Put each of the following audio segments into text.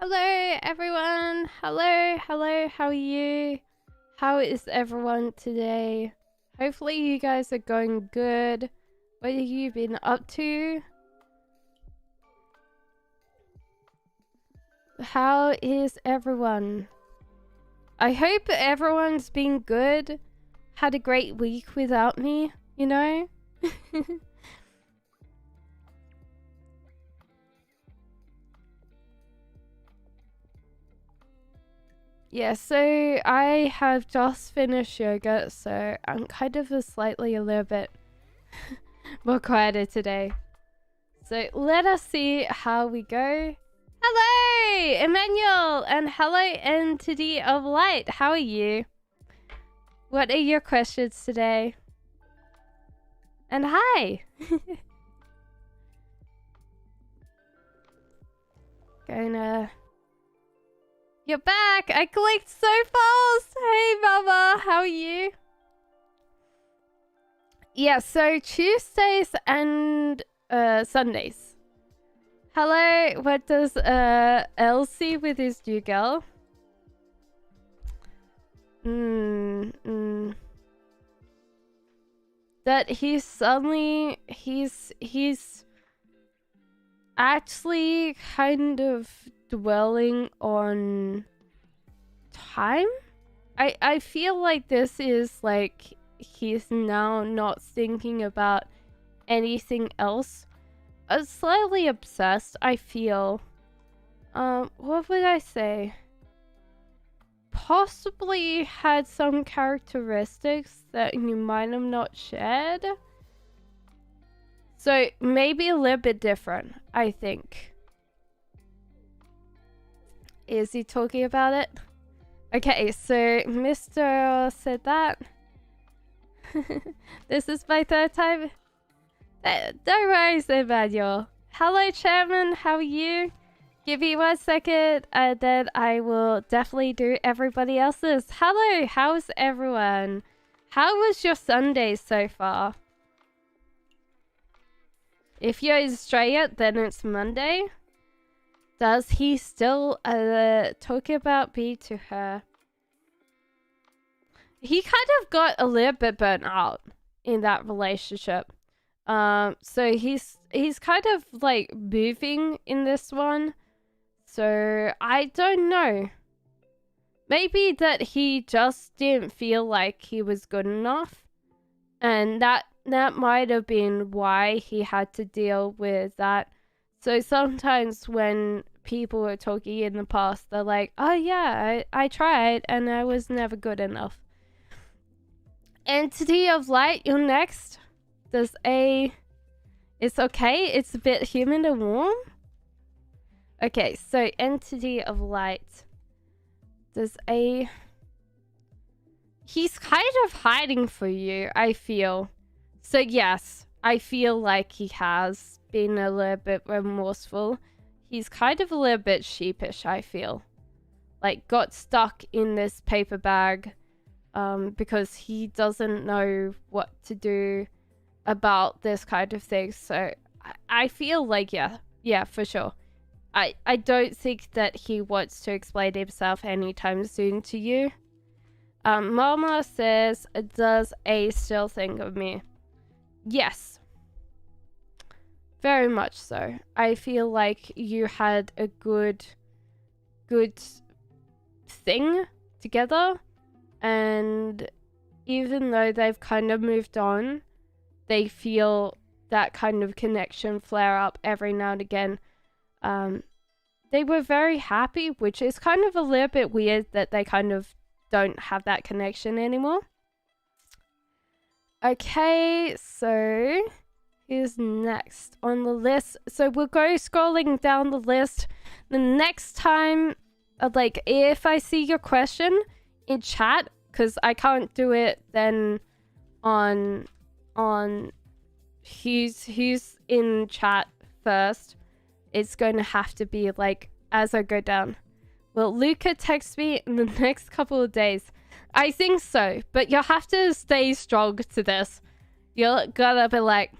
Hello everyone, hello, how are you? How is everyone today? Hopefully you guys are going good. What have you been up to? How is everyone? I hope everyone's been good. Had a great week without me, you know? Yeah, so I have just finished yoga, so I'm kind of a little bit more quieter today. So let us see how we go. Hello, Emmanuel, and hello, Entity of Light. How are you? What are your questions today? And hi. You're back! I clicked so fast! Hey, Mama! How are you? Yeah, so Tuesdays and Sundays. Hello, what does Elsie with his new girl? That he's suddenly... He's actually kind of dwelling on time. I feel like this is like he's now not thinking about anything else. Slightly obsessed, I feel. What would I say? Possibly had some characteristics that you might have not shared. So maybe a little bit different, I think. Is he talking about it? Okay, so Mr. said that. This is my third time. Don't worry, Emmanuel. Hello, Chairman. How are you? Give me 1 second, and then I will definitely do everybody else's. Hello, how's everyone? How was your Sunday so far? If you're in Australia, then it's Monday. Does he still talk about me to her? He kind of got a little bit burnt out in that relationship. So he's kind of like moving in this one. So I don't know. Maybe that he just didn't feel like he was good enough. And that might have been why he had to deal with that. So sometimes when people were talking in the past, they're like, oh yeah, I tried and I was never good enough. Entity of Light, you're next. It's okay, it's a bit humid and warm. Okay, so Entity of Light. He's kind of hiding for you, I feel. So yes, I feel like he has been a little bit remorseful. He's kind of a little bit sheepish, I feel. Like, got stuck in this paper bag because he doesn't know what to do about this kind of thing. So I feel like, yeah, for sure. I don't think that he wants to explain himself anytime soon to you. Mama says, does A still think of me? Yes. Very much so. I feel like you had a good thing together, and even though they've kind of moved on, they feel that kind of connection flare up every now and again. They were very happy, which is kind of a little bit weird that they kind of don't have that connection anymore. Okay, so who's next on the list? So we'll go scrolling down the list. The next time, like, if I see your question in chat, because I can't do it then on who's in chat first. It's going to have to be like as I go down. Will Luca text me in the next couple of days? I think so, but you'll have to stay strong to this. You're gonna be like,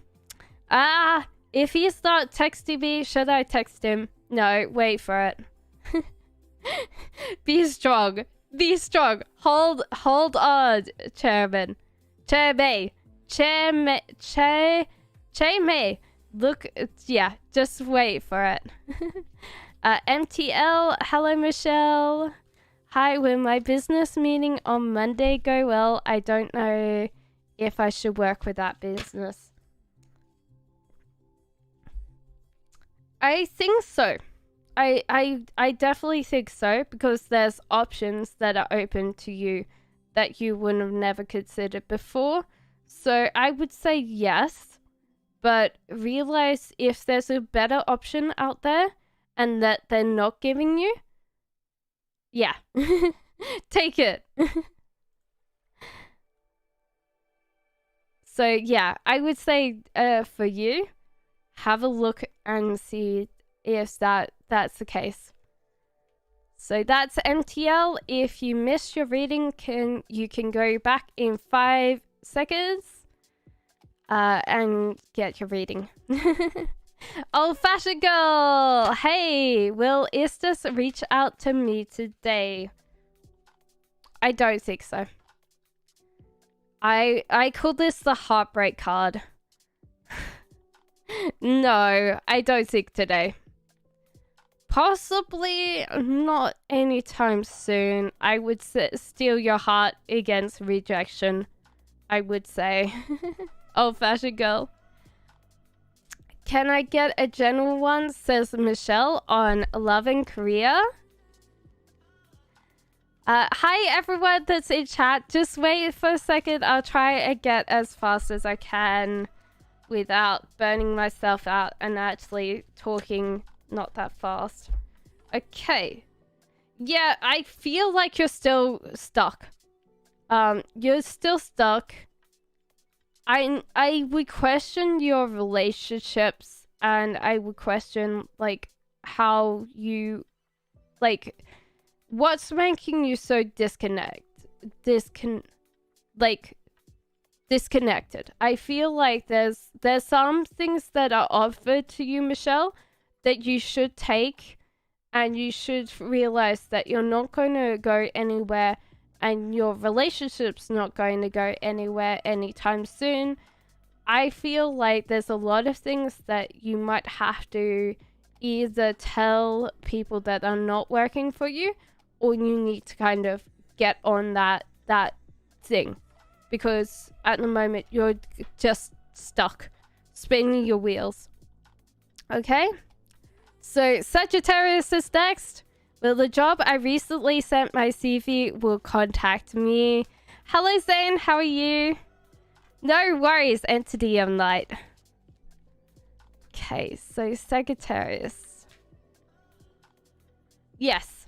if he's not texting me, should I text him? No, wait for it. Be strong. Be strong. Hold on, Chairman. Chairmay. Look, yeah, just wait for it. MTL, hello Michelle. Hi, will my business meeting on Monday go well? I don't know if I should work with that business. I think so. I definitely think so, because there's options that are open to you that you wouldn't have never considered before. So I would say yes, but realize if there's a better option out there and that they're not giving you, yeah, take it. So yeah, I would say for you, have a look and see if that's the case. So that's MTL. If you missed your reading, you can go back in 5 seconds and get your reading. Old fashioned girl, hey, will Istus reach out to me today? I don't think so. I call this the heartbreak card. No, I don't think today. Possibly not anytime soon. I would steal your heart against rejection, I would say. Old fashioned girl. Can I get a general one, says Michelle, on love and career? Hi everyone that's in chat. Just wait for a second. I'll try and get as fast as I can without burning myself out and actually talking not that fast. Okay. Yeah, I feel like you're still stuck. You're still stuck. I would question your relationships, and I would question like how you what's making you so disconnected. I feel like there's some things that are offered to you, Michelle, that you should take, and you should realize that you're not going to go anywhere, and your relationship's not going to go anywhere anytime soon. I feel like there's a lot of things that you might have to either tell people that are not working for you, or you need to kind of get on that thing. Because at the moment, you're just stuck, spinning your wheels. Okay? So, Sagittarius is next. Will the job I recently sent my CV will contact me? Hello, Zane. How are you? No worries, Entity of Night. Okay, so Sagittarius. Yes.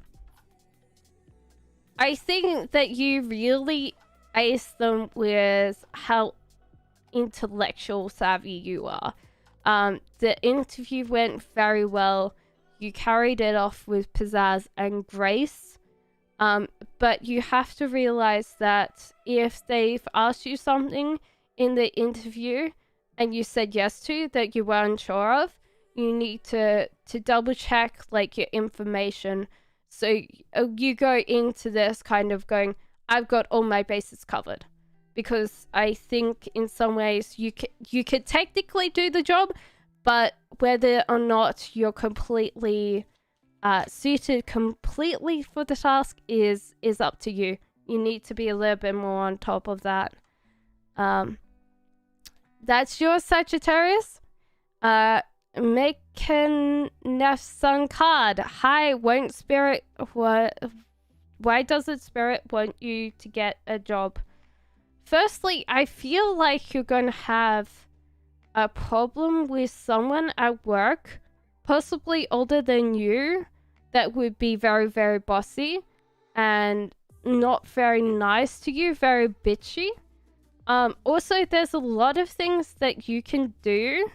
I think that you really ace them with how intellectual savvy you are. The interview went very well. You carried it off with pizzazz and grace. But you have to realize that if they've asked you something in the interview and you said yes to that you were unsure of, you need to double check like your information. So you go into this kind of going, I've got all my bases covered. Because I think in some ways you could technically do the job, but whether or not you're completely suited completely for the task is up to you. You need to be a little bit more on top of that. That's your Sagittarius. Mekan Nefsun card. Hi, won't spirit why doesn't spirit want you to get a job? Firstly, I feel like you're going to have a problem with someone at work, possibly older than you, that would be very, very bossy and not very nice to you, very bitchy. Also, there's a lot of things that you can do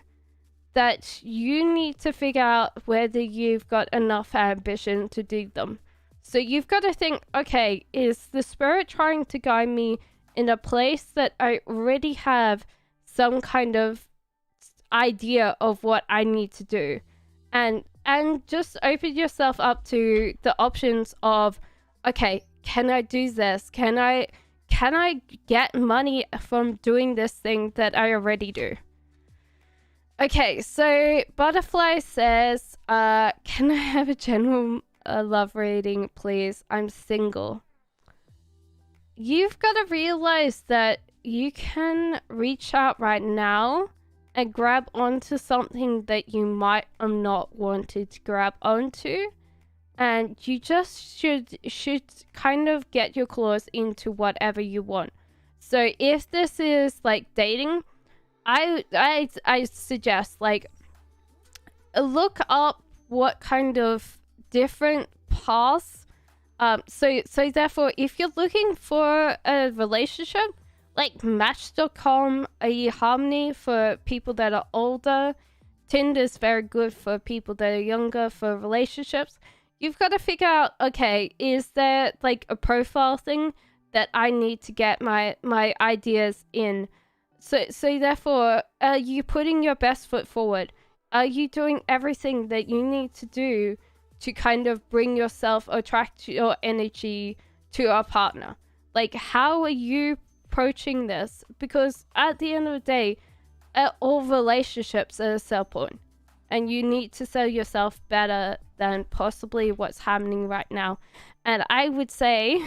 that you need to figure out whether you've got enough ambition to do them. So you've got to think, okay, is the spirit trying to guide me in a place that I already have some kind of idea of what I need to do? And and just open yourself up to the options of, okay, can I do this? Can I get money from doing this thing that I already do? Okay, so Butterfly says, can I have a general love reading, please? I'm single. You've got to realize that you can reach out right now and grab onto something that you might have not wanted to grab onto. And you just should kind of get your claws into whatever you want. So if this is like dating, I suggest like look up what kind of different paths. So therefore, if you're looking for a relationship, like Match.com, eHarmony for people that are older, Tinder's very good for people that are younger for relationships. You've got to figure out, okay, is there like a profile thing that I need to get my ideas in? So therefore, are you putting your best foot forward? Are you doing everything that you need to do to kind of bring yourself, attract your energy to a partner? Like, how are you approaching this? Because at the end of the day, all relationships are a sell point. And you need to sell yourself better than possibly what's happening right now. And I would say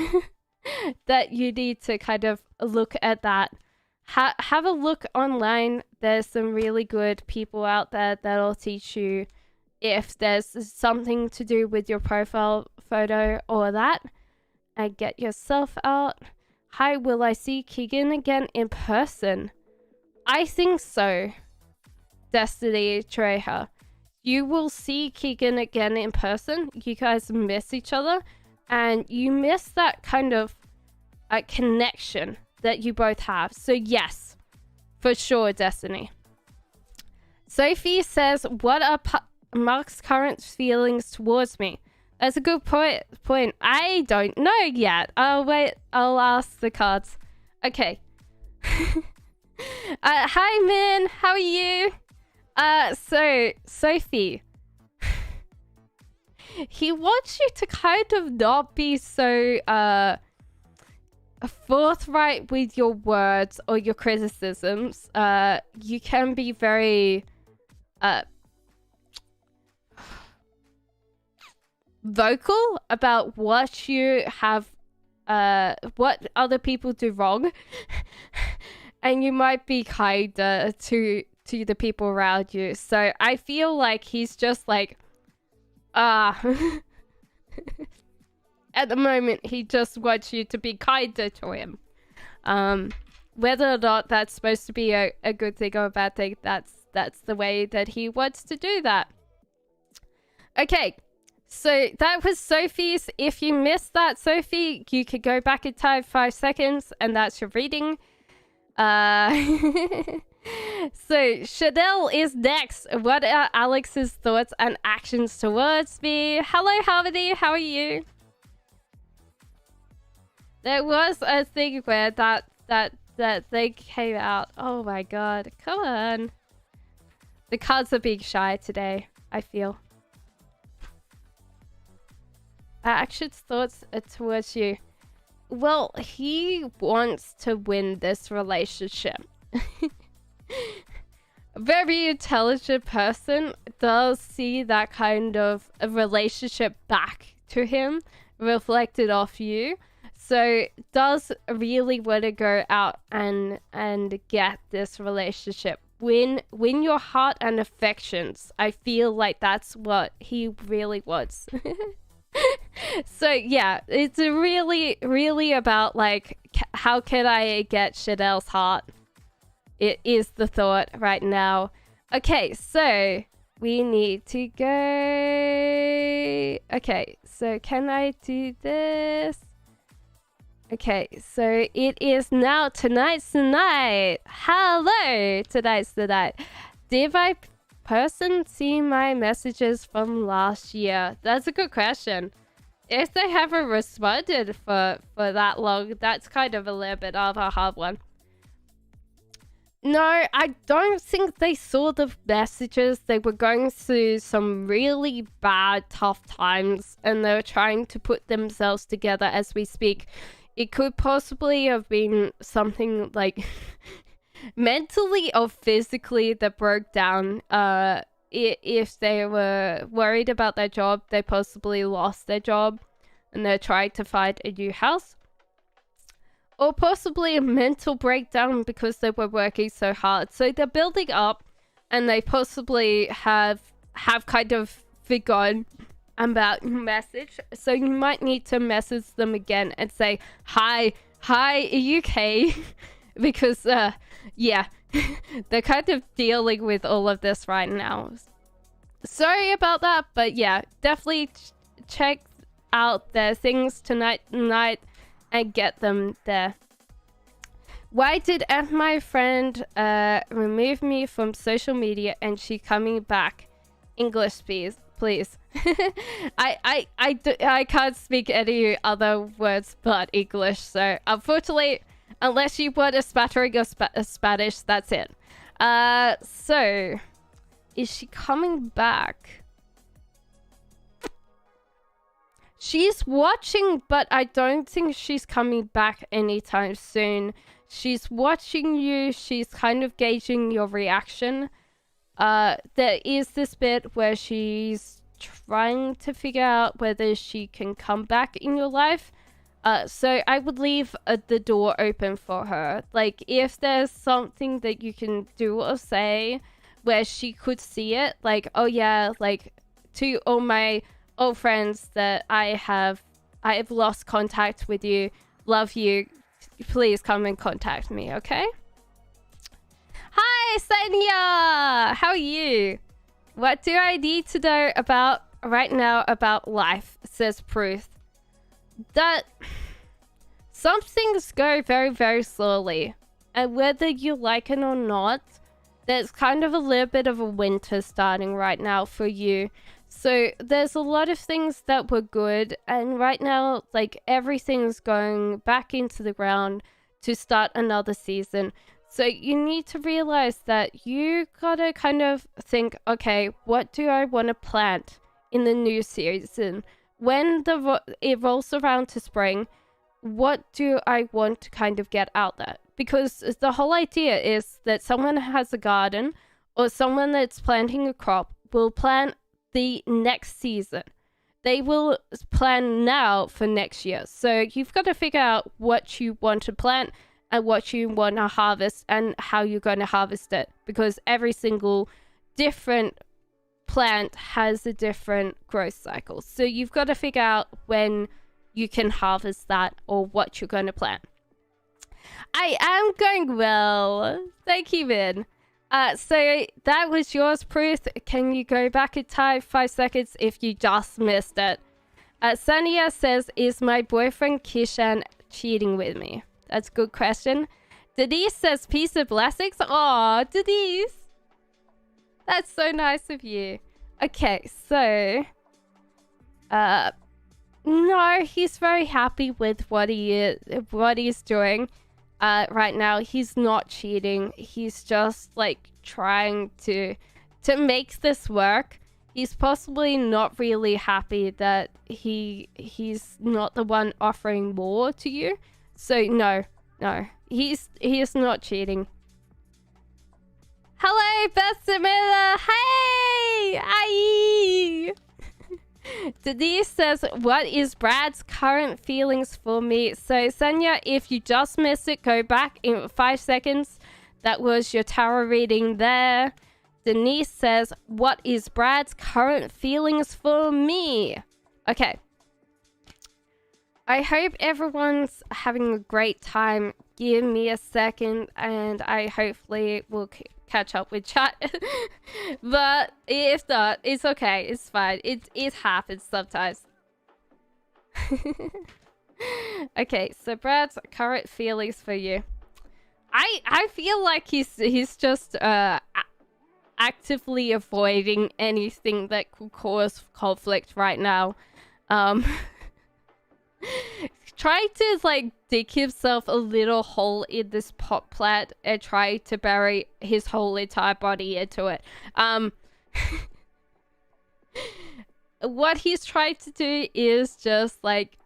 that you need to kind of look at that. Have a look online. There's some really good people out there that'll teach you if there's something to do with your profile photo or that. And get yourself out. Hi, will I see Keegan again in person? I think so. Destiny Treja. You will see Keegan again in person. You guys miss each other. And you miss that kind of connection that you both have. So yes, for sure, Destiny. Sophie says, what are Mark's current feelings towards me? That's a good point. I don't know yet. I'll wait. I'll ask the cards. Okay. Hi, Min. How are you? So, Sophie. He wants you to kind of not be so, forthright with your words or your criticisms. You can be very, vocal about what you have, what other people do wrong. And you might be kinder to the people around you. So I feel like he's just like, at the moment, he just wants you to be kinder to him. Whether or not that's supposed to be a good thing or a bad thing, that's the way that he wants to do that. Okay, so that was Sophie's. If you missed that, Sophie, you could go back in time 5 seconds, and that's your reading. So Chanel is next. What are Alex's thoughts and actions towards me? Hello, Harmony. How are you? There was a thing where that thing came out. Oh my god. Come on. The cards are being shy today, I feel. Actions, thoughts towards you. Well, he wants to win this relationship. A very intelligent person does see that kind of a relationship back to him reflected off you. So does really want to go out and get this relationship. Win your heart and affections. I feel like that's what he really wants. So yeah, it's really, really about like, how can I get Chanel's heart? It is the thought right now. Okay, so we need to go. Okay, so can I do this? Okay, so it is now tonight's the night. Hello, tonight's the night. Did my person see my messages from last year? That's a good question. If they haven't responded for that long, that's kind of a little bit of a hard one. No, I don't think they saw the messages. They were going through some really bad, tough times, and they were trying to put themselves together as we speak. It could possibly have been something like mentally or physically that broke down. If they were worried about their job, they possibly lost their job, and they're trying to find a new house. Or possibly a mental breakdown because they were working so hard. So they're building up, and they possibly have kind of forgotten about your message. So you might need to message them again and say, hi, are you okay? Because, yeah, they're kind of dealing with all of this right now. Sorry about that, but yeah, definitely check out their things tonight and get them there. Why did my friend remove me from social media and she coming back? English, please. I can't speak any other words but English, so unfortunately, unless you want a spattering of Spanish, that's it. So, is she coming back? She's watching, but I don't think she's coming back anytime soon. She's watching you. She's kind of gauging your reaction. There is this bit where she's trying to figure out whether she can come back in your life. So I would leave the door open for her. Like, if there's something that you can do or say where she could see it, like, oh yeah, like, to all my old friends that I've lost contact with you, love you, please come and contact me, okay? Hi, Sanya! How are you? What do I need to know about right now about life, says Pruth. That some things go very, very slowly. And whether you like it or not, there's kind of a little bit of a winter starting right now for you. So there's a lot of things that were good, and right now, like, everything's going back into the ground to start another season. So you need to realize that you gotta kind of think, okay, what do I want to plant in the new season? When it rolls around to spring, what do I want to kind of get out there? Because the whole idea is that someone has a garden or someone that's planting a crop will plant the next season. They will plan now for next year. So you've got to figure out what you want to plant and what you want to harvest and how you're going to harvest it, because every single different plant has a different growth cycle. So you've got to figure out when you can harvest that or what you're going to plant. I am going well. Thank you, Min. So that was yours, Pruth. Can you go back in time 5 seconds if you just missed it? Sania says, is my boyfriend Kishan cheating with me? That's a good question. Denise says, peace and blessings. Aw, Denise. That's so nice of you. Okay, so... no, he's very happy with what he's doing. Right now, he's not cheating. He's just like trying to make this work. He's possibly not really happy that he's not the one offering more to you. So no, he is not cheating. Hello, Bessamilla. Hey, aye. Denise says, what is Brad's current feelings for me? So, Sanya, if you just missed it, go back in 5 seconds. That was your tarot reading there. Denise says, what is Brad's current feelings for me? Okay. I hope everyone's having a great time. Give me a second and I hopefully will catch up with chat. But if not, it's okay. It's fine. It happens sometimes. Okay, so Brad's current feelings for you. I feel like he's just actively avoiding anything that could cause conflict right now. trying to like dig himself a little hole in this pot plant and try to bury his whole entire body into it. What he's trying to do is just like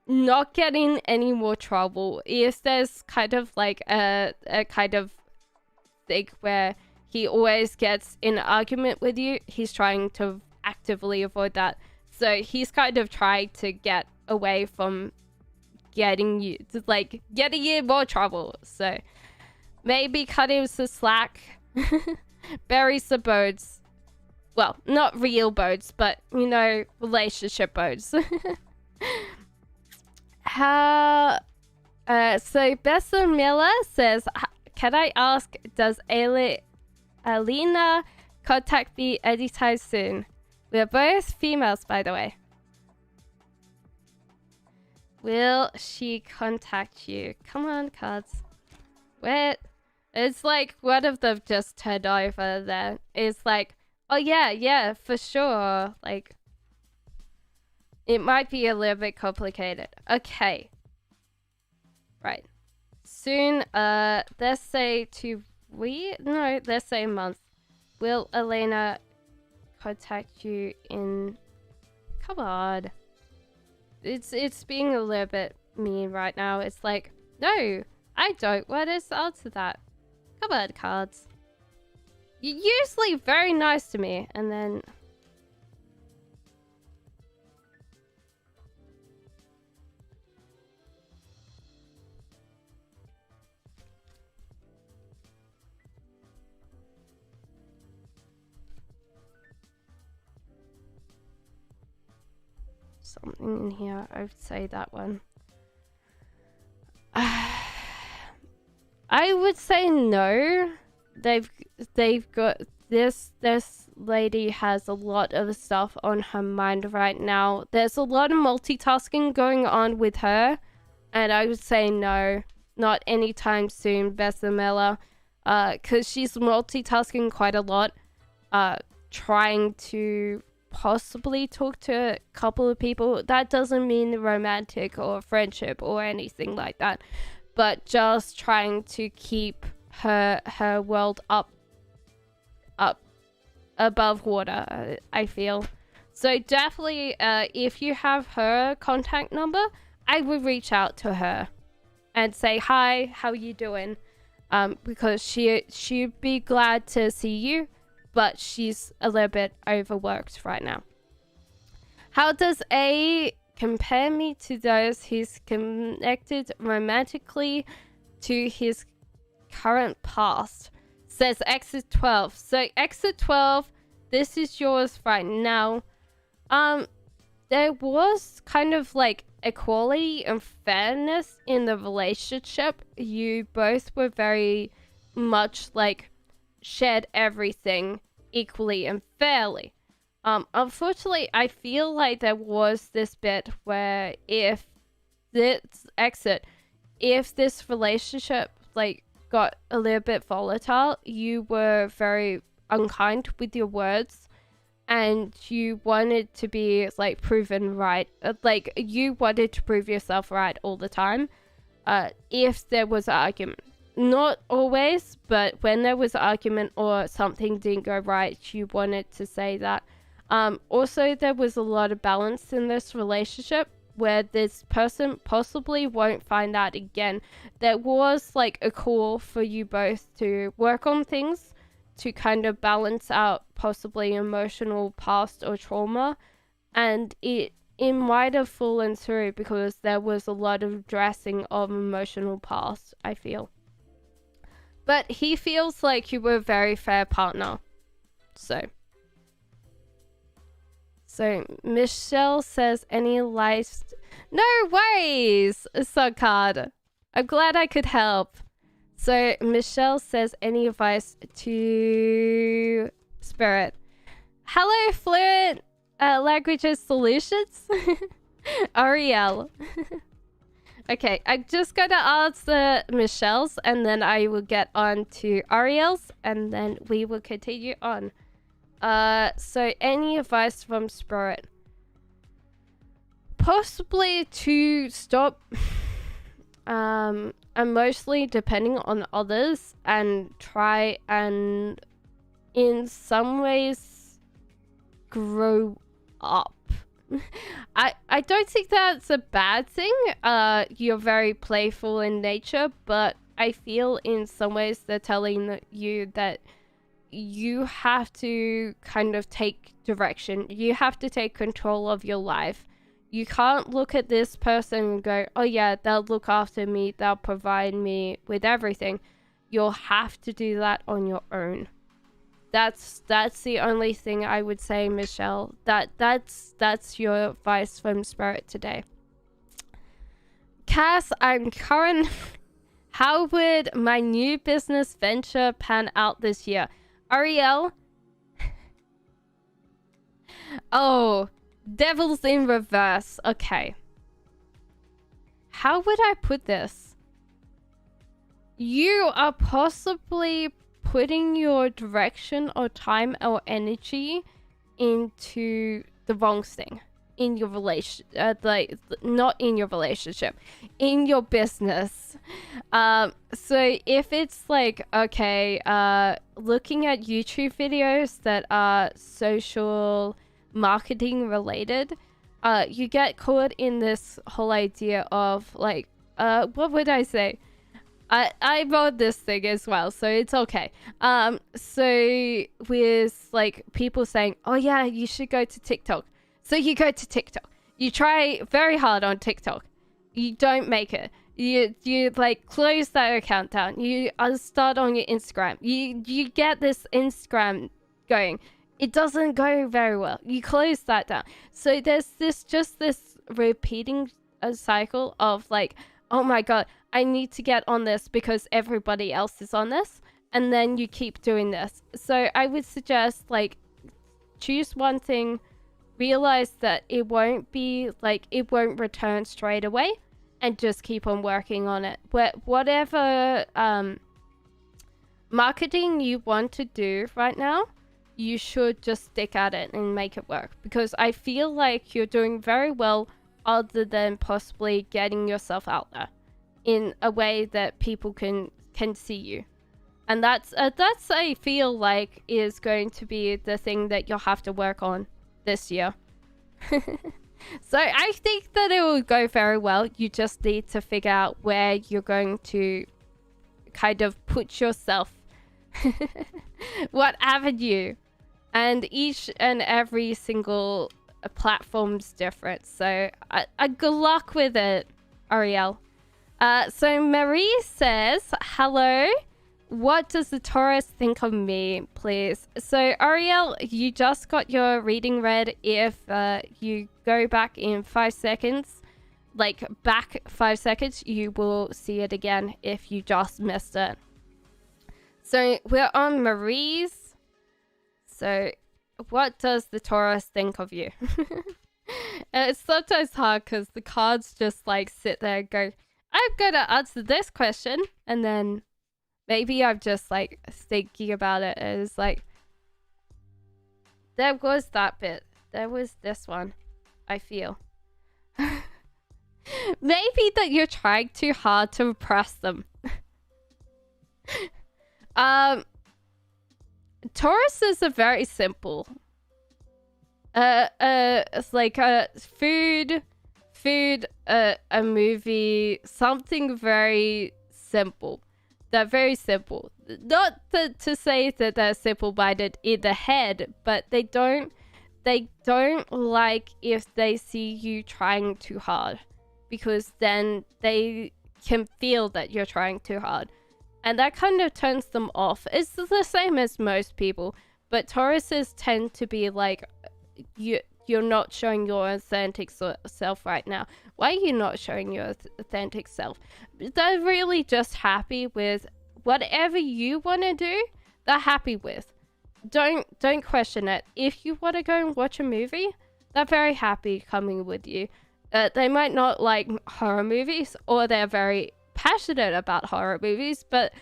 not get in any more trouble. If there's kind of like a kind of thing where he always gets in an argument with you, he's trying to actively avoid that. So he's kind of trying to get away from getting you to like getting in more trouble. So maybe cut him some slack, bury some bones. Well, not real bones, but you know, relationship bones. So Bessa Miller says, can I ask, does Alina contact me anytime soon? We're both females, by the way. Will she contact you? Come on, cards. What? It's like one of them just turned over there. It's like, oh yeah, for sure. Like, it might be a little bit complicated. Okay. Right. Soon, let's say let's say a month. Will Elena contact you in... Come on. It's being a little bit mean right now. It's like, no, I don't want to answer that. Come on, cards. You're usually very nice to me, and then... Something in here. I would say that one. I would say no. They've got this lady has a lot of stuff on her mind right now. There's a lot of multitasking going on with her, and I would say no, not anytime soon, Bessamella, because she's multitasking quite a lot, trying to possibly talk to a couple of people. That doesn't mean romantic or friendship or anything like that, but just trying to keep her world up above water, I feel. So definitely, if you have her contact number, I would reach out to her and say, hi, how you doing? Because she'd be glad to see you, but she's a little bit overworked right now. How does A compare me to those who's connected romantically to his current past? Says Exit 12. So Exit 12, this is yours right now. There was kind of like equality and fairness in the relationship. You both were very much like shared everything equally and fairly. Unfortunately, I feel like there was this bit where if this relationship like got a little bit volatile, you were very unkind with your words, and you wanted to be like proven right. Like you wanted to prove yourself right all the time. If there was an argument. Not always, but when there was an argument or something didn't go right, you wanted to say that. Also, there was a lot of balance in this relationship where this person possibly won't find that again. There was like a call for you both to work on things to kind of balance out possibly emotional past or trauma, and it might have fallen through because there was a lot of addressing of emotional past, I feel. But he feels like you were a very fair partner. So Michelle says, any life... No worries, Sunkard. I'm glad I could help. So Michelle says, any advice to Spirit? Hello, Fluent Languages Solutions. Ariel. Okay, I'm just gonna answer Michelle's, and then I will get on to Ariel's, and then we will continue on. So any advice from Spirit? possibly to stop emotionally depending on others and try and in some ways grow up. I don't think that's a bad thing. You're very playful in nature, but I feel in some ways they're telling you that you have to kind of take direction. You have to take control of your life. You can't look at this person and go, oh yeah, they'll look after me, they'll provide me with everything. You'll have to do that on your own. That's the only thing I would say, Michelle. That's your advice from Spirit today. Cass, I'm current. How would my new business venture pan out this year? Ariel? Oh, Devil's in reverse. Okay. How would I put this? You are possibly putting your direction or time or energy into the wrong thing in your relation, like not in your relationship, in your business. So if it's like, okay, looking at YouTube videos that are social marketing related, you get caught in this whole idea of like, what would I say? I wrote this thing as well, so it's okay. So with like people saying, oh yeah, you should go to TikTok. So you go to TikTok. You try very hard on TikTok. You don't make it. You like close that account down. You start on your Instagram. You get this Instagram going. It doesn't go very well. You close that down. So there's this repeating cycle of like, oh my god, I need to get on this because everybody else is on this. And then you keep doing this. So I would suggest like choose one thing, realize that it won't return straight away, and just keep on working on it. Whatever marketing you want to do right now, you should just stick at it and make it work, because I feel like you're doing very well other than possibly getting yourself out there in a way that people can see you. And that's I feel like is going to be the thing that you'll have to work on this year. So I think that it will go very well. You just need to figure out where you're going to kind of put yourself, what avenue, and each and every single platform's different. So good luck with it, Ariel. So Marie says, hello. What does the Taurus think of me, please? So Ariel, you just got your reading read. If you go back in 5 seconds, like back 5 seconds, you will see it again if you just missed it. So we're on Marie's. So what does the Taurus think of you? And it's sometimes hard because the cards just like sit there and go, I'm gonna answer this question, and then maybe I'm just like thinking about it as like, there was that bit, there was this one, I feel. Maybe that you're trying too hard to repress them. Tauruses are very simple. It's like food, a movie, something very simple. They're very simple. Not to say that they're simple-minded in the head, but they don't like if they see you trying too hard, because then they can feel that you're trying too hard, and that kind of turns them off. It's the same as most people, but Tauruses tend to be like, you're not showing your authentic self right now. Why are you not showing your authentic self? They're really just happy with whatever you want to do. They're happy with. Don't question it. If you want to go and watch a movie, they're very happy coming with you. They might not like horror movies, or they're very passionate about horror movies, but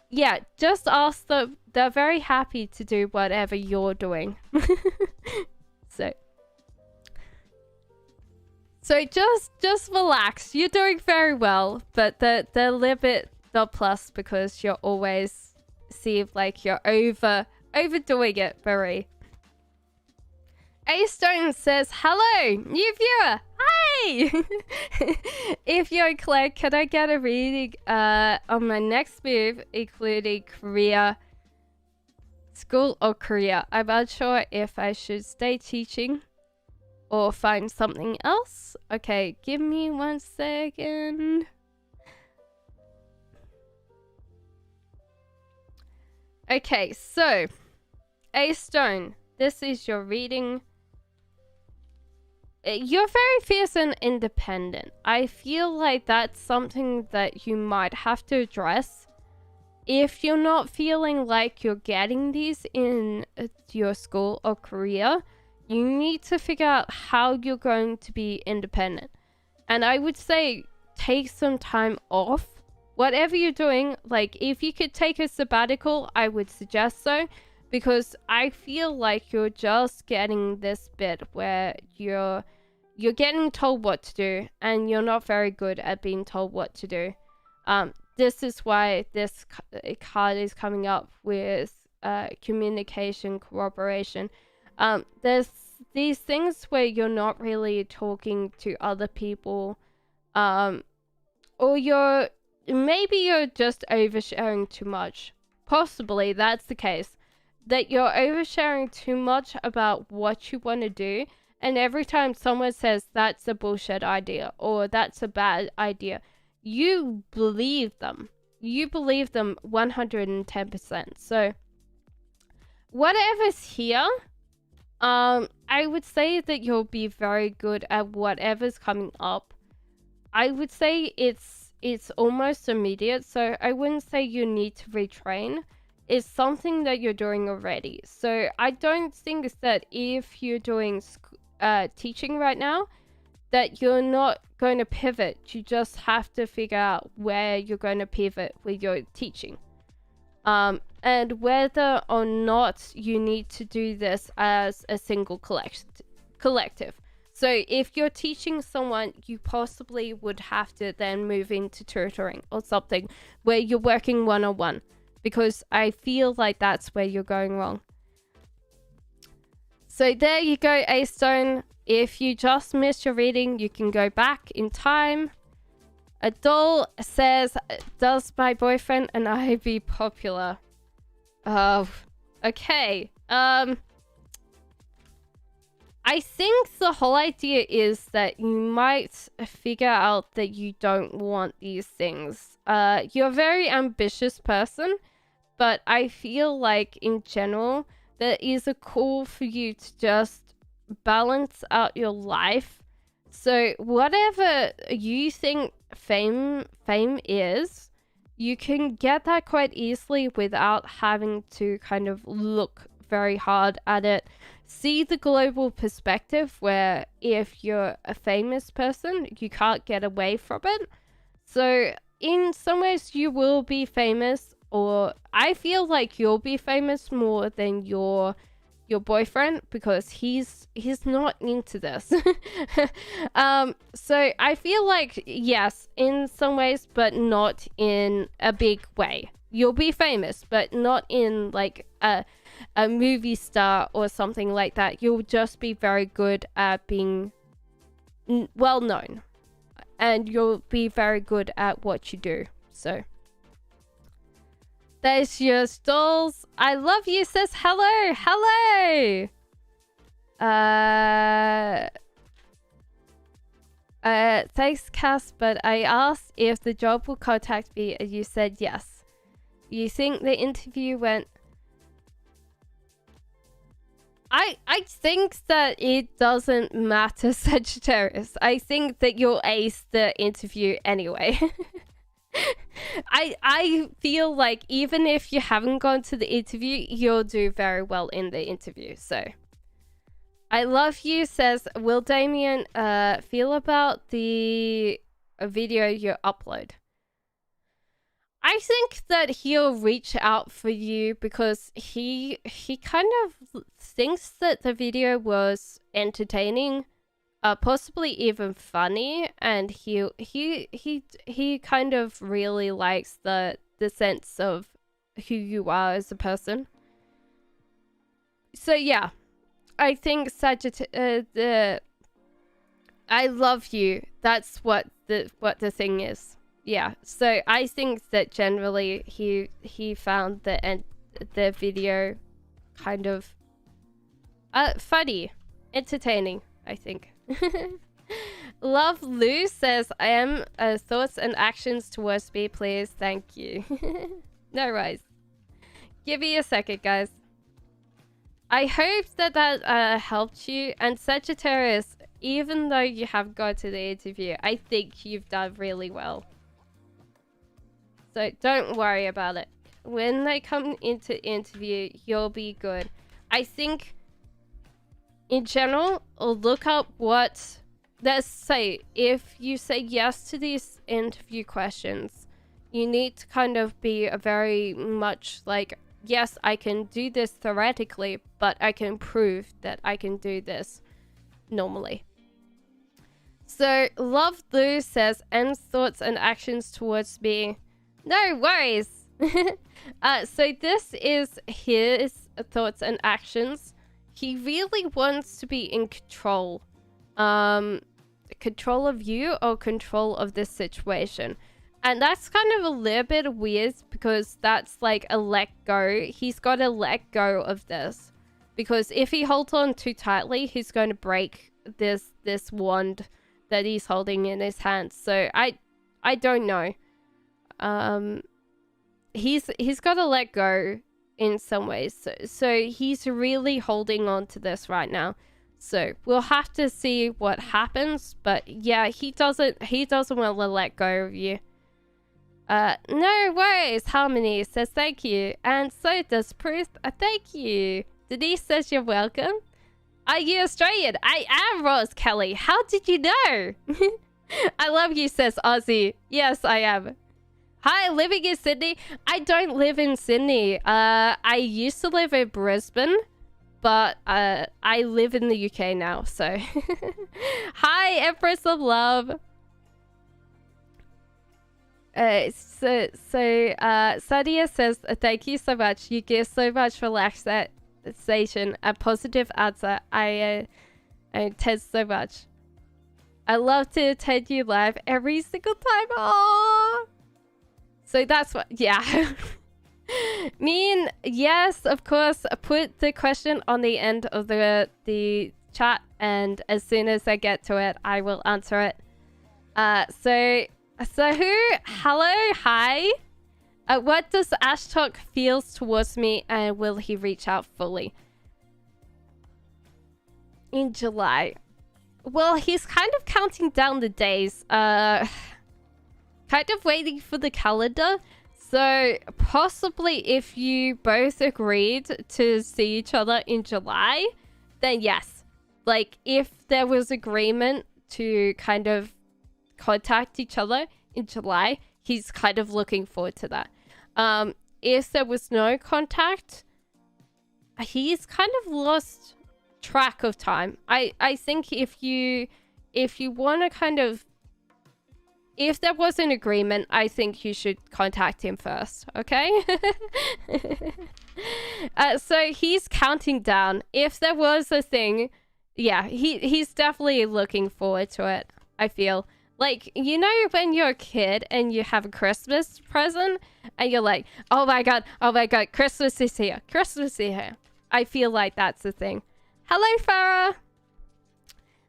yeah, just ask them. They're very happy to do whatever you're doing. So just relax. You're doing very well, but the little bit the plus because you're always seem like you're overdoing it, Marie. A Stone says, hello, new viewer. Hi! If you're Claire, can I get a reading on my next move, including career, school or career? I'm unsure if I should stay teaching or find something else. Okay, give me 1 second. Okay, so A Stone, this is your reading. You're very fierce and independent. I feel like that's something that you might have to address. If you're not feeling like you're getting these in your school or career, you need to figure out how you're going to be independent. And I would say take some time off. Whatever you're doing, like if you could take a sabbatical, I would suggest so. Because I feel like you're just getting this bit where you're getting told what to do and you're not very good at being told what to do. This is why this card is coming up with communication, cooperation. There's these things where you're not really talking to other people, or maybe you're just oversharing too much. Possibly that's the case. That you're oversharing too much about what you want to do, and every time someone says that's a bullshit idea or that's a bad idea, you believe them. You believe them 110%. So whatever's here, I would say that you'll be very good at whatever's coming up. I would say it's almost immediate, so I wouldn't say you need to retrain. It's something that you're doing already. So I don't think that if you're doing teaching right now, that you're not going to pivot. You just have to figure out where you're going to pivot with your teaching. And whether or not you need to do this as a single collective. So if you're teaching someone, you possibly would have to then move into tutoring or something where you're working one-on-one. Because I feel like that's where you're going wrong. So there you go, A Stone. If you just missed your reading, you can go back in time. Adol says, does my boyfriend and I be popular? Oh, okay. I think the whole idea is that you might figure out that you don't want these things. You're a very ambitious person, but I feel like in general, there is a call for you to just balance out your life. So whatever you think fame is, you can get that quite easily without having to kind of look very hard at it. See the global perspective where if you're a famous person, you can't get away from it. So in some ways you will be famous, or I feel like you'll be famous more than your boyfriend because he's not into this. So I feel like yes, in some ways, but not in a big way. You'll be famous, but not in like a movie star or something like that. You'll just be very good at being well known, and you'll be very good at what you do. So there's your stalls. I love you says hello. Thanks, Cass, but I asked if the job will contact me and you said yes. You think the interview went... I think that it doesn't matter, Sagittarius. I think that you'll ace the interview anyway. I feel like even if you haven't gone to the interview, you'll do very well in the interview. So I love you says, will Damien feel about the video you upload? I think that he'll reach out for you because he kind of thinks that the video was entertaining. possibly even funny, and he kind of really likes the sense of who you are as a person. So yeah, I think I love you. That's what the thing is. Yeah. So I think that generally he found the video kind of funny, entertaining, I think. Love Lou says, I am thoughts and actions towards me, please. Thank you. No worries. Give me a second, guys. I hope that helped you. And Sagittarius, even though you have got to the interview, I think you've done really well. So don't worry about it. When they come into interview, you'll be good. I think, in general, look up what... Let's say, if you say yes to these interview questions, you need to kind of be a very much like... Yes, I can do this theoretically, but I can prove that I can do this normally. So, Love Blue says, and thoughts and actions towards me. No worries. So this is his thoughts and actions. He really wants to be in control. Control of you or control of this situation. And that's kind of a little bit weird because that's like a let go. He's got to let go of this. Because if he holds on too tightly, he's going to break this wand that he's holding in his hand. So I don't know. He's got to let go in some ways. So he's really holding on to this right now. So we'll have to see what happens. But yeah, he doesn't want to let go of you. No worries, Harmony says thank you. And so does Proof. Thank you. Denise says you're welcome. Are you Australian? I am Rose Kelly. How did you know? I love you, says Ozzy. Yes, I am. Hi, living in Sydney. I don't live in Sydney. I used to live in Brisbane, but I live in the UK now, so. Hi, Empress of Love. Sadia says, thank you so much. You give so much relaxation, a positive answer. I attend so much. I love to attend you live every single time. Aww. So that's what, yeah. Mean, yes, of course. Put the question on the end of the chat, and as soon as I get to it, I will answer it. So who? Hello, hi. What does Ashtok feels towards me, and will he reach out fully? In July. Well, he's kind of counting down the days. Kind of waiting for the calendar. So possibly if you both agreed to see each other in July, then yes. Like if there was agreement to kind of contact each other in July, he's kind of looking forward to that. If there was no contact, he's kind of lost track of time. I think if you want to kind of, if there was an agreement, I think you should contact him first, okay? So he's counting down. If there was a thing, yeah, he's definitely looking forward to it, I feel. Like, you know when you're a kid and you have a Christmas present and you're like, oh my god, Christmas is here. Christmas is here. I feel like that's the thing. Hello, Farah.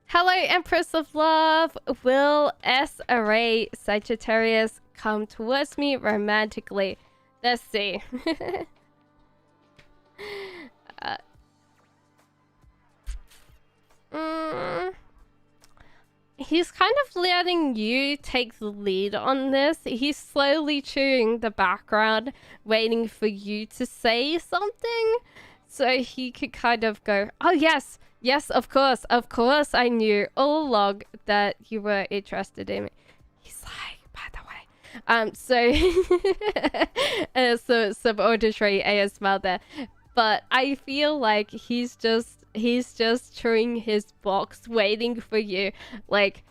Hello, Empress of Love. Will S. Array Sagittarius come towards me romantically? Let's see. He's kind of letting you take the lead on this. He's slowly chewing the background, waiting for you to say something. So he could kind of go, oh yes, yes, of course, I knew all along that you were interested in me. He's like, by the way. So some auditory ASMR there. But I feel like he's just he's just chewing his box, waiting for you, like,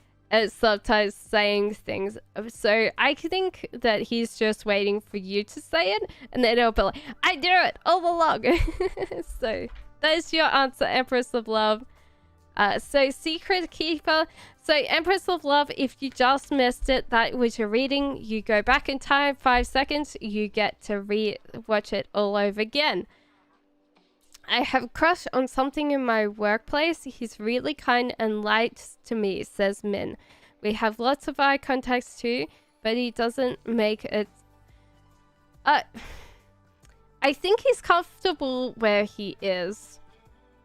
sometimes saying things. So I think that he's just waiting for you to say it, and then he'll be like, I knew it all along. So that's your answer, Empress of Love. So Secret Keeper. So Empress of Love, if you just missed it, that was your reading. You go back in time 5 seconds, you get to watch it all over again. I have a crush on something in my workplace. He's really kind and light to me, says Min. We have lots of eye contacts too, but he doesn't make it. I think he's comfortable where he is.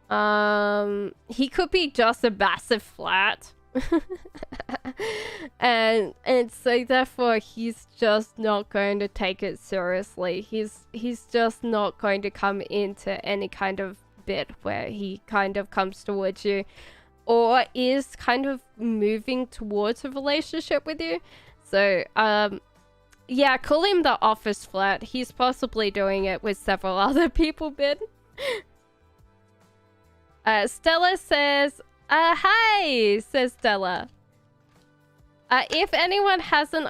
He could be just a massive flat. and so therefore he's just not going to take it seriously. He's just not going to come into any kind of bit where he kind of comes towards you or is kind of moving towards a relationship with you. So yeah, call him the office flat. He's possibly doing it with several other people, Ben. Stella says, hi, says Stella. If anyone hasn't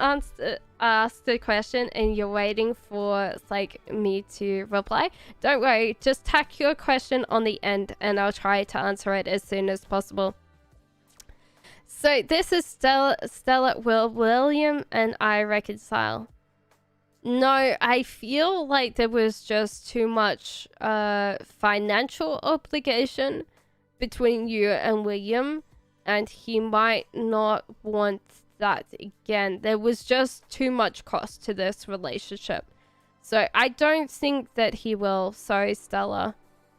asked a question and you're waiting for, like, me to reply, don't worry. Just tack your question on the end and I'll try to answer it as soon as possible. So this is Stella. Will William and I reconcile? No, I feel like there was just too much financial obligation between you and William, and he might not want that again. There was just too much cost to this relationship. So I don't think that he will. Sorry, Stella.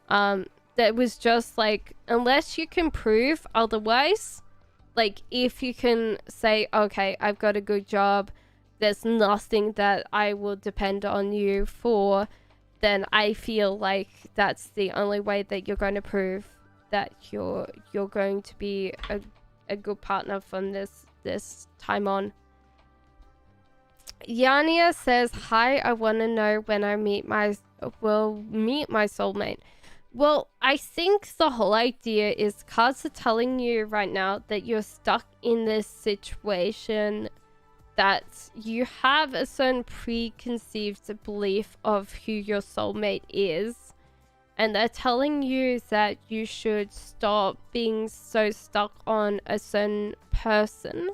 That was just like, unless you can prove otherwise, like if you can say, okay, I've got a good job, there's nothing that I will depend on you for, then I feel like that's the only way that you're going to prove that you're going to be a good partner from this time on. Yania says, hi, I want to know when I will meet my soulmate. Well, I think the whole idea is cards are telling you right now that you're stuck in this situation, that you have a certain preconceived belief of who your soulmate is, and they're telling you that you should stop being so stuck on a certain person,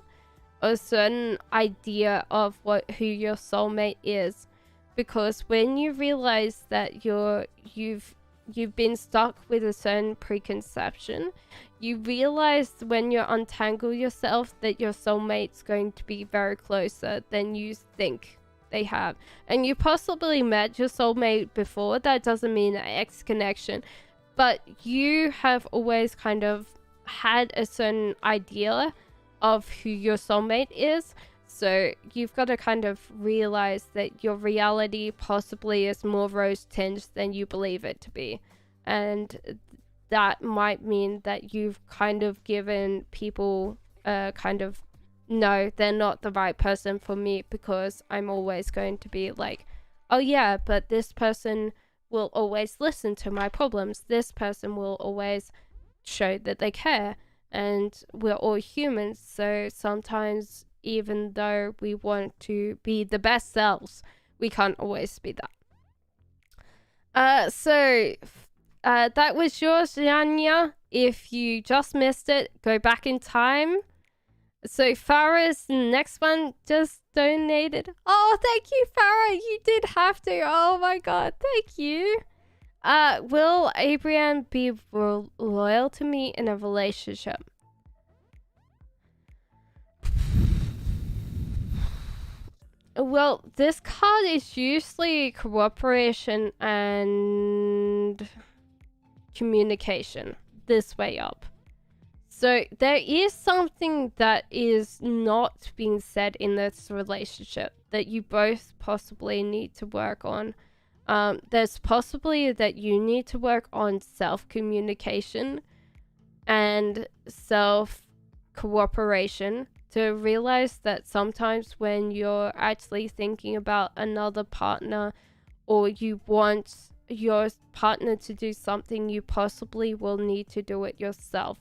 a certain idea of who your soulmate is, because when you realize that you've been stuck with a certain preconception, you realize when you untangle yourself that your soulmate's going to be very closer than you think they have. And you possibly met your soulmate before. That doesn't mean an X connection, but you have always kind of had a certain idea of who your soulmate is. So you've got to kind of realize that your reality possibly is more rose-tinged than you believe it to be. And that might mean that you've kind of given people kind of, no, they're not the right person for me, because I'm always going to be like, oh yeah, but this person will always listen to my problems. This person will always show that they care. And we're all humans, so sometimes even though we want to be the best selves, we can't always be that. So that was yours, Janya. If you just missed it, go back in time. So Farah's next one just donated. Oh, thank you, Farah. You did have to. Oh my god, thank you. Will Abraham be loyal to me in a relationship? Well, this card is usually cooperation and communication this way up. So there is something that is not being said in this relationship that you both possibly need to work on. There's possibly that you need to work on self-communication and self-cooperation to realize that sometimes when you're actually thinking about another partner, or you want your partner to do something, you possibly will need to do it yourself.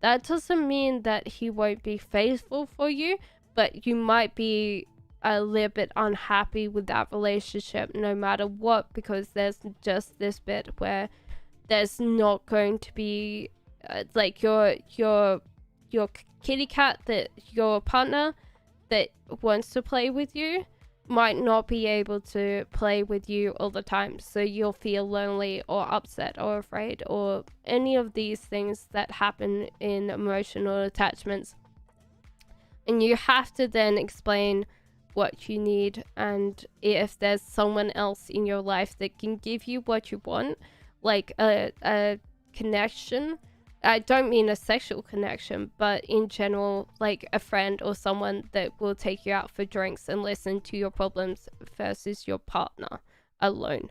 That doesn't mean that he won't be faithful for you, but you might be a little bit unhappy with that relationship no matter what, because there's just this bit where there's not going to be like your kitty cat, that your partner that wants to play with you might not be able to play with you all the time, so you'll feel lonely or upset or afraid or any of these things that happen in emotional attachments. And you have to then explain what you need, and if there's someone else in your life that can give you what you want, like a connection. I don't mean a sexual connection, but in general, like a friend or someone that will take you out for drinks and listen to your problems versus your partner alone.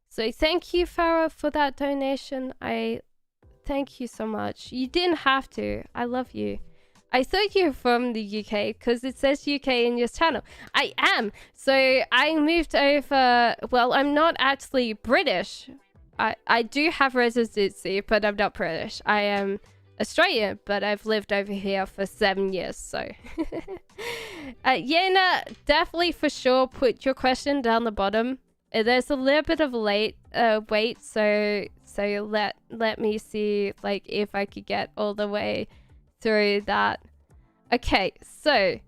So thank you, Farah, for that donation. I thank you so much. You didn't have to. I love you. I thought you're from the UK because it says UK in your channel. I am. So I moved over. Well, I'm not actually British. I do have residency, but I'm not British. I am Australian, but I've lived over here for 7 years, so. Yena, definitely for sure put your question down the bottom. There's a little bit of wait, so let me see like if I could get all the way through that. Okay, so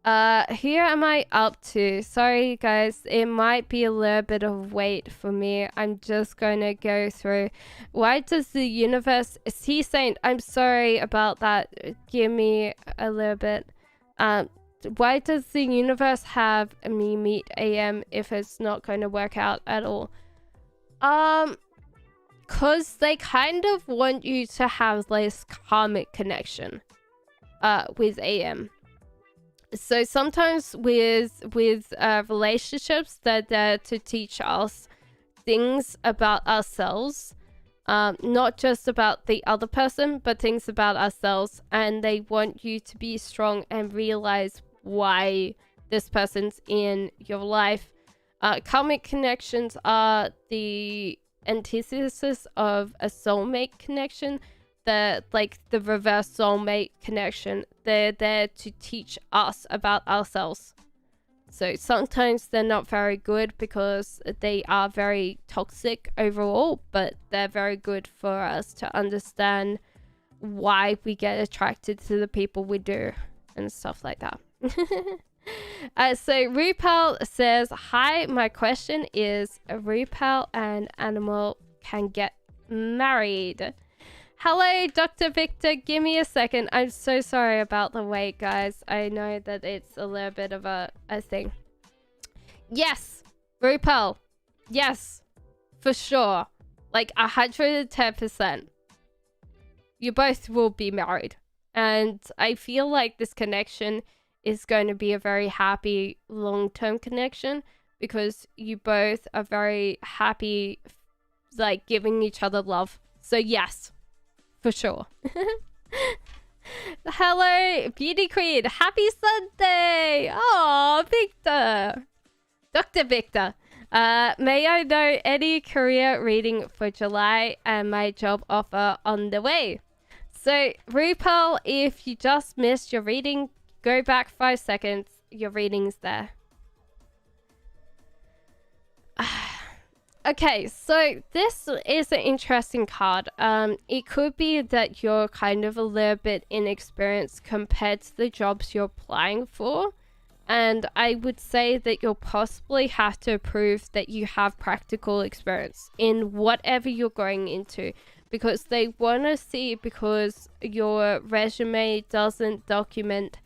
here am I up to? Sorry guys, it might be a little bit of wait for me. I'm just gonna go through. Why does the universe, is he saying, I'm sorry about that, give me a little bit. Why does the universe have me meet AM if it's not going to work out at all? Cause they kind of want you to have this karmic connection with AM. So sometimes with relationships, they're there to teach us things about ourselves, not just about the other person, but things about ourselves, and they want you to be strong and realize why this person's in your life. Karmic connections are the antithesis of a soulmate connection. The reverse soulmate connection. They're there to teach us about ourselves. So sometimes they're not very good because they are very toxic overall, but they're very good for us to understand why we get attracted to the people we do and stuff like that. So Rupal says, hi, my question is, Rupal and Animal can get married. Hello, Dr. Victor. Give me a second. I'm so sorry about the wait, guys. I know that it's a little bit of a thing. Yes, Rupal. Yes, for sure. Like 110%. You both will be married. And I feel like this connection is going to be a very happy long-term connection because you both are very happy, like giving each other love. So yes. For sure. Hello, Beauty Queen. Happy Sunday. Oh, Victor. Dr. Victor. May I know any career reading for July and my job offer on the way? So, Rupal, if you just missed your reading, go back 5 seconds. Your reading's there. Okay, so this is an interesting card. It could be that you're kind of a little bit inexperienced compared to the jobs you're applying for. And I would say that you'll possibly have to prove that you have practical experience in whatever you're going into. Because they want to see, because your resume doesn't document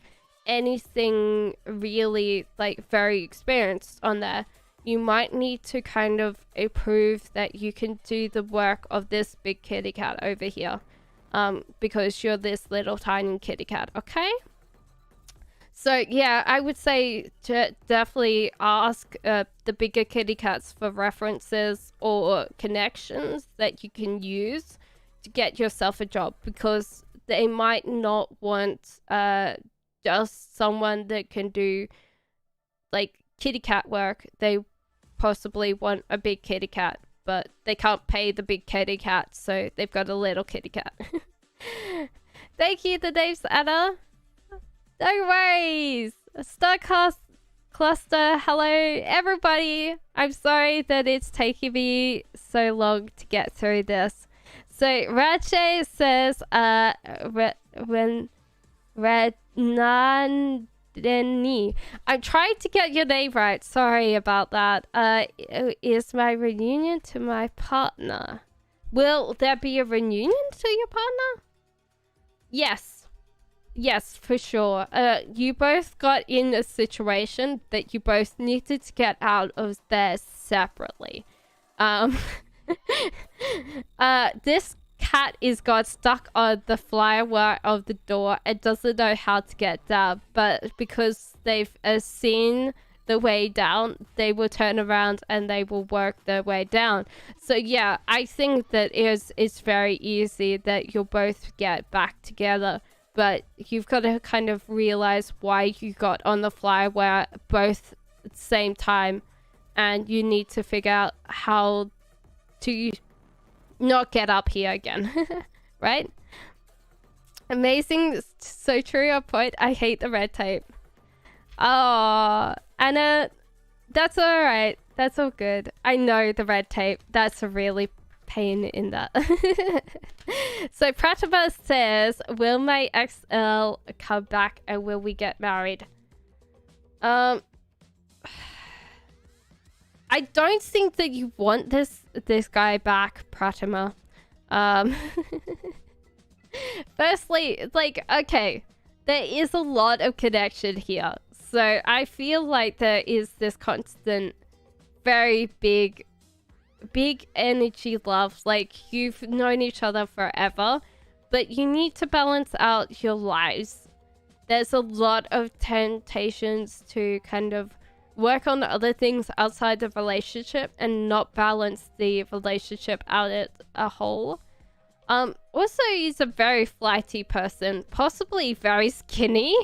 anything really like very experienced on there. You might need to kind of prove that you can do the work of this big kitty cat over here. Because you're this little tiny kitty cat, okay? So yeah, I would say to definitely ask the bigger kitty cats for references or connections that you can use to get yourself a job. Because they might not want just someone that can do like kitty cat work. They possibly want a big kitty cat. but they can't pay the big kitty cat, so they've got a little kitty cat. Thank you, the name's Anna. No worries. Starcast Cluster, hello everybody. I'm sorry that it's taking me so long to get through this. So Rache says, when Rednani, I'm trying to get your name right. Sorry about that. Is my reunion to my partner? Will there be a reunion to your partner? Yes. Yes, for sure. You both got in a situation that you both needed to get out of there separately. This cat got stuck on the flywire of the door and doesn't know how to get down, but because they've seen the way down, they will turn around and they will work their way down. So yeah, I think that it's very easy that you'll both get back together, but you've got to kind of realize why you got on the flywire both at the same time, and you need to figure out how to not get up here again. Right? Amazing. So true, your point. I hate the red tape. Oh, Anna, that's all right. That's all good. I know the red tape. That's a really pain in that. So Pratima says, will my XL come back and will we get married? I don't think that you want this guy back, Pratima. Firstly, like, okay, there is a lot of connection here. So I feel like there is this constant, very big energy love. Like, you've known each other forever, but you need to balance out your lives. There's a lot of temptations to kind of work on other things outside the relationship and not balance the relationship out as a whole. Also, he's a very flighty person, possibly very skinny.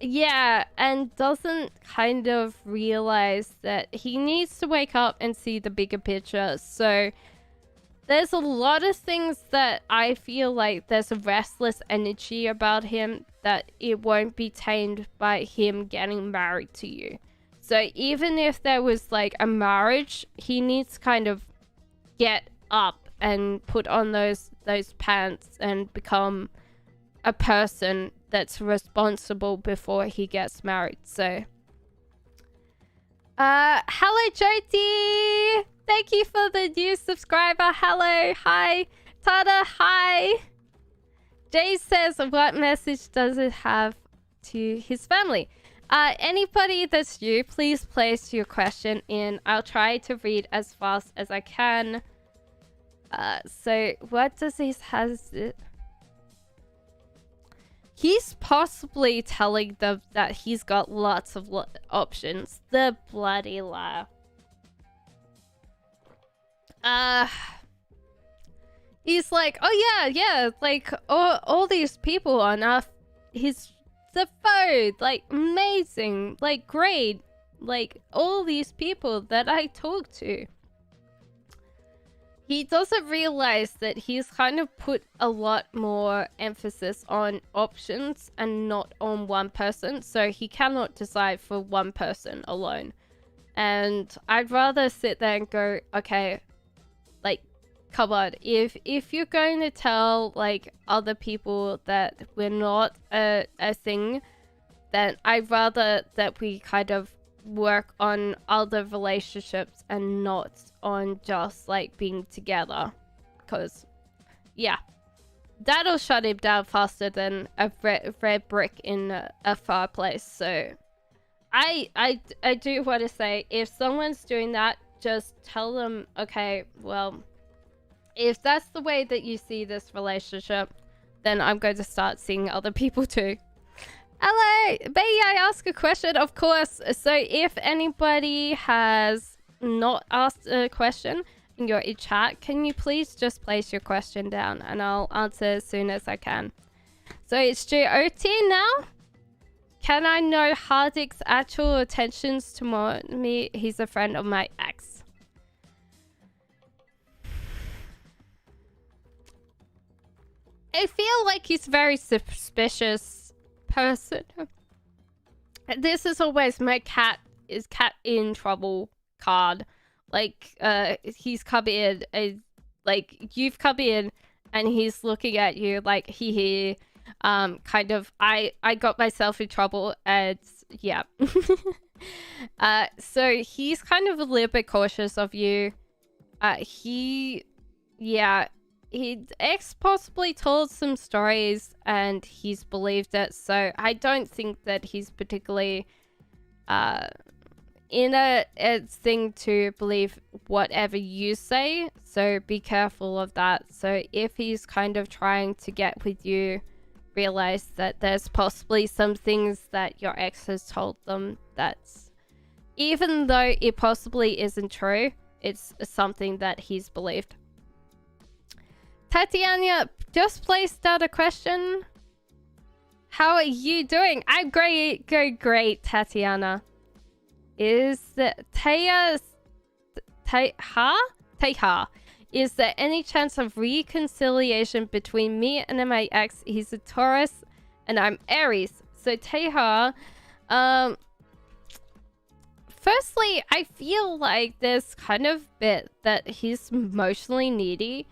Yeah, and doesn't kind of realize that he needs to wake up and see the bigger picture. So there's a lot of things that I feel like there's a restless energy about him that it won't be tamed by him getting married to you. So even if there was like a marriage, he needs to kind of get up and put on those pants and become a person that's responsible before he gets married. So hello Jyoti, thank you for the new subscriber. Hello, hi Tada, hi. Jay says, what message does it have to his family? Anybody that's new, please place your question in. I'll try to read as fast as I can. So what does he has it? He's possibly telling them that he's got lots of options. The bloody liar. He's like, oh yeah, like all these people on the phone, like amazing, like great, like all these people that I talk to. He doesn't realize that he's kind of put a lot more emphasis on options and not on one person, so he cannot decide for one person alone. And I'd rather sit there and go, okay, like, come on, if you're going to tell like other people that we're not a thing, then I'd rather that we kind of work on other relationships and not on just like being together, because yeah, that'll shut him down faster than a red brick in a fireplace. So I do want to say, if someone's doing that, just tell them, okay, well, if that's the way that you see this relationship, then I'm going to start seeing other people too. Hello, may I ask a question? Of course. So if anybody has not asked a question and you're in chat, can you please just place your question down and I'll answer as soon as I can. So it's GOT now. Can I know Hardik's actual attentions to me? He's a friend of my ex. I feel like he's a very suspicious person. This is always my cat in trouble card. Like, he's come in, like, you've come in, and he's looking at you like, he kind of, I got myself in trouble, and yeah. So he's kind of a little bit cautious of you. He ex possibly told some stories and he's believed it, so I don't think that he's particularly in a thing to believe whatever you say, so be careful of that. So if he's kind of trying to get with you, realize that there's possibly some things that your ex has told them that's, even though it possibly isn't true, it's something that he's believed. Tatiana just placed out a question. How are you doing? I'm great, great, Tatiana. Is the Teha? Is there any chance of reconciliation between me and my ex? He's a Taurus and I'm Aries. So Teha, firstly, I feel like there's kind of bit that he's emotionally needy.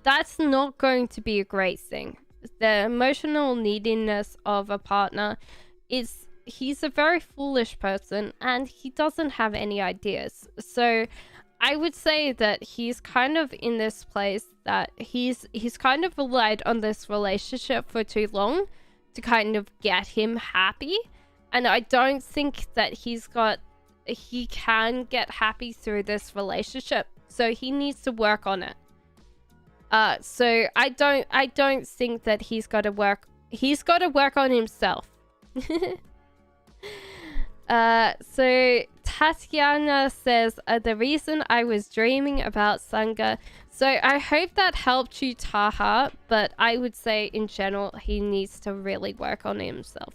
That's not going to be a great thing. The emotional neediness of a partner is, he's a very foolish person and he doesn't have any ideas. So I would say that he's kind of in this place that he's kind of relied on this relationship for too long to kind of get him happy. And I don't think that he can get happy through this relationship. So he needs to work on it. So I don't think that he's got to work on himself. So Tatiana says, the reason I was dreaming about Sangha. So I hope that helped you, Taha, but I would say in general, he needs to really work on himself.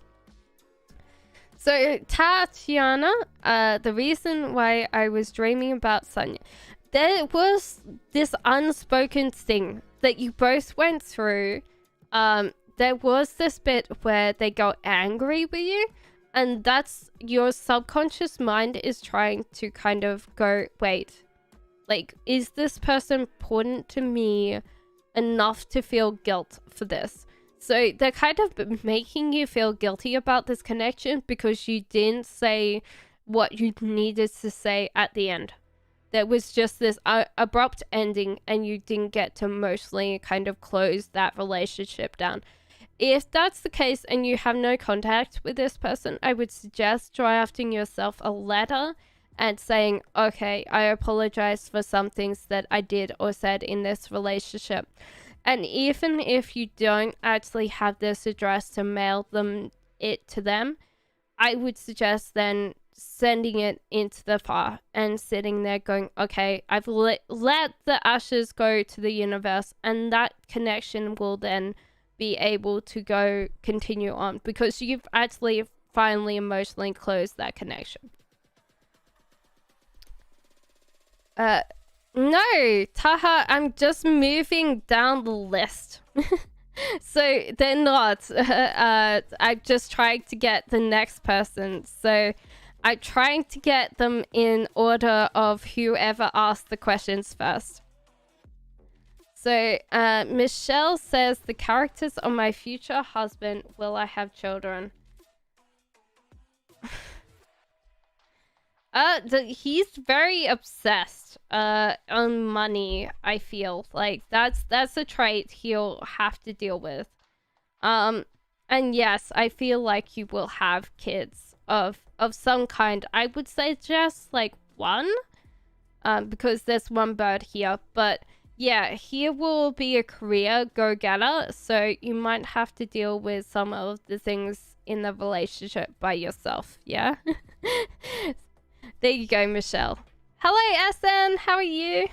So Tatiana, the reason why I was dreaming about Sanya, there was this unspoken thing that you both went through. There was this bit where they got angry with you, and that's your subconscious mind is trying to kind of go, wait, like, is this person important to me enough to feel guilt for this? So they're kind of making you feel guilty about this connection because you didn't say what you needed to say at the end. There was just this abrupt ending and you didn't get to emotionally kind of close that relationship down. If that's the case and you have no contact with this person, I would suggest drafting yourself a letter and saying, okay, I apologize for some things that I did or said in this relationship. And even if you don't actually have this address to mail it to them, I would suggest then sending it into the fire and sitting there going, okay, I've let the ashes go to the universe, and that connection will then be able to continue on because you've actually finally emotionally closed that connection. No, Taha, I'm just moving down the list. So they're not. I'm just trying to get the next person. So I'm trying to get them in order of whoever asked the questions first. So Michelle says, the characters of my future husband, will I have children? He's very obsessed on money. I feel like that's a trait he'll have to deal with. And yes, I feel like you will have kids of some kind. I would say just like one, because there's one bird here. But yeah, he will be a career go-getter, so you might have to deal with some of the things in the relationship by yourself. Yeah. There you go, Michelle. Hello, SN. How are you?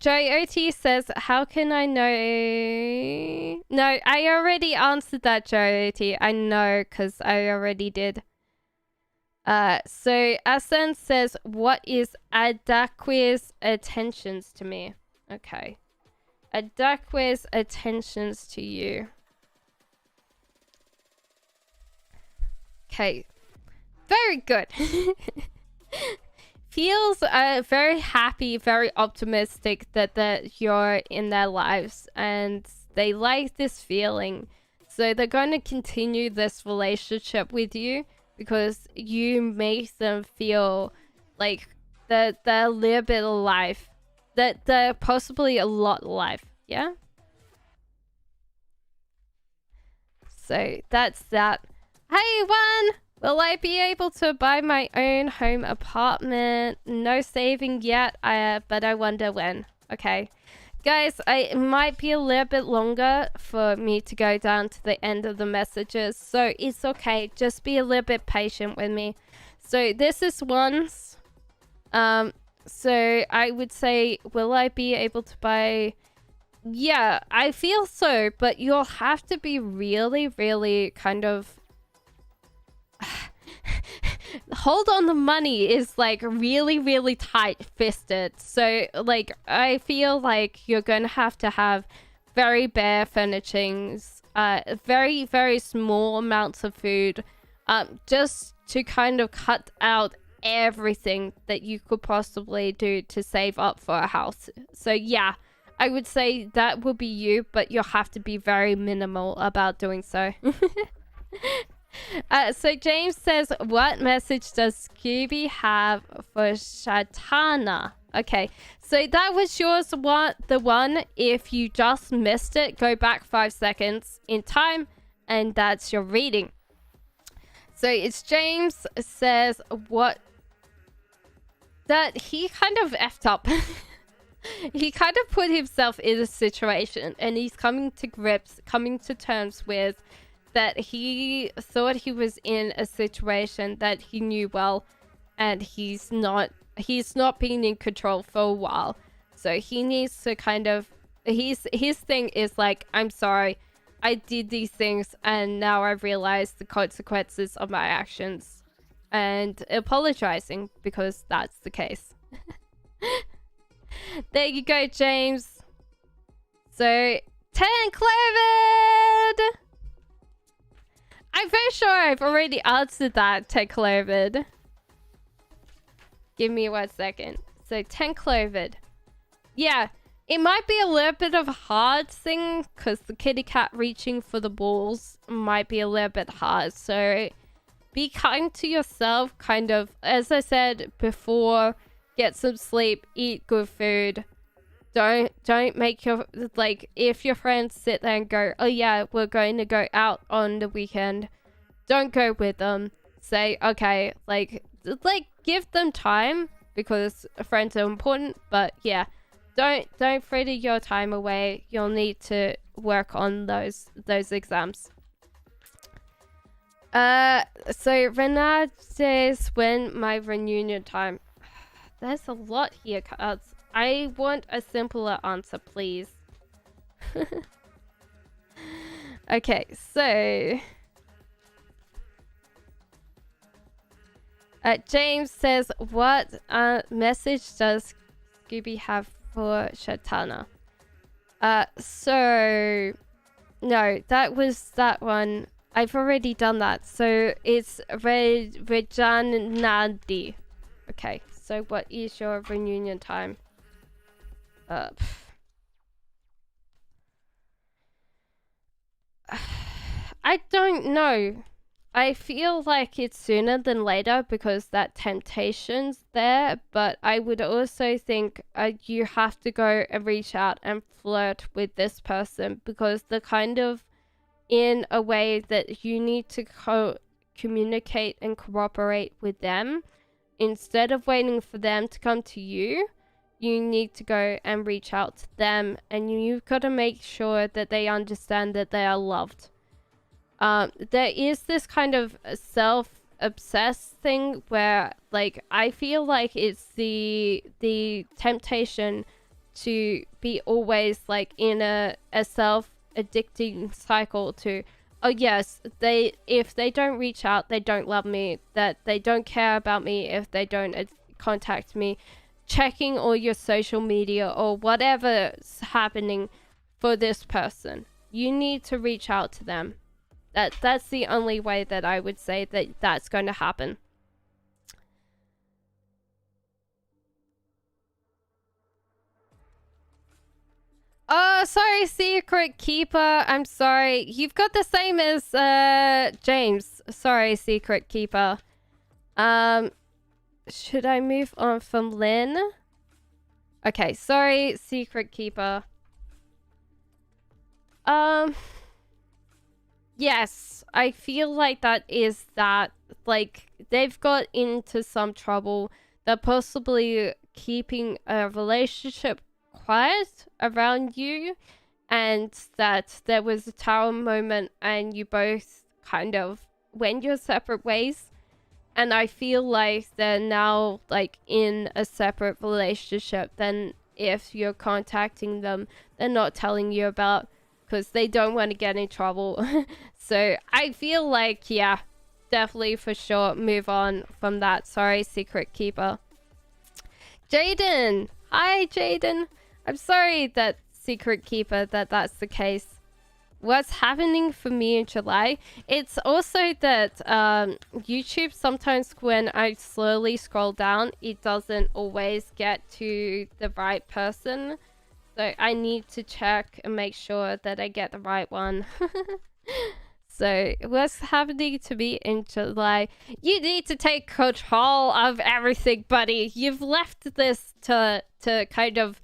Joe OT says, how can I know? No, I already answered that, Joe OT. I know, because I already did. So SN says, what is Adaqui's attentions to me? Okay. A duck with attentions to you. Okay. Very good. Feels very happy, very optimistic that you're in their lives, and they like this feeling. So they're going to continue this relationship with you because you make them feel like they're a little bit alive. That they're possibly a lot alive. Yeah? So that's that. Hey, one! Will I be able to buy my own home apartment? No saving yet, but I wonder when. Okay. Guys, it might be a little bit longer for me to go down to the end of the messages, so it's okay. Just be a little bit patient with me. So this is once. So I would say, will I be able to buy... Yeah, I feel so, but you'll have to be really, really kind of... Hold on, the money is like really, really tight-fisted. So like I feel like you're gonna have very bare furnishings, very, very small amounts of food, just to kind of cut out everything that you could possibly do to save up for a house. So yeah, I would say that will be you, but you'll have to be very minimal about doing so. So James says, what message does Scooby have for Shatana? Okay, so that was yours, the one. If you just missed it, go back 5 seconds in time, and that's your reading. So it's James says that he kind of effed up. He kind of put himself in a situation, and he's coming to terms with that he thought he was in a situation that he knew well, and he's not been in control for a while. So he needs to kind of, his thing is like, I'm sorry, I did these things, and now I realize the consequences of my actions, and apologizing because that's the case. There you go, James. So 10 Clovid. I'm very sure I've already answered that, Ted Clovid. Give me 1 second. So 10 Clovid. Yeah, it might be a little bit of a hard thing because the kitty cat reaching for the balls might be a little bit hard. So be kind to yourself, kind of. As I said before, get some sleep, eat good food. Don't make your, like, if your friends sit there and go, oh yeah, we're going to go out on the weekend, don't go with them. Say, okay, like give them time because friends are important, but yeah, don't fritter your time away. You'll need to work on those exams. So Renard says, when my reunion time. There's a lot here, cards. I want a simpler answer, please. Okay, so James says, what message does Scooby have for Shatana? So no, that was that one. I've already done that. So it's Rejanadi. Okay, so what is your reunion time? I don't know. I feel like it's sooner than later because that temptation's there, but I would also think you have to go and reach out and flirt with this person because they're kind of in a way that you need to communicate and cooperate with them. Instead of waiting for them to come to you, you need to go and reach out to them, and you've got to make sure that they understand that they are loved. There is this kind of self-obsessed thing where, like, I feel like it's the temptation to be always, like, in a self-addicting cycle to, oh yes, if they don't reach out, they don't love me, that they don't care about me if they don't contact me. checking all your social media or whatever's happening for this person. You need to reach out to them. That's the only way that I would say that that's going to happen. Oh, sorry, Secret Keeper. I'm sorry. You've got the same as James. Sorry, Secret Keeper. Should I move on from Lynn? Okay, sorry, Secret Keeper. Yes, I feel like that is that. Like, they've got into some trouble. They're possibly keeping a relationship quiet around you, and that there was a tower moment and you both kind of went your separate ways. And I feel like they're now like in a separate relationship. Then if you're contacting them, they're not telling you about, because they don't want to get in trouble. So I feel like, yeah, definitely for sure move on from that. Sorry, Secret Keeper. Jaden. Hi, Jaden. I'm sorry that Secret Keeper that's the case. What's happening for me in July? It's also that YouTube sometimes when I slowly scroll down, it doesn't always get to the right person. So I need to check and make sure that I get the right one. So what's happening to me in July? You need to take control of everything, buddy. You've left this to kind of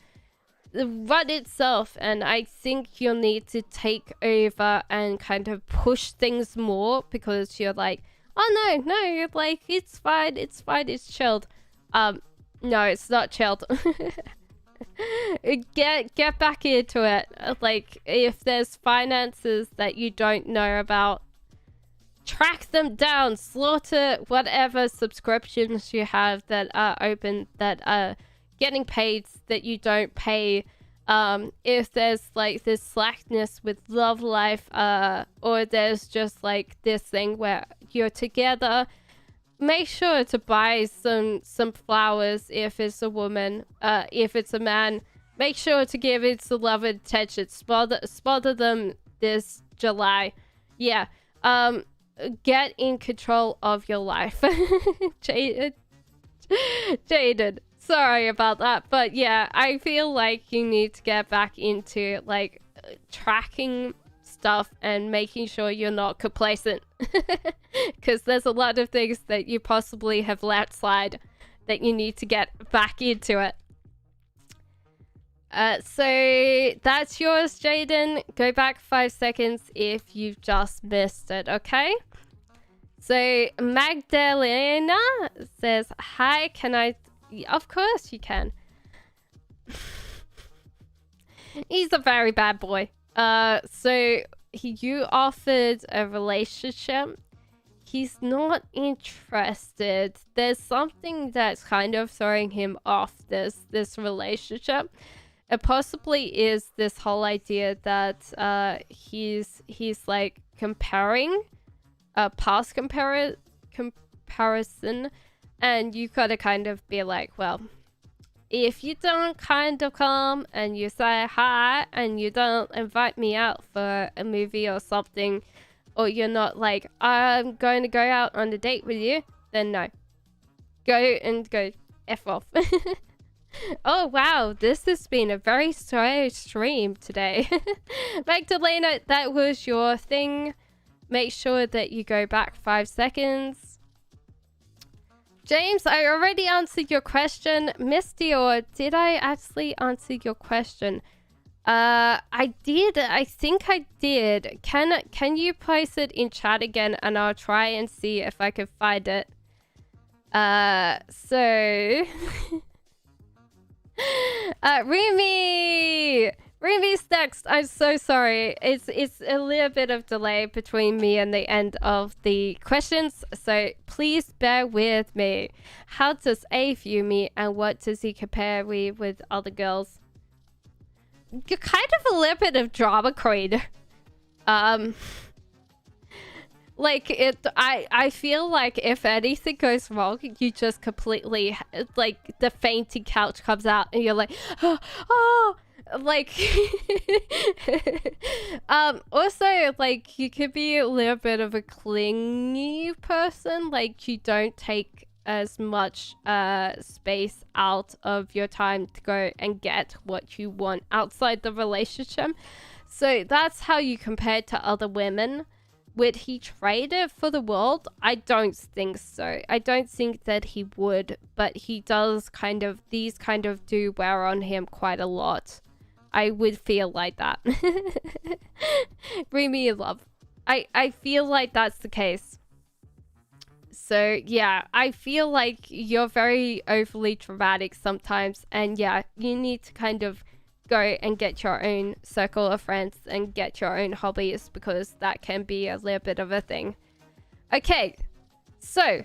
run itself, and I think you'll need to take over and kind of push things more, because you're like, oh no, you're like, it's fine, it's chilled. No, it's not chilled. Get back into it. Like, if there's finances that you don't know about, track them down, slaughter whatever subscriptions you have that are open, that are getting paid that you don't pay. If there's like this slackness with love life, or there's just like this thing where you're together, make sure to buy some flowers. If it's a woman, if it's a man, make sure to give its love and attention. Spotted them this July. Yeah. Get in control of your life. Jaden. Sorry about that, but yeah, I feel like you need to get back into like tracking stuff and making sure you're not complacent, because there's a lot of things that you possibly have let slide that you need to get back into it. So that's yours, Jaden. Go back 5 seconds if you've just missed it, okay? So Magdalena says, hi, can I... Of course you can. He's a very bad boy. So you offered a relationship. He's not interested. There's something that's kind of throwing him off this relationship. It possibly is this whole idea that he's like comparing past comparison. And you gotta kind of be like, well, if you don't kind of come and you say hi and you don't invite me out for a movie or something, or you're not like, I'm going to go out on a date with you, then no. Go F off. Oh wow, this has been a very slow stream today. Magdalena, that was your thing. Make sure that you go back 5 seconds. James, I already answered your question. Misty, or did I actually answer your question? I did. I think I did. Can you place it in chat again, and I'll try and see if I can find it. So Ruby's next. I'm so sorry. It's a little bit of delay between me and the end of the questions, so please bear with me. How does A view me, and what does he compare me with other girls? You're kind of a little bit of drama queen. Like I feel like if anything goes wrong, you just completely like the fainting couch comes out and you're like, oh, like also like you could be a little bit of a clingy person, like you don't take as much space out of your time to go and get what you want outside the relationship. So that's how you compare to other women. Would he trade it for the world? I don't think so. I don't think that he would, but he does these kind of do wear on him quite a lot. I would feel like that. Bring me your love. I feel like that's the case. So yeah, I feel like you're very overly dramatic sometimes, and yeah, you need to kind of go and get your own circle of friends and get your own hobbies, because that can be a little bit of a thing. Okay, so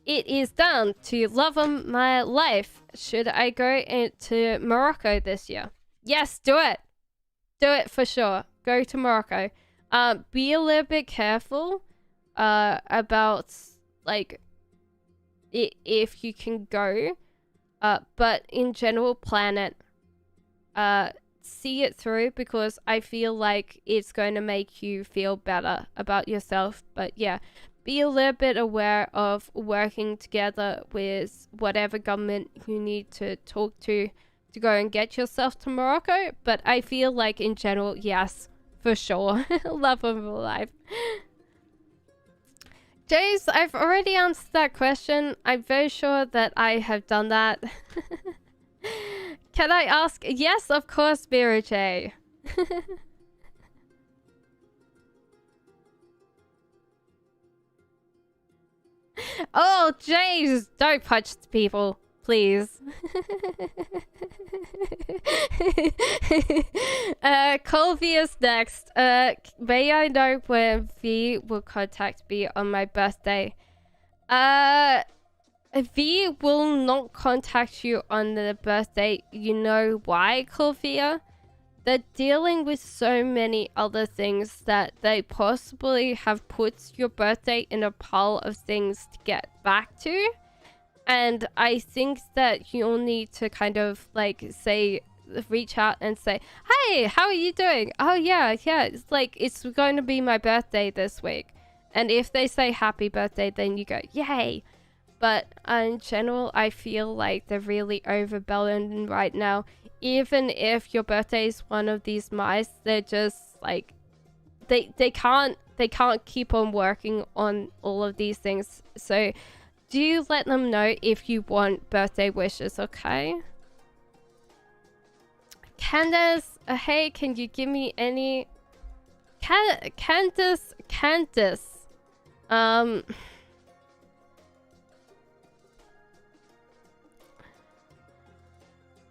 it is down to love of my life. Should I go into Morocco this year? Yes, do it. Do it for sure. Go to Morocco. Be a little bit careful about like if you can go, but in general plan it. See it through, because I feel like it's going to make you feel better about yourself. But yeah, be a little bit aware of working together with whatever government you need to talk to go and get yourself to Morocco. But I feel like in general, yes, for sure. Love of my life. Jace, I've already answered that question. I'm very sure that I have done that. Can I ask? Yes, of course, Mira J. Oh, James, don't punch people, please. Colby is next. May I know when V will contact me on my birthday? V will not contact you on the birthday. You know why, Colvia? They're dealing with so many other things that they possibly have put your birthday in a pile of things to get back to. And I think that you'll need to kind of like reach out and say, hey, how are you doing? Oh yeah, it's like, it's going to be my birthday this week. And if they say happy birthday, then you go, yay. But in general, I feel like they're really overburdened right now. Even if your birthday is one of these mice, they're just like, they can't keep on working on all of these things. So do let them know if you want birthday wishes, okay? Candace, hey, can you give me any... Candace.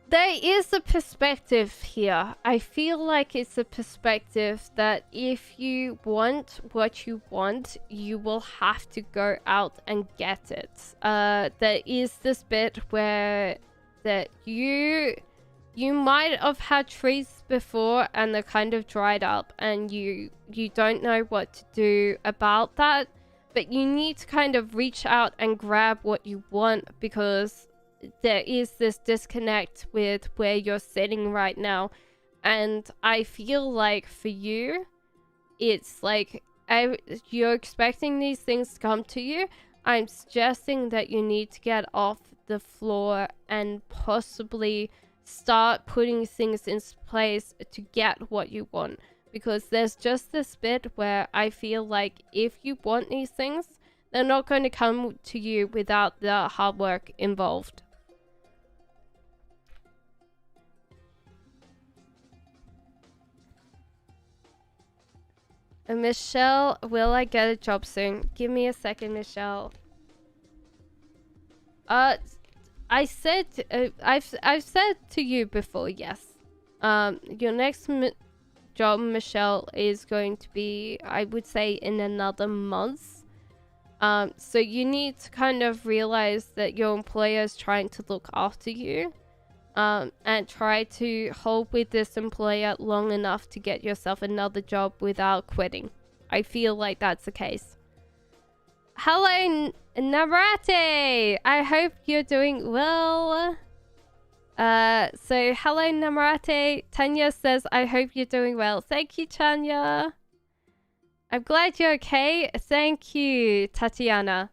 There is a perspective here. I feel like it's a perspective that if you want what you want, you will have to go out and get it. There is this bit where that you might have had trees before and they're kind of dried up, and you don't know what to do about that, but you need to kind of reach out and grab what you want, because there is this disconnect with where you're sitting right now. And I feel like for you, it's like you're expecting these things to come to you. I'm suggesting that you need to get off the floor and possibly start putting things in place to get what you want, because there's just this bit where I feel like if you want these things, they're not going to come to you without the hard work involved. Michelle, will I get a job soon? Give me a second, Michelle. I've said to you before, yes. Your next job, Michelle, is going to be, I would say, in another month. So you need to kind of realize that your employer is trying to look after you. And try to hold with this employer long enough to get yourself another job without quitting. I feel like that's the case. Hello, Namarate. I hope you're doing well. So hello, Namarate. Tanya says, I hope you're doing well. Thank you, Tanya. I'm glad you're okay. Thank you, Tatiana.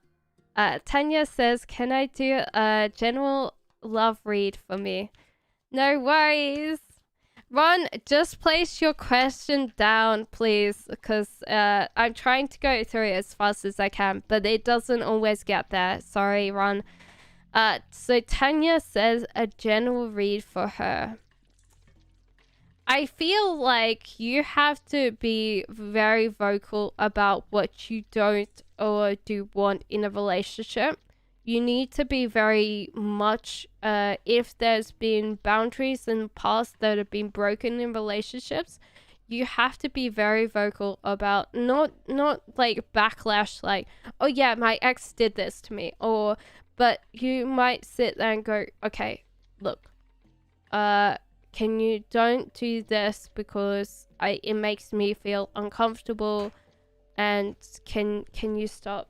Tanya says, can I do a general love read for me? No worries. Ron, just place your question down, please, because I'm trying to go through it as fast as I can, but it doesn't always get there. Sorry, Ron. So Tanya says a general read for her. I feel like you have to be very vocal about what you don't or do want in a relationship. You need to be very much, if there's been boundaries in the past that have been broken in relationships, you have to be very vocal about not like backlash, like, oh yeah, my ex did this to me, but you might sit there and go, okay, look, can you don't do this because it makes me feel uncomfortable, and can you stop?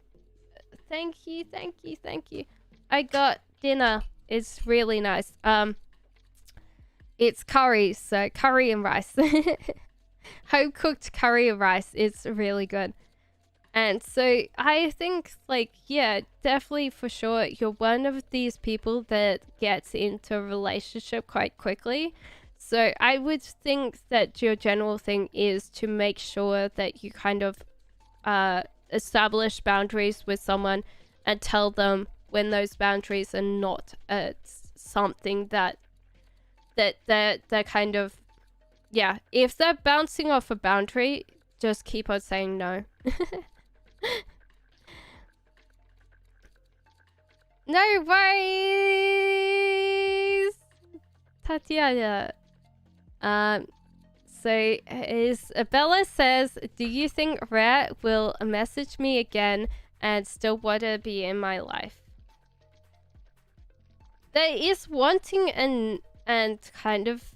Thank you. I got dinner. It's really nice. It's curry, so curry and rice. Home cooked curry and rice. It's really good. And so I think, like, yeah, definitely for sure, you're one of these people that gets into a relationship quite quickly. So I would think that your general thing is to make sure that you kind of establish boundaries with someone and tell them when those boundaries are not something that they're kind of, yeah, if they're bouncing off a boundary, just keep on saying no. No worries, Tatiana. So Bella says, do you think Rhett will message me again and still want to be in my life? There is wanting and kind of,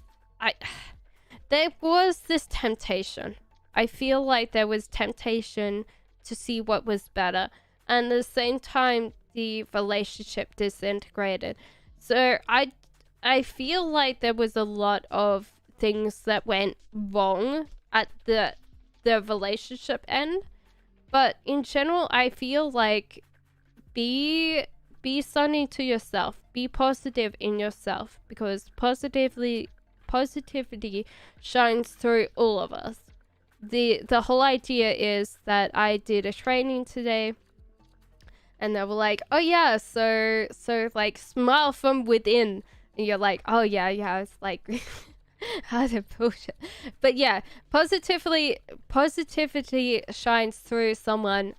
there was this temptation. I feel like there was temptation to see what was better, and at the same time the relationship disintegrated. So I feel like there was a lot of things that went wrong at the relationship end, but in general I feel like be sunny to yourself, be positive in yourself, because positivity shines through all of us. The whole idea is that I did a training today and they were like, oh yeah, so like smile from within, and you're like, oh yeah, it's like how to bullshit. But yeah, positivity shines through someone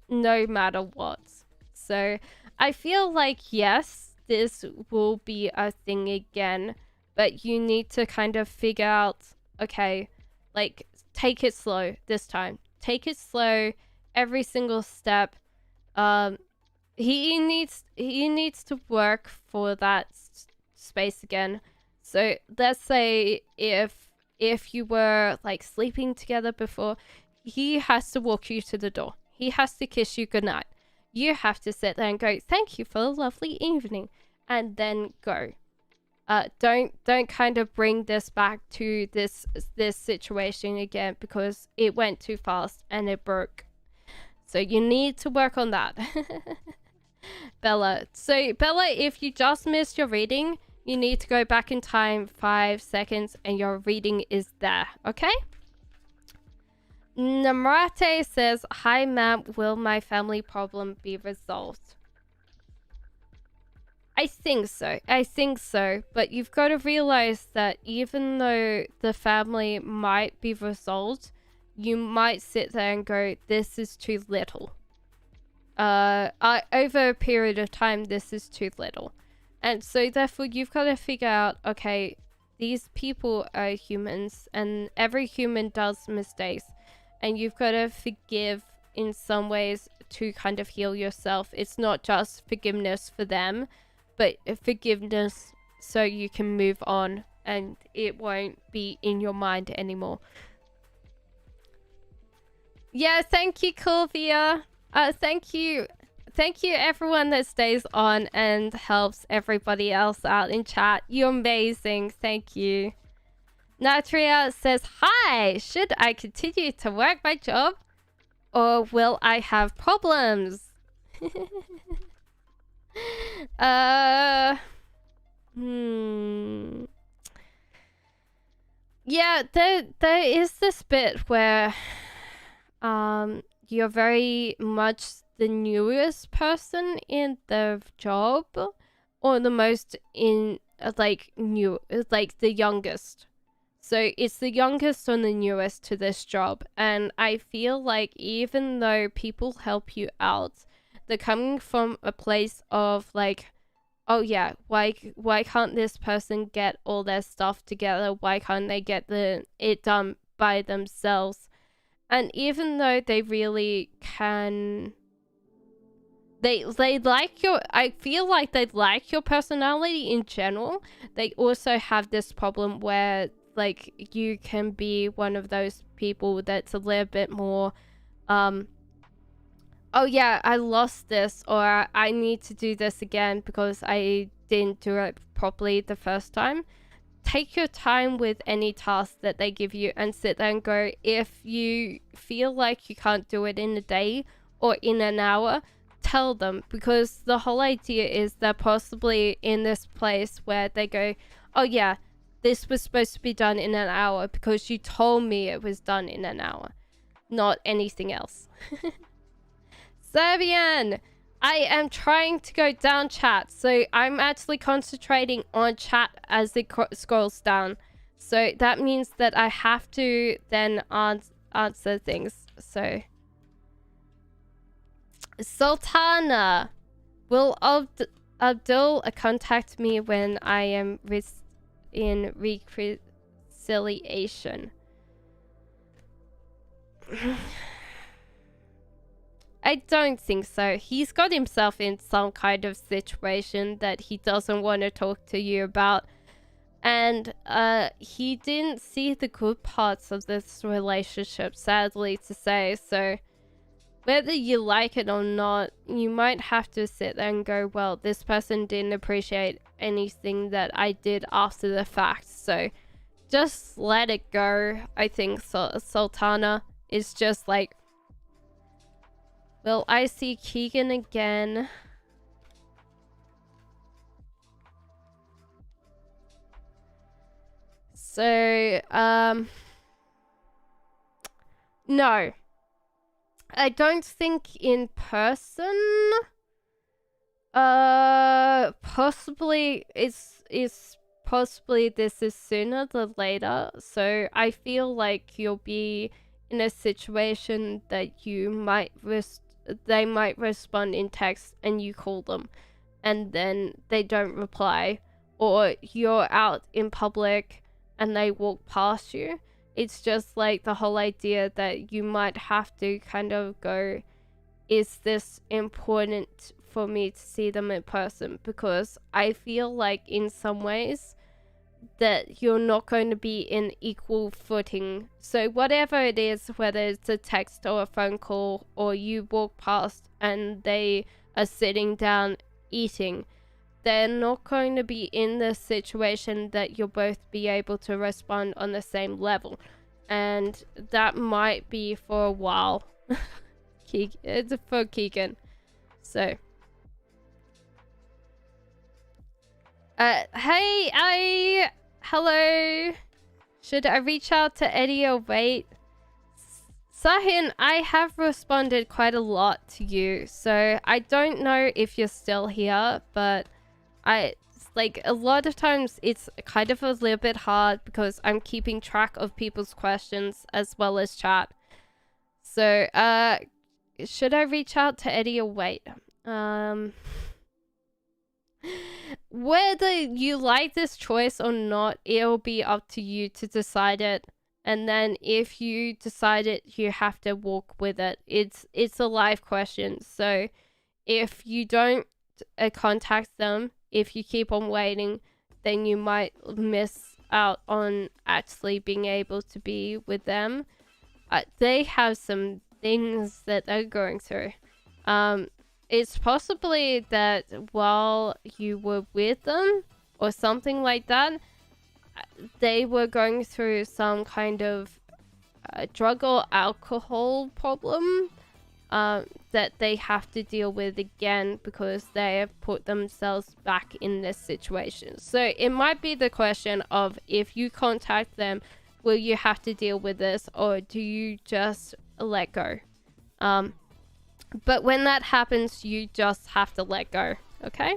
no matter what. So I feel like, yes, this will be a thing again, but you need to kind of figure out, okay, like, take it slow this time. Take it slow, every single step. He needs to work for that space again. So let's say if you were like sleeping together before, he has to walk you to the door. He has to kiss you goodnight. You have to sit there and go, thank you for a lovely evening, and then go. Don't kind of bring this back to this situation again, because it went too fast and it broke. So you need to work on that. Bella. So Bella, if you just missed your reading, you need to go back in time 5 seconds and your reading is there, okay? Namrate says, hi ma'am, will my family problem be resolved? I think so, but you've got to realize that even though the family might be resolved, you might sit there and go, this is too little. Over a period of time, this is too little. And so therefore you've got to figure out, okay, these people are humans and every human does mistakes, and you've got to forgive in some ways to kind of heal yourself. It's not just forgiveness for them, but forgiveness so you can move on and it won't be in your mind anymore. Yeah, thank you, Corvia. Thank you. Thank you everyone that stays on and helps everybody else out in chat. You're amazing. Thank you. Natria says, hi! Should I continue to work my job? Or will I have problems? Yeah, there is this bit where you're very much the newest person in the job, or the most in like the youngest. So it's the youngest or the newest to this job, and I feel like even though people help you out, they're coming from a place of like, oh yeah, why can't this person get all their stuff together? Why can't they get it done by themselves? And even though they really can, they like your, I feel like they like your personality in general. They also have this problem where like you can be one of those people that's a little bit more oh yeah, I lost this, or I need to do this again because I didn't do it properly the first time. Take your time with any task that they give you and sit there and go, if you feel like you can't do it in a day or in an hour, tell them, because the whole idea is they're possibly in this place where they go, oh yeah, this was supposed to be done in an hour because you told me it was done in an hour, not anything else. Serbian! I am trying to go down chat, so I'm actually concentrating on chat as it scrolls down. So that means that I have to then answer things. So, Sultana, will Abdul contact me when I am in reconciliation? I don't think so. He's got himself in some kind of situation that he doesn't want to talk to you about. And he didn't see the good parts of this relationship, sadly to say. So whether you like it or not, you might have to sit there and go, well, this person didn't appreciate anything that I did after the fact. So just let it go. I think Sultana is just like, well, I see Keegan again. So, no. I don't think in person. Possibly possibly this is sooner than later. So I feel like you'll be in a situation that you might they might respond in text and you call them and then they don't reply, or you're out in public and they walk past you. It's just like the whole idea that you might have to kind of go, is this important for me to see them in person? Because I feel like in some ways that you're not going to be in equal footing. So whatever it is, whether it's a text or a phone call, or you walk past and they are sitting down eating, they're not going to be in the situation that you'll both be able to respond on the same level. And that might be for a while. It's for Keegan. So hey, hello. Should I reach out to Eddie or wait? Sahin, I have responded quite a lot to you, so I don't know if you're still here, but like a lot of times it's kind of a little bit hard because I'm keeping track of people's questions as well as chat. So, should I reach out to Eddie or wait? Whether you like this choice or not, it'll be up to you to decide it. And then if you decide it, you have to walk with it. It's a life question. So if you don't contact them, if you keep on waiting, then you might miss out on actually being able to be with them. They have some things that they're going through. It's possibly that while you were with them or something like that, they were going through some kind of drug or alcohol problem that they have to deal with again because they have put themselves back in this situation. So it might be the question of, if you contact them, will you have to deal with this, or do you just let go? But when that happens, you just have to let go, okay?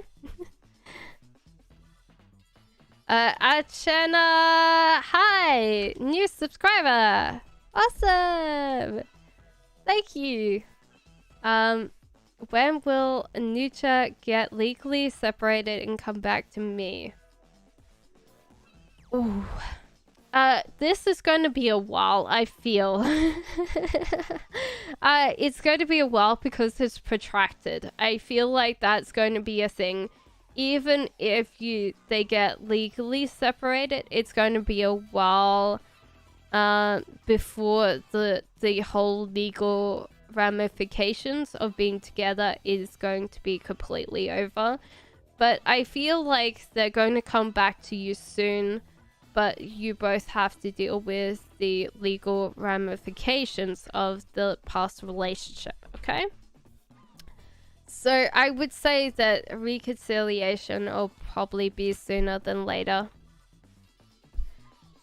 Achena, hi! New subscriber! Awesome! Thank you! When will Nucha get legally separated and come back to me? Ooh. This is going to be a while, I feel. It's going to be a while because it's protracted. I feel like that's going to be a thing. Even if they get legally separated, it's going to be a while before the whole legal ramifications of being together is going to be completely over. But I feel like they're going to come back to you soon. But you both have to deal with the legal ramifications of the past relationship, okay? So I would say that reconciliation will probably be sooner than later.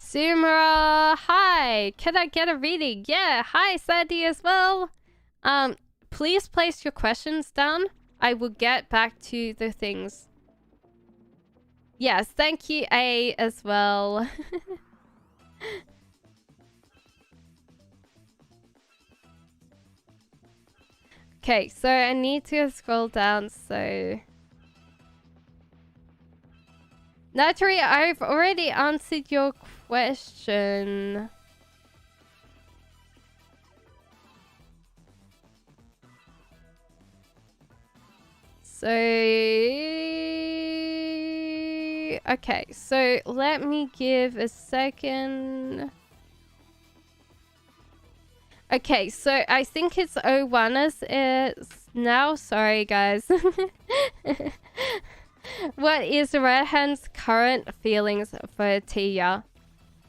Sumera, hi! Can I get a reading? Yeah, hi Sandy as well. Please place your questions down. I will get back to the things. Yes, thank you, A, as well. Okay, so I need to scroll down, so... Naturi, I've already answered your question. So... Okay, so let me give a second. Okay, so I think it's Owanas is now. Sorry, guys. What is Redhand's current feelings for Tia?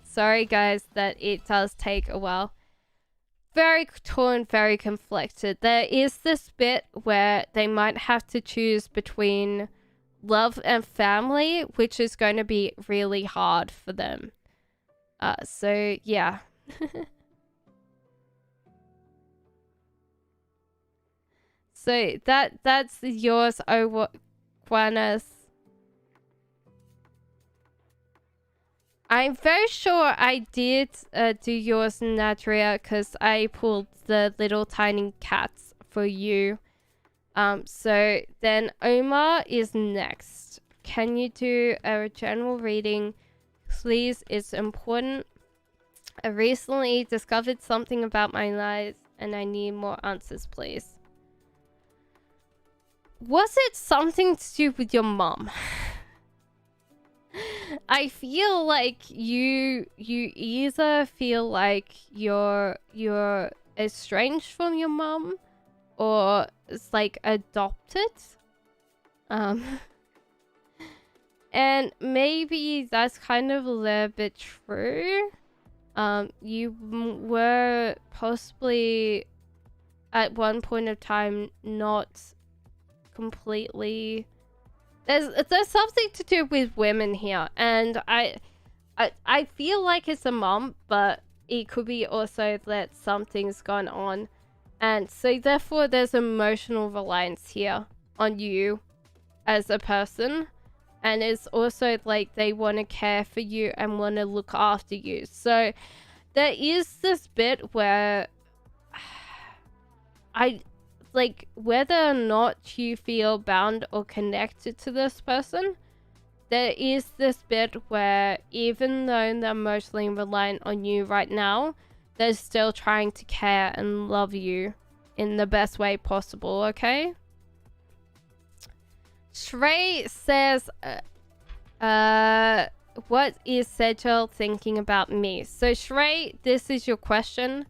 Sorry, guys, that it does take a while. Very torn, very conflicted. There is this bit where they might have to choose between love and family, which is going to be really hard for them. So yeah. So that's yours, Owanas. I'm very sure I did do yours, Natria, because I pulled the little tiny cats for you. So then Omar is next. Can you do a general reading, please? It's important. I recently discovered something about my life and I need more answers, please. Was it something to do with your mom? I feel like you either feel like you're estranged from your mom, or it's like adopted. And maybe that's kind of a little bit true. You were possibly at one point of time not completely... There's something to do with women here, and I feel like it's a mom, but it could be also that something's gone on. And so therefore there's emotional reliance here on you as a person. And it's also like they want to care for you and want to look after you. So there is this bit where like whether or not you feel bound or connected to this person, there is this bit where even though they're emotionally reliant on you right now, they're still trying to care and love you in the best way possible, okay? Shrey says, what is Sejal thinking about me? So Shrey, this is your question.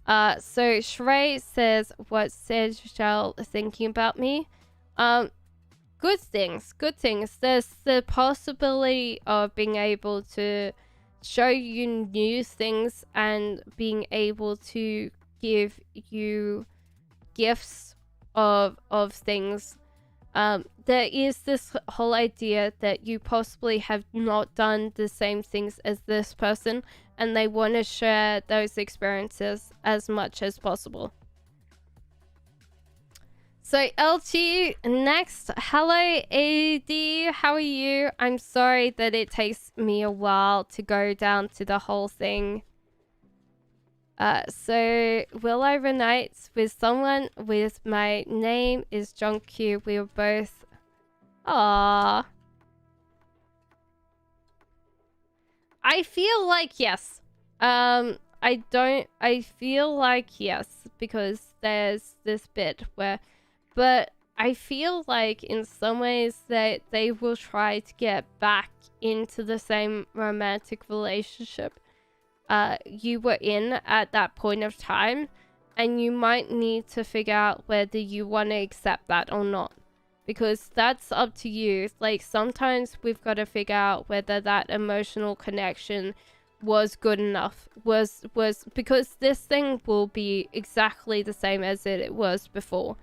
So Shrey says, what's Sejal thinking about me? Good things, good things. There's the possibility of being able to show you new things and being able to give you gifts of things. There is this whole idea that you possibly have not done the same things as this person, and they want to share those experiences as much as possible. So LT, next. Hello AD, how are you? I'm sorry that it takes me a while to go down to the whole thing. So will I reunite with someone with my name is John Q. We were both... Aww. I feel like yes. I feel like yes, because there's this bit where... But I feel like in some ways that they will try to get back into the same romantic relationship you were in at that point of time, and you might need to figure out whether you want to accept that or not, because that's up to you. Like, sometimes we've got to figure out whether that emotional connection was good enough, was because this thing will be exactly the same as it was before.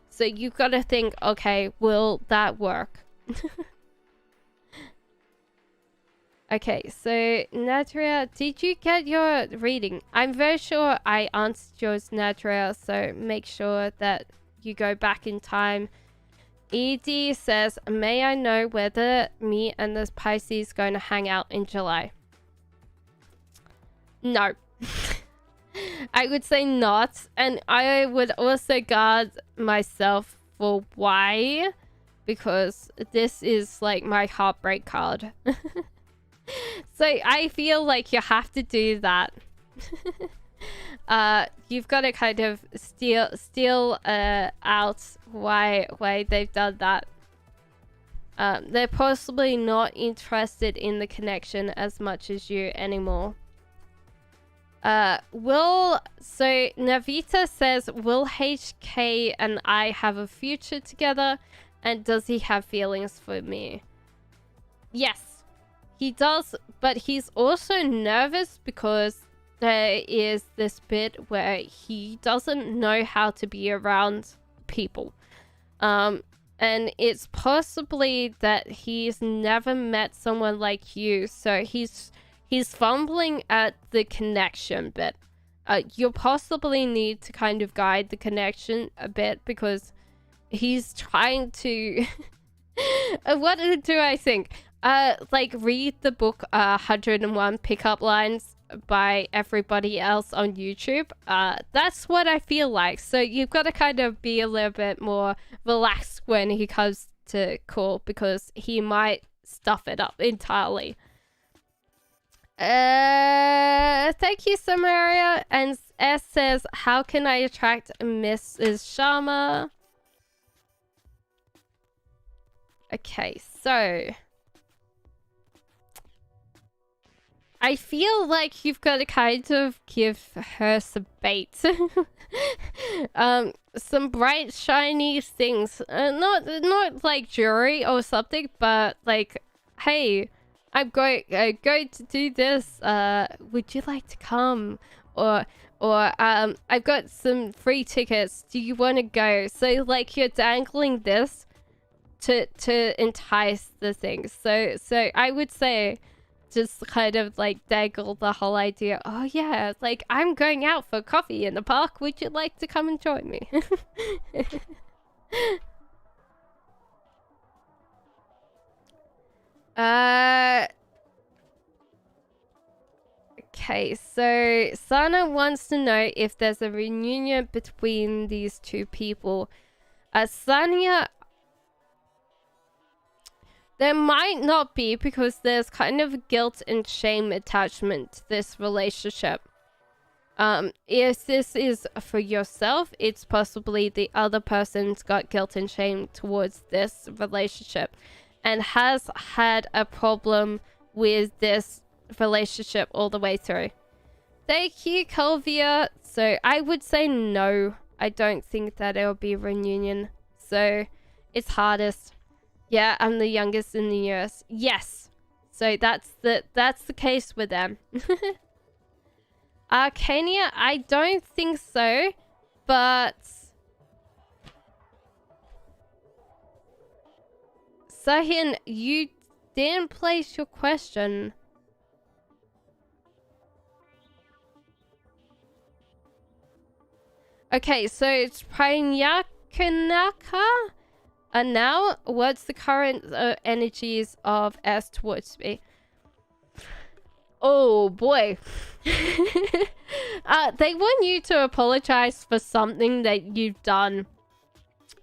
So you've got to think, okay, will that work? Okay, so Natria, did you get your reading? I'm very sure I answered yours, Natria, so make sure that you go back in time. ED says, may I know whether me and this Pisces going to hang out in July? No. I would say not, and I would also guard myself for why, because this is like my heartbreak card. So I feel like you have to do that. You've got to kind of steal out why they've done that. They're possibly not interested in the connection as much as you anymore. So Navita says, will HK and I have a future together, and does he have feelings for me? Yes, he does, but he's also nervous because there is this bit where he doesn't know how to be around people. And it's possibly that he's never met someone like you, so he's fumbling at the connection bit. You'll possibly need to kind of guide the connection a bit, because he's trying to... What do I think? Like, read the book 101 Pickup Lines by everybody else on YouTube. That's what I feel like. So you've got to kind of be a little bit more relaxed when he comes to call, because he might stuff it up entirely. Thank you, Samaria. And S says, how can I attract Mrs. Sharma? Okay, so I feel like you've got to kind of give her some bait. Some bright, shiny things. Not like jewelry or something, but like, hey, I'm going to do this. Would you like to come? Or I've got some free tickets. Do you want to go? So like, you're dangling this to entice the thing. So I would say, just kind of like dangle the whole idea. Oh yeah, like, I'm going out for coffee in the park. Would you like to come and join me? Okay, so Sana wants to know if there's a reunion between these two people. Sanya, there might not be, because there's kind of guilt and shame attachment to this relationship. If this is for yourself, it's possibly the other person's got guilt and shame towards this relationship and has had a problem with this relationship all the way through. Thank you, Colvia. So I would say no. I don't think that it'll be a reunion. So it's hardest. Yeah, I'm the youngest in the US. Yes. So that's the case with them. Arcania, I don't think so, but Sahin, you didn't place your question. Okay, so it's Pranyakanaka. And now, what's the current energies of S towards me? Oh boy. They want you to apologize for something that you've done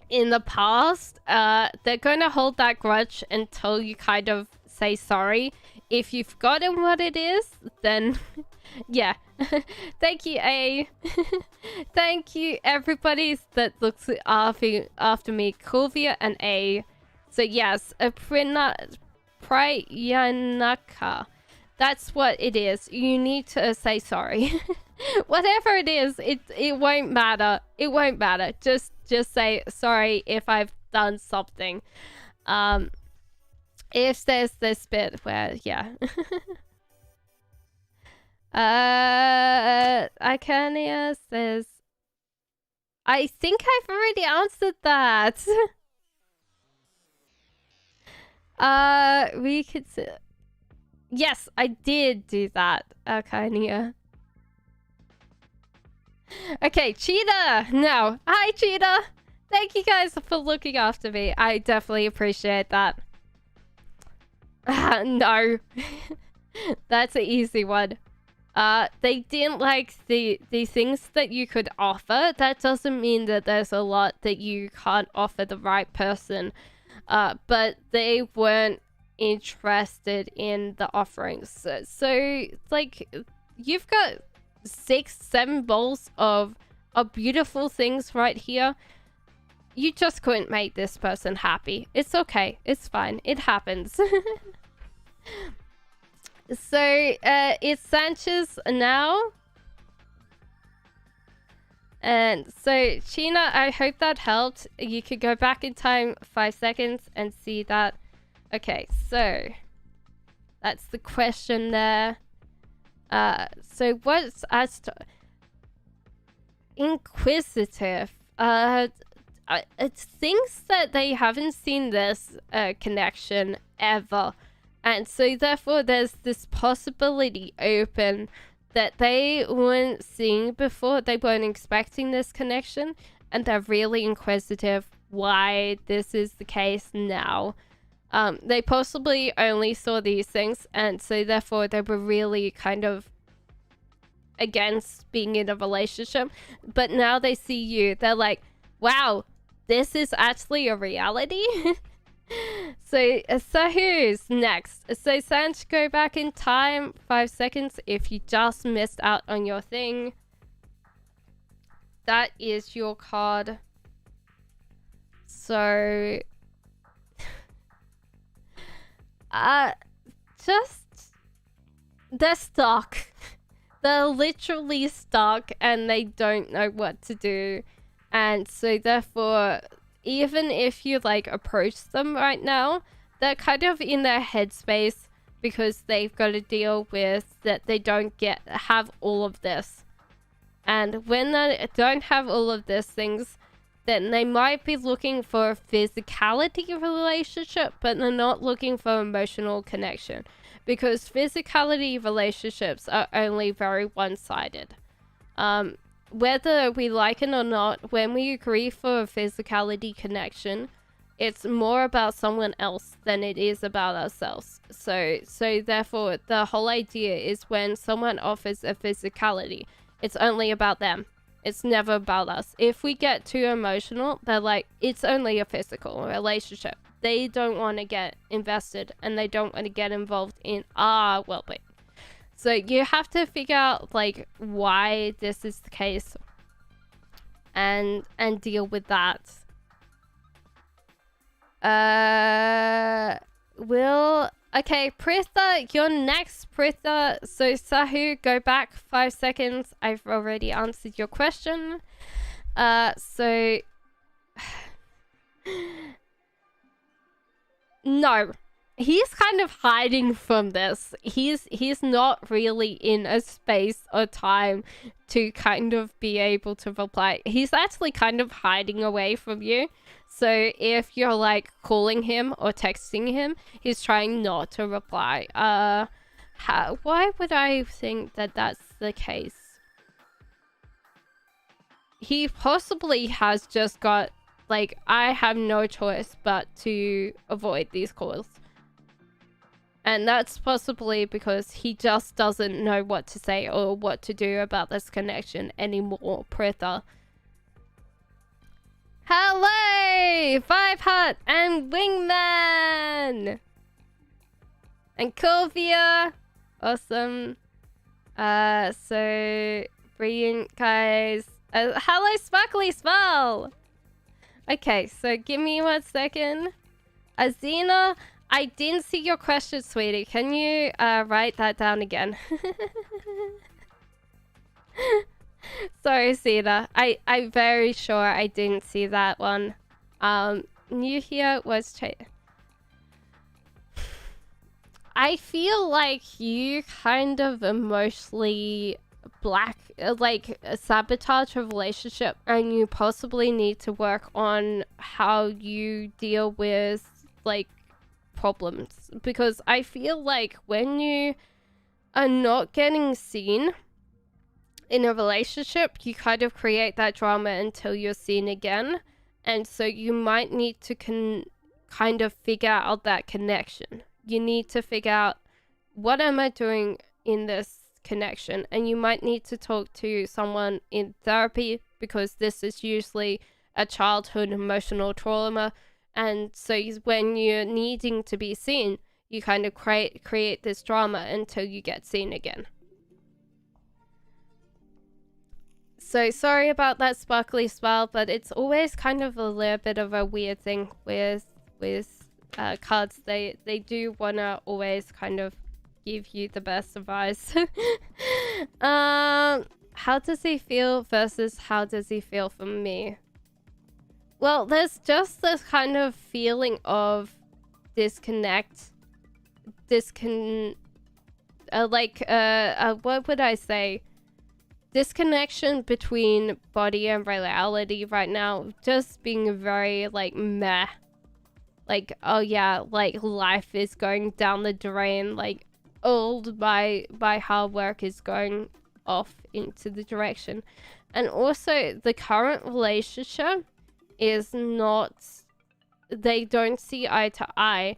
in the past. They're going to hold that grudge until you kind of say sorry. If you've forgotten what it is, then yeah. Thank you, A. Thank you, everybody that looks after me, Kulvia and A. So yes, a Prayanaka. That's what it is. You need to say sorry. Whatever it is, it won't matter. It won't matter. Just say sorry if I've done something. If there's this bit where, yeah. Icania says, I think I've already answered that. We could say, yes, I did do that, Icania. Okay, Cheetah! No. Hi, Cheetah! Thank you guys for looking after me. I definitely appreciate that. No. That's an easy one. They didn't like the things that you could offer. That doesn't mean that there's a lot that you can't offer the right person. But they weren't interested in the offerings. So like, you've got 6-7 bowls of beautiful things right here. You just couldn't make this person happy. It's okay. It's fine. It happens. So, it's Sanchez now. And so, Sheena, I hope that helped. You could go back in time 5 seconds and see that. Okay, so that's the question there. So what's as inquisitive? It thinks that they haven't seen this connection ever. And so therefore there's this possibility open that they weren't seeing before. They weren't expecting this connection, and they're really inquisitive why this is the case now. They possibly only saw these things, and so therefore they were really kind of against being in a relationship. But now they see you, they're like, wow, this is actually a reality. So who's next? So Sanj, go back in time 5 seconds if you just missed out on your thing. That is your card. So just they're stuck. They're literally stuck and they don't know what to do. And so therefore, even if you like approach them right now, they're kind of in their headspace because they've got to deal with that they don't have all of this. And when they don't have all of these things, then they might be looking for a physicality relationship, but they're not looking for emotional connection, because physicality relationships are only very one-sided. Whether we like it or not, when we agree for a physicality connection, it's more about someone else than it is about ourselves. So therefore, the whole idea is when someone offers a physicality, it's only about them. It's never about us. If we get too emotional, they're like, it's only a physical relationship. They don't want to get invested and they don't want to get involved in our well-being. So you have to figure out like why this is the case and deal with that. Will Okay, Pritha, you're next, Pritha. So, Sahu, go back 5 seconds. I've already answered your question. So... No. He's kind of hiding from this. He's not really in a space or time to kind of be able to reply. He's actually kind of hiding away from you. So if you're like calling him or texting him, he's trying not to reply. Why would I think that that's the case? He possibly has just got like, I have no choice but to avoid these calls. And that's possibly because he just doesn't know what to say or what to do about this connection anymore, Pritha. Hello! Five Heart and Wingman! And Corvia! Awesome. So, brilliant, guys. Hello, Sparkly Spell! Okay, so give me 1 second. Azina, I didn't see your question, sweetie. Can you write that down again? Sorry, Zena. I'm very sure I didn't see that one. New here was I feel like you kind of emotionally sabotage a relationship, and you possibly need to work on how you deal with like problems, because I feel like when you are not getting seen in a relationship, you kind of create that drama until you're seen again, and so you might need to kind of figure out that connection. You need to figure out, what am I doing in this connection? And you might need to talk to someone in therapy, because this is usually a childhood emotional trauma. And so when you're needing to be seen, you kind of create this drama until you get seen again. So sorry about that, Sparkly Spell, but it's always kind of a little bit of a weird thing with cards. They do want to always kind of give you the best advice. How does he feel versus how does he feel from me? Well, there's just this kind of feeling of disconnect. What would I say? Disconnection between body and reality right now. Just being very, like, meh. Like, oh yeah, like, life is going down the drain. Like, all my hard work is going off into the direction. And also, the current relationship is not, they don't see eye to eye,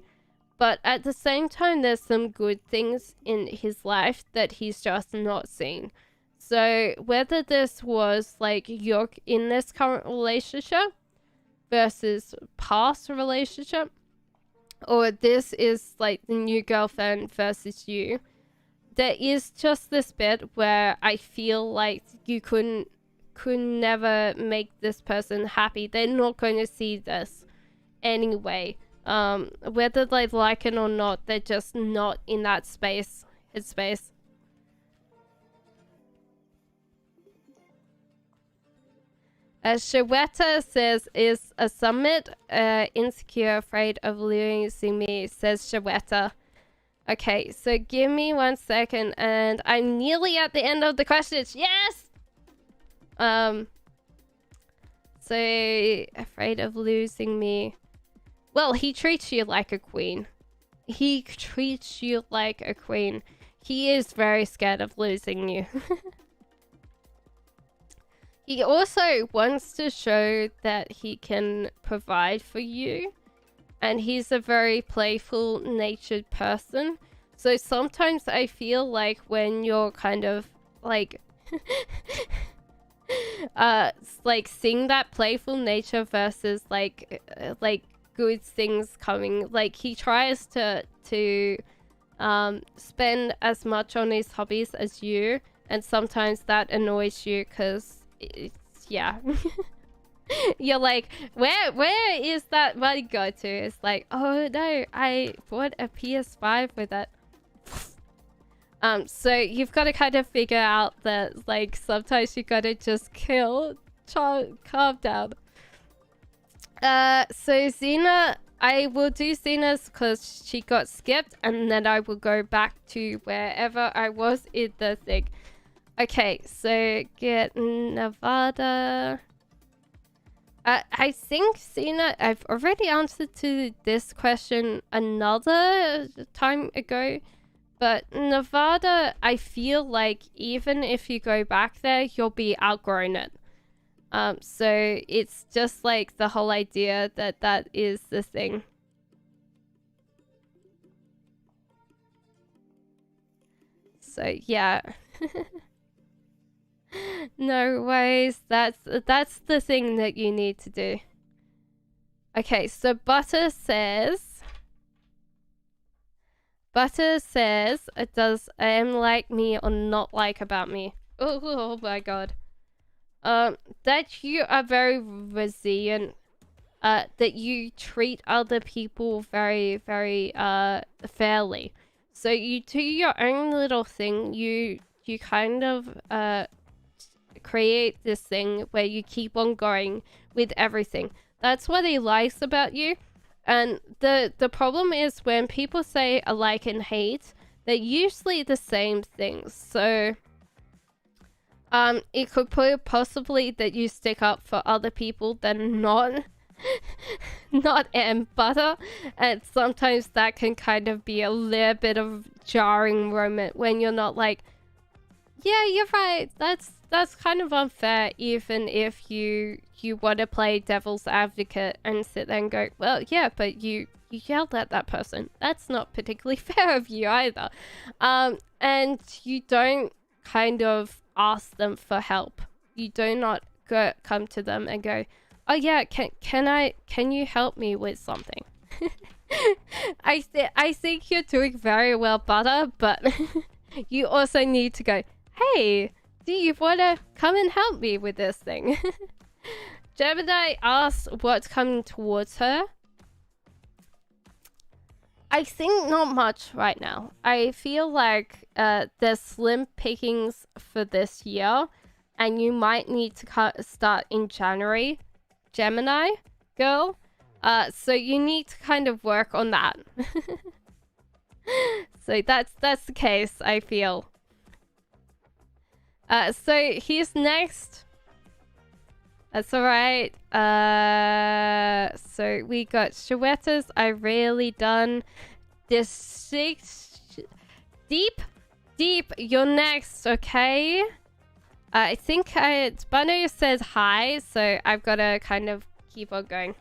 but at the same time there's some good things in his life that he's just not seeing. So whether this was like you're in this current relationship versus past relationship, or this is like the new girlfriend versus you, there is just this bit where I feel like you could never make this person happy. They're not going to see this anyway. Whether they like it or not, they're just not in that space. Headspace. Shaweta says, is a summit insecure, afraid of losing me, says Shaweta. Okay, so give me 1 second, and I'm nearly at the end of the questions. Yes! So, afraid of losing me. Well, he treats you like a queen. He treats you like a queen. He is very scared of losing you. He also wants to show that he can provide for you. And he's a very playful natured person. So sometimes I feel like when you're kind of like like seeing that playful nature versus like good things coming, like he tries to spend as much on his hobbies as you, and sometimes that annoys you because it's, yeah. You're like, where is that money go to? It's like, oh no, I bought a PS5 with that. So you've got to kind of figure out that, like, sometimes you gotta just kill. Calm down. So Xena, I will do Xena's because she got skipped, and then I will go back to wherever I was in the thing. Okay, so get Nevada. I think, Xena, I've already answered to this question another time ago. But Nevada, I feel like even if you go back there, you'll be outgrown it. So it's just like the whole idea that that is the thing. So yeah. No ways. That's the thing that you need to do. Okay, so Butter says, does M like me or not like about me? Oh my god. That you are very resilient. That you treat other people very, very, fairly. So you do your own little thing. You kind of, create this thing where you keep on going with everything. That's what he likes about you. And the problem is when people say like and hate, they're usually the same things. So it could possibly that you stick up for other people than not Butter, and sometimes that can kind of be a little bit of jarring moment when you're not like, yeah, you're right, that's kind of unfair, even if you want to play devil's advocate and sit there and go, well, yeah, but you yelled at that person. That's not particularly fair of you either. And you don't kind of ask them for help. You do not come to them and go, oh yeah, can you help me with something? I think you're doing very well, Butter, but you also need to go, hey, do you want to come and help me with this thing? Gemini asks what's coming towards her. I think not much right now. I feel like there's slim pickings for this year, and you might need to start in January, Gemini girl. So you need to kind of work on that. So that's the case, I feel. So here's next. That's alright. So we got Shuetas. I really done this six. Deep, you're next, okay? I think Banu says hi, so I've got to kind of keep on going.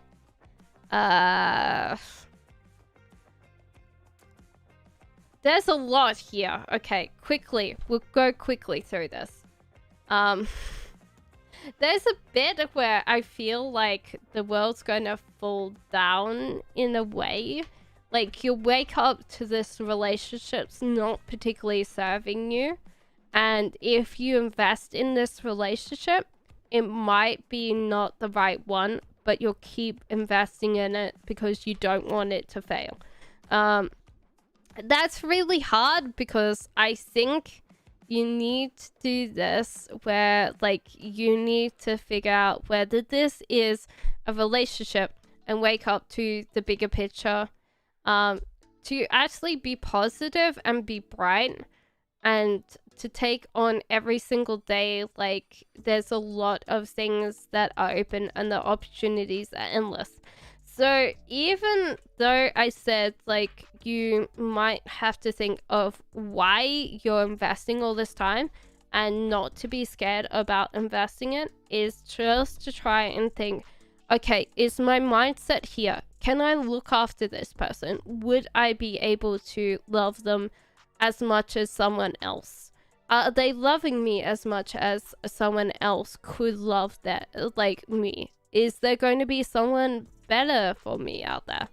There's a lot here. Okay, quickly. We'll go quickly through this. There's a bit where I feel like the world's gonna fall down in a way. Like, you wake up to this relationship's not particularly serving you. And if you invest in this relationship, it might be not the right one, but you'll keep investing in it because you don't want it to fail. That's really hard because I think you need to do this where, like, you need to figure out whether this is a relationship and wake up to the bigger picture, to actually be positive and be bright and to take on every single day. Like, there's a lot of things that are open and the opportunities are endless. So even though I said, like, you might have to think of why you're investing all this time and not to be scared about investing it, is just to try and think, okay, is my mindset here? Can I look after this person? Would I be able to love them as much as someone else? Are they loving me as much as someone else could love that, like me? Is there going to be someone better for me out there?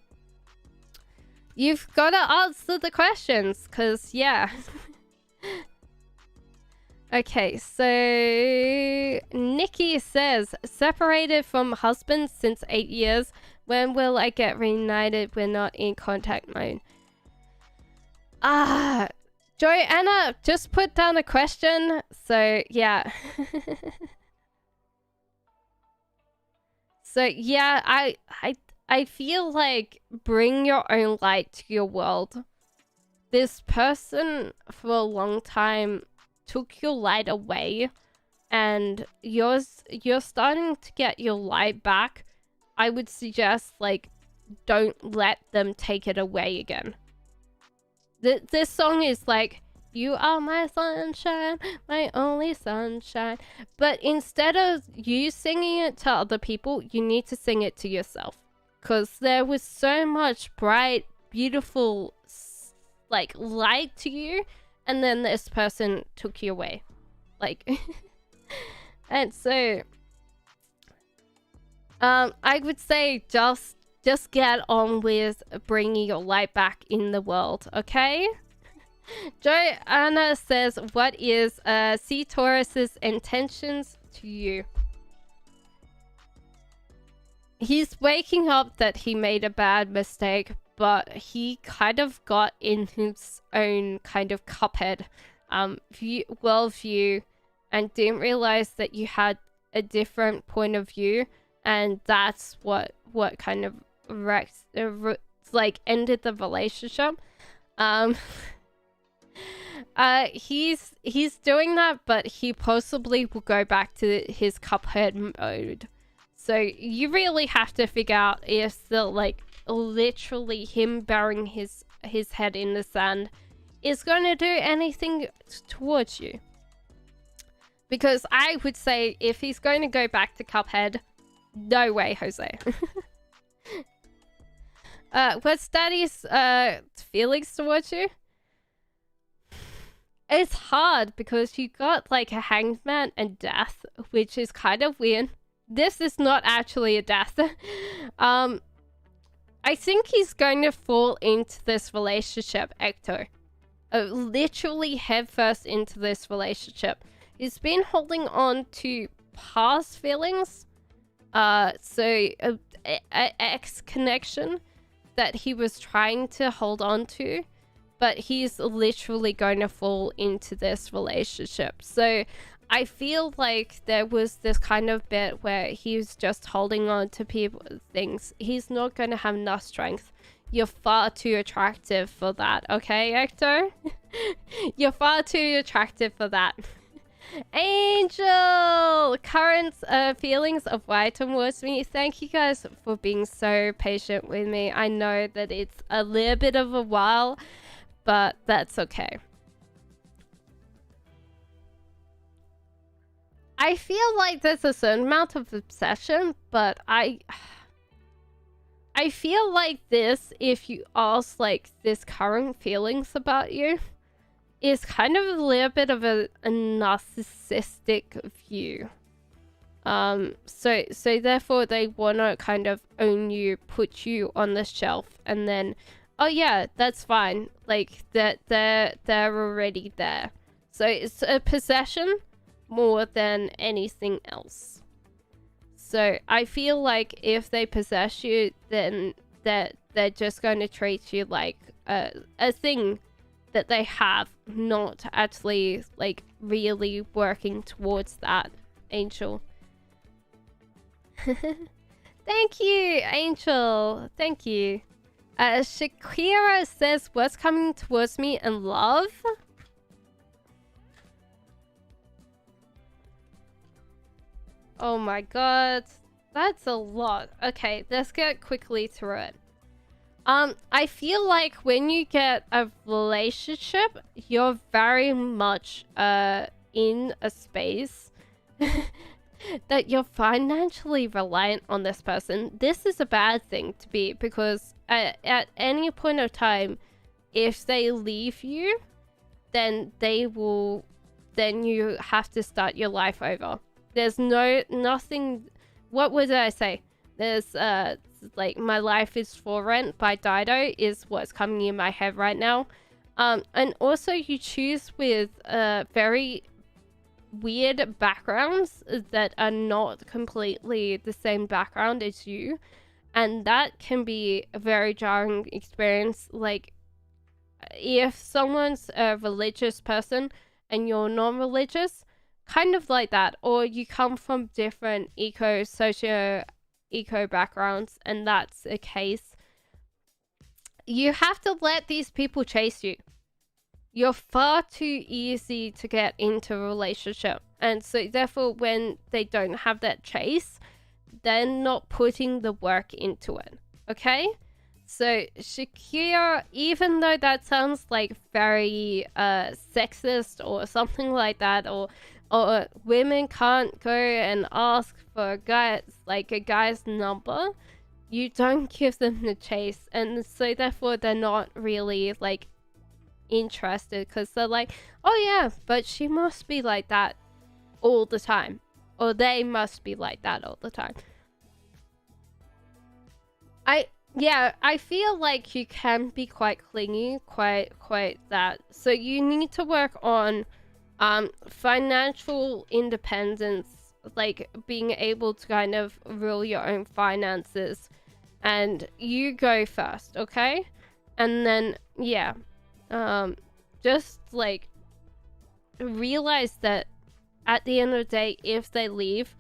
You've got to answer the questions, because, yeah. Okay, so Nikki says, separated from husband since 8 years. When will I get reunited? We're not in contact mode. Joanna just put down a question. So, yeah. So, yeah, I feel like bring your own light to your world. This person for a long time took your light away, and you're starting to get your light back. I would suggest, like, don't let them take it away again. This song is like, you are my sunshine, my only sunshine. But instead of you singing it to other people, you need to sing it to yourself. Because there was so much bright, beautiful, like, light to you, and then this person took you away. Like, and so, I would say just get on with bringing your light back in the world, okay? Joanna says, what is C. Taurus's intentions to you? He's waking up that he made a bad mistake, but he kind of got in his own kind of cuphead worldview, and didn't realize that you had a different point of view, and that's what kind of ended the relationship. He's doing that, but he possibly will go back to his cuphead mode. So you really have to figure out if the, like, literally him burying his head in the sand is going to do anything towards you. Because I would say if he's going to go back to Cuphead, no way, Jose. What's Daddy's feelings towards you? It's hard because you got, like, a hangman and death, which is kind of weird. This is not actually a death. I think he's going to fall into this relationship, Ecto. Literally headfirst into this relationship. He's been holding on to past feelings. Ex connection that he was trying to hold on to. But he's literally going to fall into this relationship. So I feel like there was this kind of bit where he was just holding on to things. He's not going to have enough strength. You're far too attractive for that, okay, Hector? You're far too attractive for that. Angel! Current feelings of why towards me. Thank you guys for being so patient with me. I know that it's a little bit of a while, but that's okay. I feel like there's a certain amount of obsession, but I feel like this, if you ask, like, this current feelings about you, is kind of a little bit of a narcissistic view. So therefore they want to kind of own you, put you on the shelf, and then, oh yeah, that's fine. Like, they're already there. So it's a possession more than anything else. So I feel like if they possess you, then they're just going to treat you like a thing that they have, not actually, like, really working towards that, Angel. Thank you, Angel. Thank you. Shakira says, what's coming towards me in love? Oh my god. That's a lot. Okay, let's get quickly through it. I feel like when you get a relationship, you're very much in a space that you're financially reliant on this person. This is a bad thing to be, because at any point of time, if they leave you, then you have to start your life over. There's nothing. What would I say? There's like, My Life is for Rent by Dido is what's coming in my head right now. And also you choose with very weird backgrounds that are not completely the same background as you, and that can be a very jarring experience. Like, if someone's a religious person and you're non-religious, kind of like that, or you come from different socio eco backgrounds and that's a case, you have to let these people chase you. You're far too easy to get into a relationship, and so therefore when they don't have that chase, they're not putting the work into it. Okay, so Shakira, even though that sounds like very sexist or something like that, or women can't go and ask for a guy's number, you don't give them the chase, and so therefore they're not really like interested, because they're like, oh yeah, but she must be like that all the time, or they must be like that all the time. I feel like you can be quite clingy, quite that. So you need to work on financial independence, like being able to kind of rule your own finances, and you go first, okay? And then yeah, just like realize that at the end of the day, if they leave,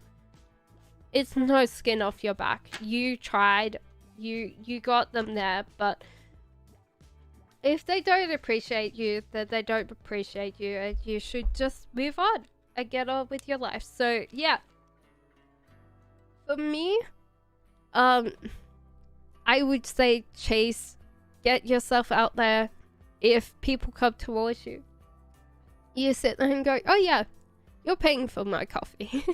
it's no skin off your back. You tried, you got them there, but if they don't appreciate you, then they don't appreciate you, and you should just move on and get on with your life. So yeah, for me, I would say chase, get yourself out there. If people come towards you, you sit there and go, oh yeah, you're paying for my coffee.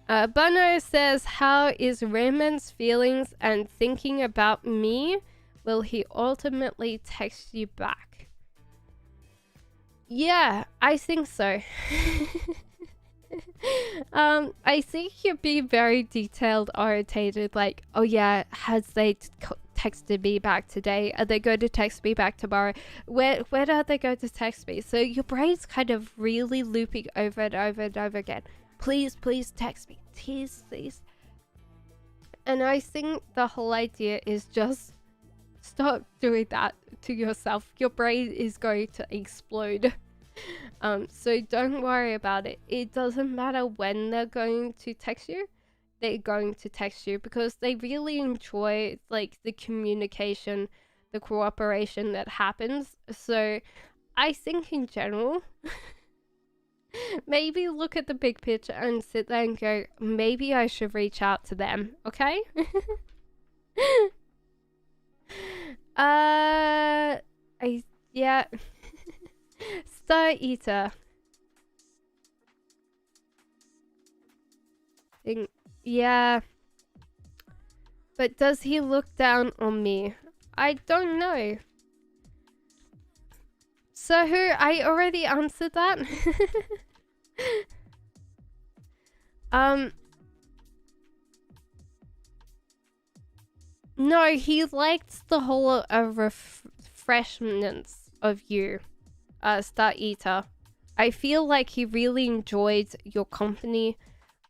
Bono says, how is Raymond's feelings and thinking about me? Will he ultimately text you back? Yeah, I think so. I think you'd be very detailed orientated, like, oh yeah, has they texted me back today? Are they going to text me back tomorrow? When are they going to text me? So your brain's kind of really looping over and over and over again. Please text me, please. And I think the whole idea is just stop doing that to yourself. Your brain is going to explode. So don't worry about it. It doesn't matter when they're going to text you. They're going to text you because they really enjoy like the communication, the cooperation that happens. So I think in general, maybe look at the big picture and sit there and go, maybe I should reach out to them, okay? Yeah. Star Eater. Yeah. But does he look down on me? I don't know. So who? I already answered that. No, he liked the whole refreshments of you, Star Eater. I feel like he really enjoyed your company,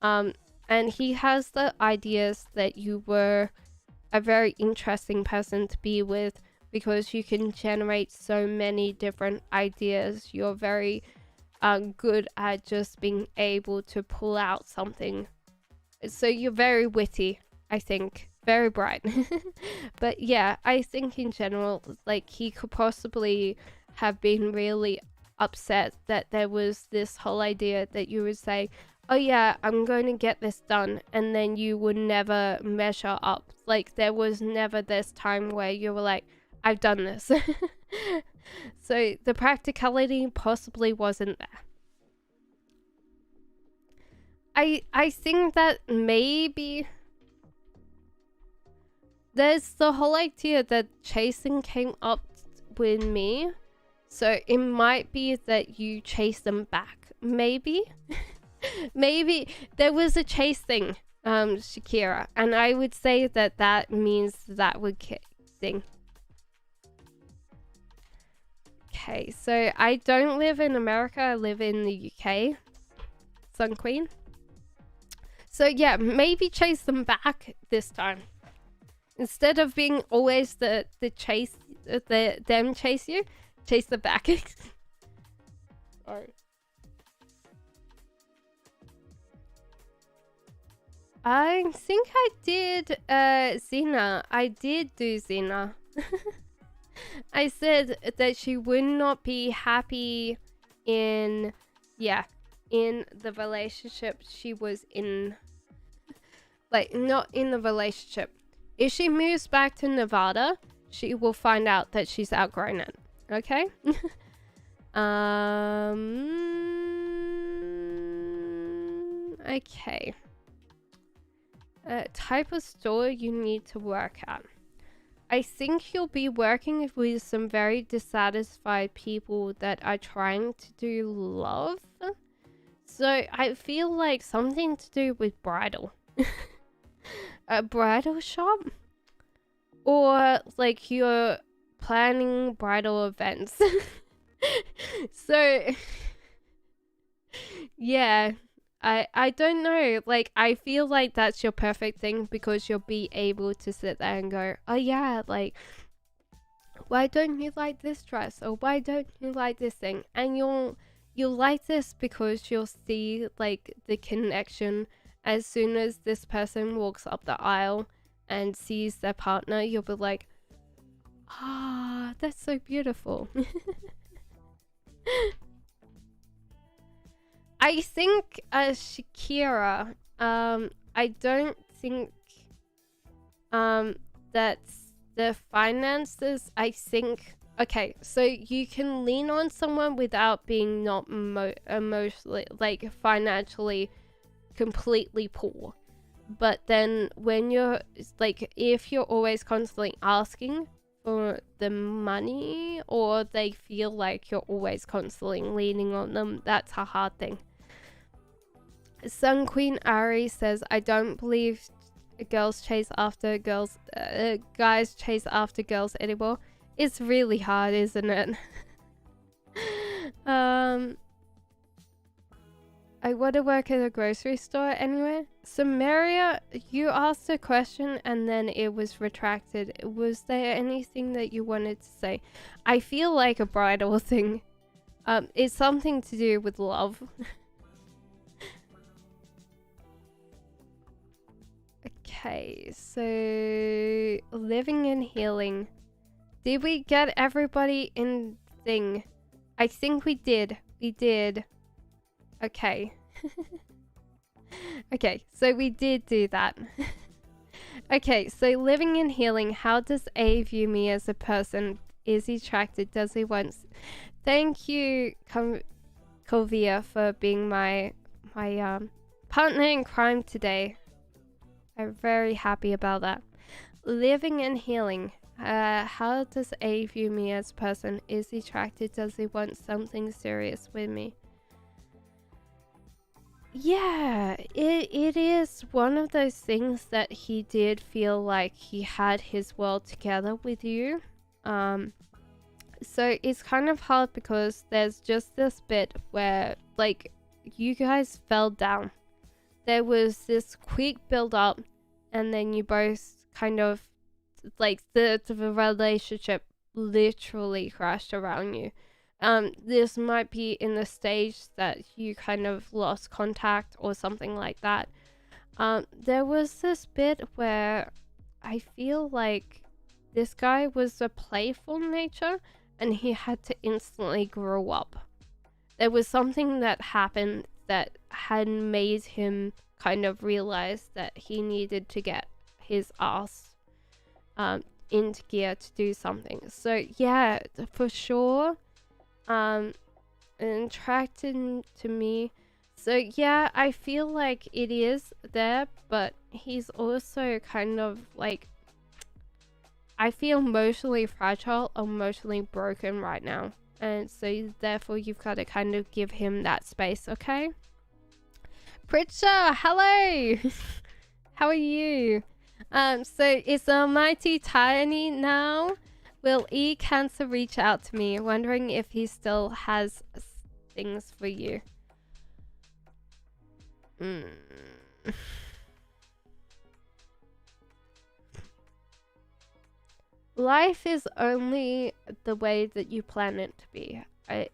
and he has the ideas that you were a very interesting person to be with because you can generate so many different ideas. You're very good at just being able to pull out something. So you're very witty, I think. Very bright. But yeah, I think in general, like, he could possibly have been really upset that there was this whole idea that you would say, oh yeah, I'm going to get this done, and then you would never measure up. Like, there was never this time where you were like, I've done this. So the practicality possibly wasn't there. I think that maybe there's the whole idea that chasing came up with me, so it might be that you chase them back. Maybe. Maybe there was a chase thing, Shakira, and I would say that means that would thing. Okay, so I don't live in America. I live in the UK. Sun Queen. So yeah, maybe chase them back this time. Instead of being always the chase, them chase you, chase them back. Sorry. I think I did Xena. I did do Xena. I said that she would not be happy in the relationship she was in. Like, not in the relationship. If she moves back to Nevada, she will find out that she's outgrown it. Okay? Okay. Type of store you need to work at. I think you'll be working with some very dissatisfied people that are trying to do love. So I feel like something to do with bridal. A bridal shop? Or like you're planning bridal events. So yeah, I don't know, like I feel like that's your perfect thing because you'll be able to sit there and go, oh yeah, like why don't you like this dress, or why don't you like this thing, and you'll like this because you'll see like the connection. As soon as this person walks up the aisle and sees their partner, you'll be like, ah, that's so beautiful. I think Shakira, I don't think that's the finances. I think, okay, so you can lean on someone without being not emotionally, like financially completely poor. But then when you're like, if you're always constantly asking for the money, or they feel like you're always constantly leaning on them, that's a hard thing. Sun Queen Ari says, I don't believe girls chase after girls, guys chase after girls anymore. It's really hard, isn't it? I want to work at a grocery store anyway. So Maria, you asked a question and then it was retracted. Was there anything that you wanted to say? I feel like a bridal thing. It's something to do with love. Okay, so living and healing. Did we get everybody in thing? I think we did. We did. Okay. Okay, so we did do that. Okay, so living and healing. How does A view me as a person? Is he attracted? Does he want... Thank you, Kovia, for being my partner in crime today. I'm very happy about that. Living and healing. How does A view me as a person? Is he attracted? Does he want something serious with me? Yeah, it is one of those things that he did feel like he had his world together with you. So it's kind of hard because there's just this bit where like you guys fell down. There was this quick build up and then you both kind of like the relationship literally crashed around you. This might be in the stage that you kind of lost contact or something like that. There was this bit where I feel like this guy was a playful nature and he had to instantly grow up. There was something that happened that had made him kind of realize that he needed to get his ass into gear to do something. So yeah, for sure. Attracted to me. So yeah, I feel like it is there, but he's also kind of like, I feel emotionally fragile, emotionally broken right now, and so therefore you've got to kind of give him that space. Okay, Pritcha, hello. How are you? So it's a mighty tiny now Will E Cancer reach out to me, wondering if he still has things for you? Life is only the way that you plan it to be.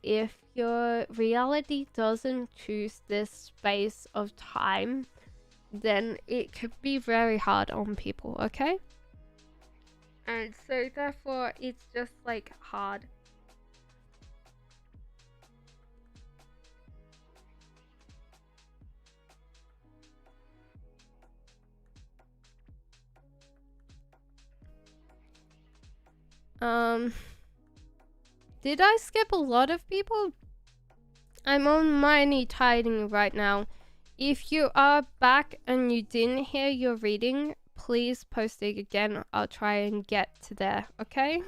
If your reality doesn't choose this space of time, then it could be very hard on people, okay? And so therefore it's just like hard. Did I skip a lot of people? I'm on Miney Tiding right now. If you are back and you didn't hear your reading, please post it again. I'll try and get to there, okay?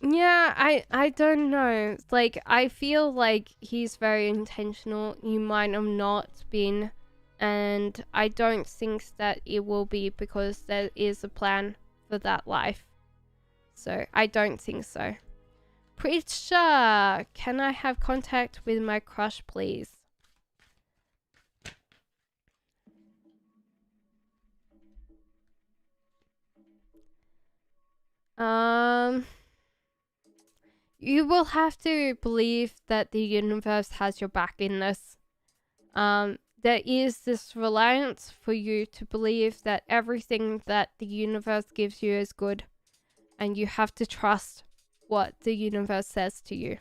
Yeah, I don't know. Like, I feel like he's very intentional. You might have not been, and I don't think that it will be, because there is a plan for that life. So, I don't think so. Preacher, can I have contact with my crush, please? You will have to believe that the universe has your back in this. There is this reliance for you to believe that everything that the universe gives you is good. And you have to trust what the universe says to you.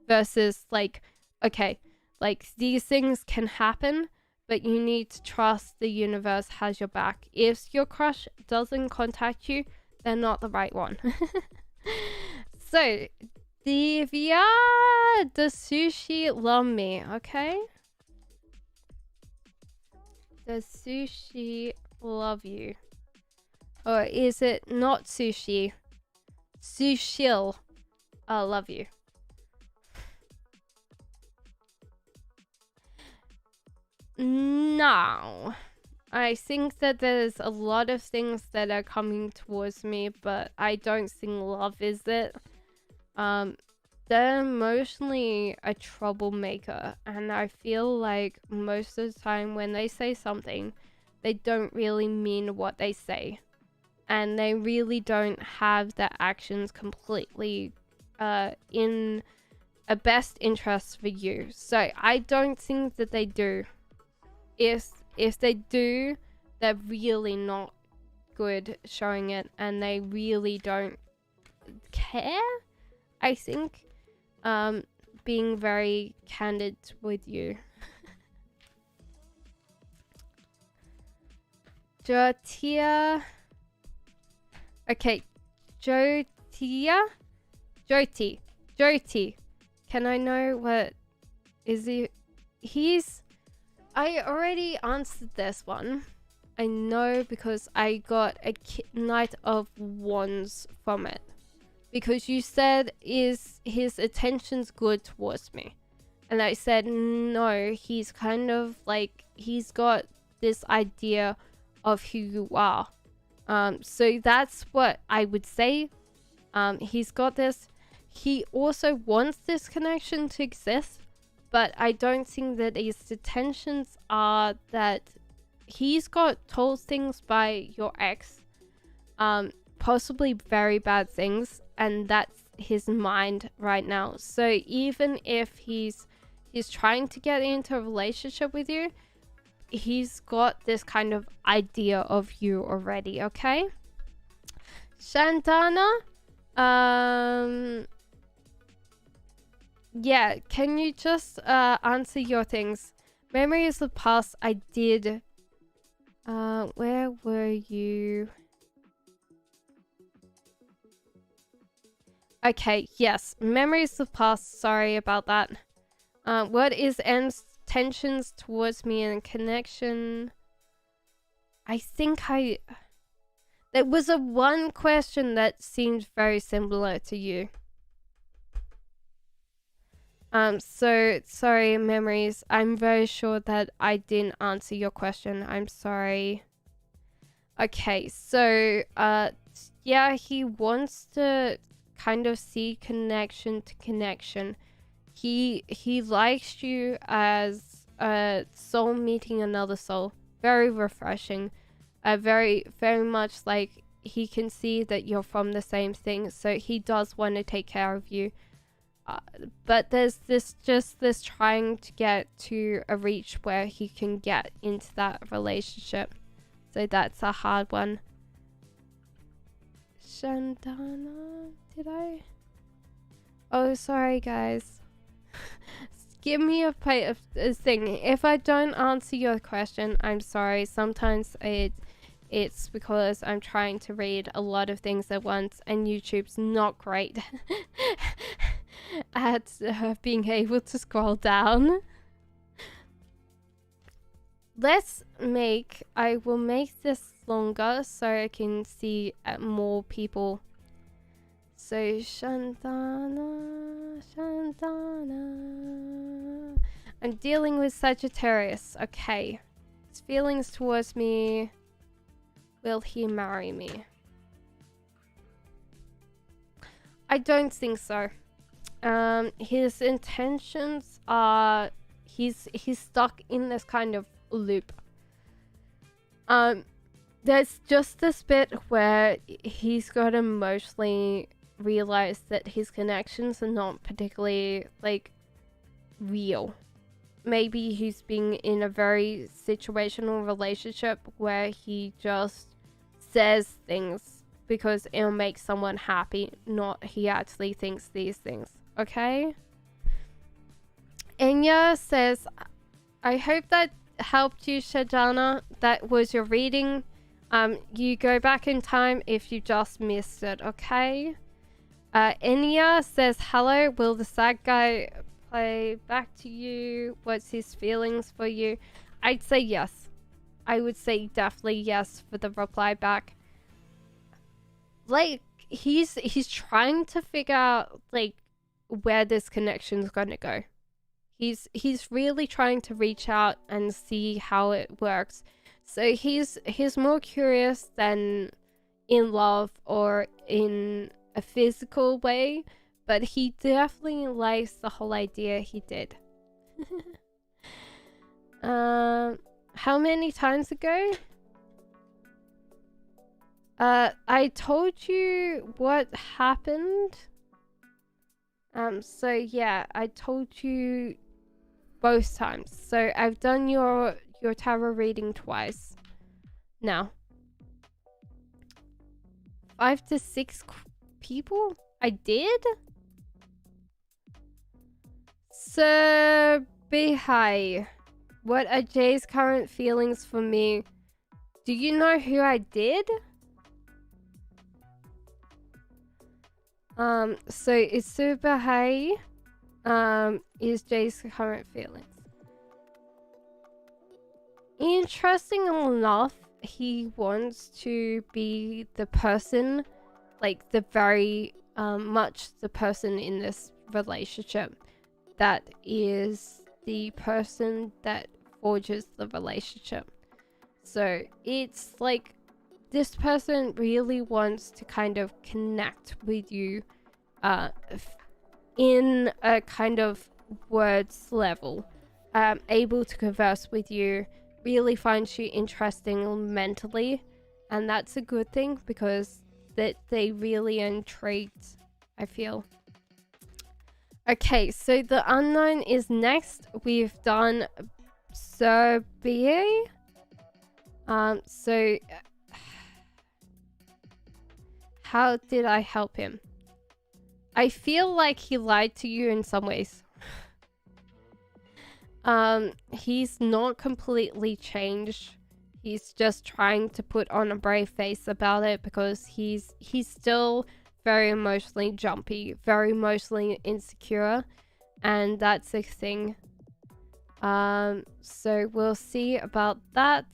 Versus, like, okay, like, these things can happen, but you need to trust the universe has your back. If your crush doesn't contact you, they're not the right one. So, Divya, does Sushi love me? Okay. Does Sushi love you? Or is it not Sushi? Sushil. I love you. No. I think that there's a lot of things that are coming towards me, but I don't think love is it. They're emotionally a troublemaker, and I feel like most of the time when they say something, they don't really mean what they say. And they really don't have their actions completely in a best interest for you. So I don't think that they do. If they do, they're really not good showing it, and they really don't care, I think. Being very candid with you. Jotia. Okay, Jotia? Joti. Can I know what is he? I already answered this one. I know because I got a Knight of Wands from it. Because you said, is his attention's good towards me? And I said, no, he's kind of like, he's got this idea of who you are. So that's what I would say. He's got this. He also wants this connection to exist, but I don't think that his intentions are that he's got told things by your ex, possibly very bad things, and that's his mind right now. So even if he's trying to get into a relationship with you, he's got this kind of idea of you already, okay? Shantana, yeah, can you just answer your things? Memories of past, I did. Where were you? Okay, yes, memories of past, sorry about that. What is M's tensions towards me and connection? I think there was a one question that seemed very similar to you. So sorry, memories. I'm very sure that I didn't answer your question. I'm sorry. Okay, so yeah, he wants to kind of see connection to connection. He likes you as a soul meeting another soul. Very refreshing. Very much like he can see that you're from the same thing, so he does want to take care of you. But there's this trying to get to a reach where he can get into that relationship. So that's a hard one. Shandana, did I? Oh, sorry guys. Give me a thing. If I don't answer your question, I'm sorry. Sometimes it's because I'm trying to read a lot of things at once, and YouTube's not great at being able to scroll down. I will make this longer so I can see more people. So Shandana. I'm dealing with Sagittarius. Okay. His feelings towards me. Will he marry me? I don't think so. His intentions are he's stuck in this kind of loop. There's just this bit where he's got to emotionally realize that his connections are not particularly like real. Maybe he's being in a very situational relationship where he just says things because it'll make someone happy, not he actually thinks these things. Okay? Enya says, I hope that helped you, Shadana. That was your reading. You go back in time if you just missed it, okay? Enya says, hello, will the sad guy play back to you? What's his feelings for you? I'd say yes. I would say definitely yes for the reply back. Like, he's trying to figure out, like, where this connection's gonna go. He's really trying to reach out and see how it works. So he's more curious than in love or in a physical way, but he definitely likes the whole idea he did. How many times ago? I told you what happened. So yeah, I told you both times. So I've done your tarot reading twice now. 5 to 6 people? I did? So Bihai, what are Jay's current feelings for me? Do you know who I did? So Isubahai is Jay's current feelings. Interesting enough, he wants to be the person, like the very much the person in this relationship that is the person that forges the relationship. So it's like this person really wants to kind of connect with you in a kind of words level, able to converse with you, really finds you interesting mentally, and that's a good thing because that they really intrigued, I feel. Okay, so the unknown is next. We've done Serbia. So how did I help him? I feel like he lied to you in some ways. He's not completely changed. He's just trying to put on a brave face about it because he's still very emotionally jumpy, very emotionally insecure, and that's a thing. So we'll see about that.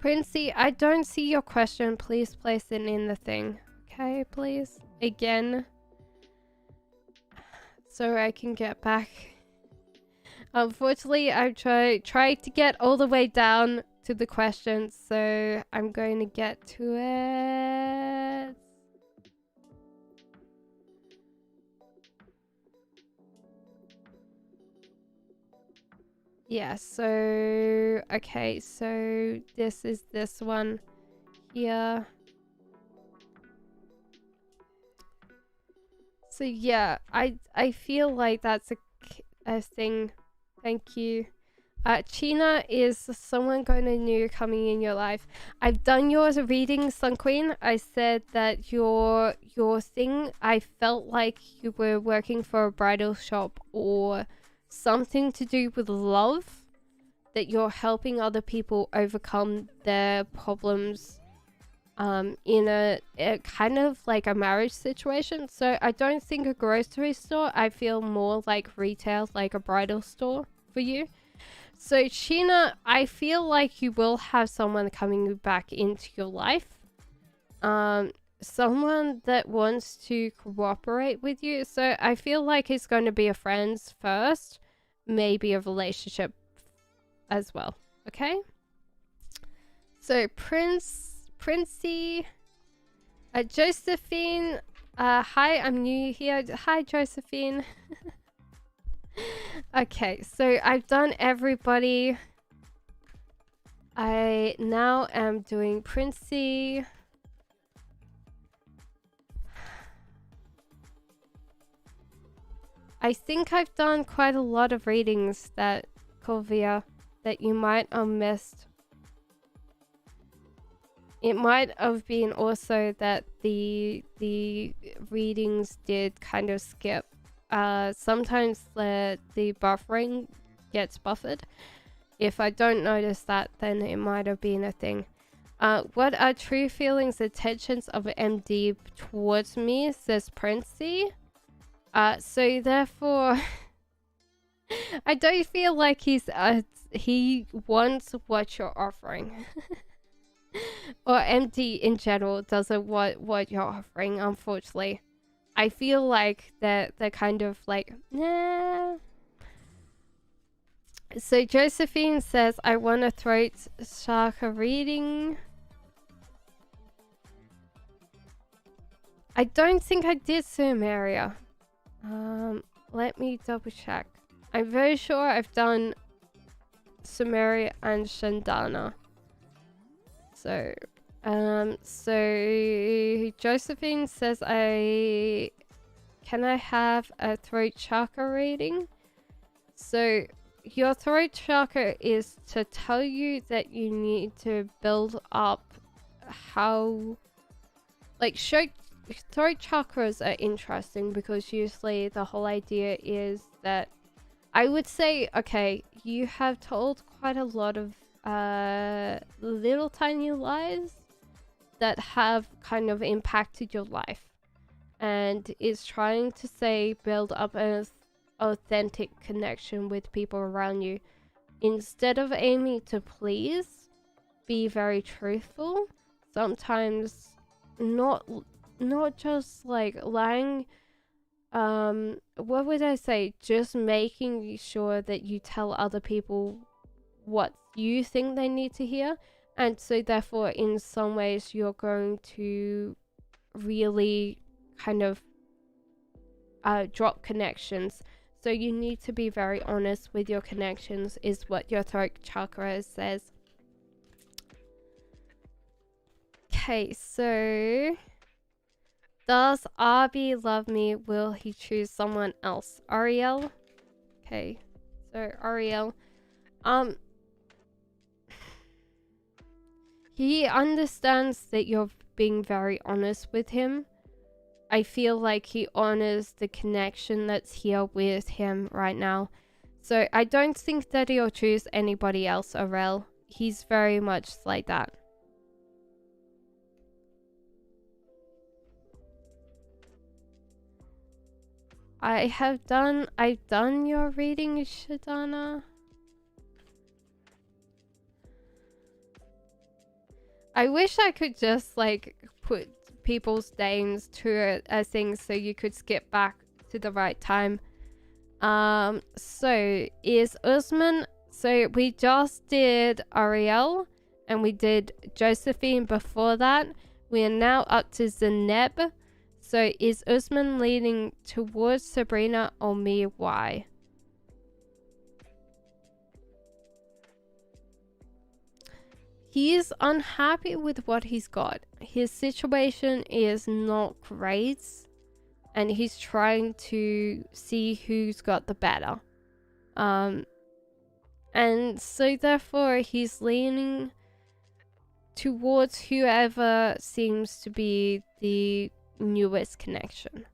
Princey, I don't see your question. Please place it in the thing. Okay, please. Again. So I can get back. Unfortunately, I've tried to get all the way down to the questions, so I'm going to get to it. Yeah, so okay, so this is this one here. So yeah, I feel like that's a thing. Thank you. China is someone kind of new coming in your life. I've done yours reading, Sun Queen. I said that your thing, I felt like you were working for a bridal shop or something to do with love, that you're helping other people overcome their problems in a kind of like a marriage situation. So I don't think a grocery store. I feel more like retail, like a bridal store for you. So Sheena, I feel like you will have someone coming back into your life. Someone that wants to cooperate with you. So I feel like it's going to be a friends first, maybe a relationship as well. Okay? So Princey, Josephine, hi, I'm new here. Hi, Josephine. Okay, so I've done everybody. I now am doing Princey. I think I've done quite a lot of readings that, Corvia, that you might have missed. It might have been also that the readings did kind of skip. Sometimes the buffering gets buffered. If I don't notice that, then it might have been a thing. What are true feelings, intentions of MD towards me, says Princey. So therefore, I don't feel like he wants what you're offering. Or MD in general doesn't want what you're offering, unfortunately. I feel like they're kind of like, nah. So Josephine says, I want a throat chakra reading. I don't think I did Sumeria. Let me double check. I'm very sure I've done Sumeria and Shandana. So, so Josephine says, can I have a throat chakra reading? So your throat chakra is to tell you that you need to build up how, like, throat chakras are interesting because usually the whole idea is that I would say, okay, you have told quite a lot of little tiny lies that have kind of impacted your life, and is trying to say build up an authentic connection with people around you instead of aiming to please. Be very truthful. Sometimes not just like lying. What would I say, just making sure that you tell other people what you think they need to hear, and so therefore in some ways you're going to really kind of drop connections. So you need to be very honest with your connections, is what your throat chakra says. Okay, so does Arby love me? Will he choose someone else? Ariel? Okay, so Ariel, he understands that you're being very honest with him. I feel like he honors the connection that's here with him right now. So I don't think that he'll choose anybody else, Aurel. He's very much like that. I've done your reading, Shadana. I wish I could just like put people's names to a thing so you could skip back to the right time. So is Usman, so we just did Ariel and we did Josephine before that. We are now up to Zeneb. So is Usman leaning towards Sabrina or me? Why? He is unhappy with what he's got. His situation is not great. And he's trying to see who's got the better. And so therefore he's leaning towards whoever seems to be the newest connection.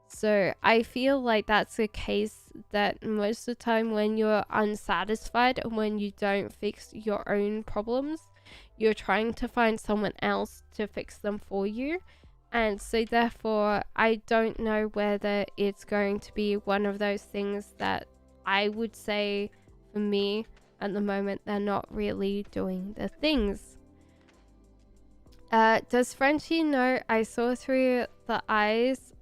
So I feel like that's a case that most of the time when you're unsatisfied and when you don't fix your own problems, you're trying to find someone else to fix them for you. And so therefore, I don't know whether it's going to be one of those things that I would say for me at the moment, they're not really doing the things. Does Frenchie know I saw through the eyes?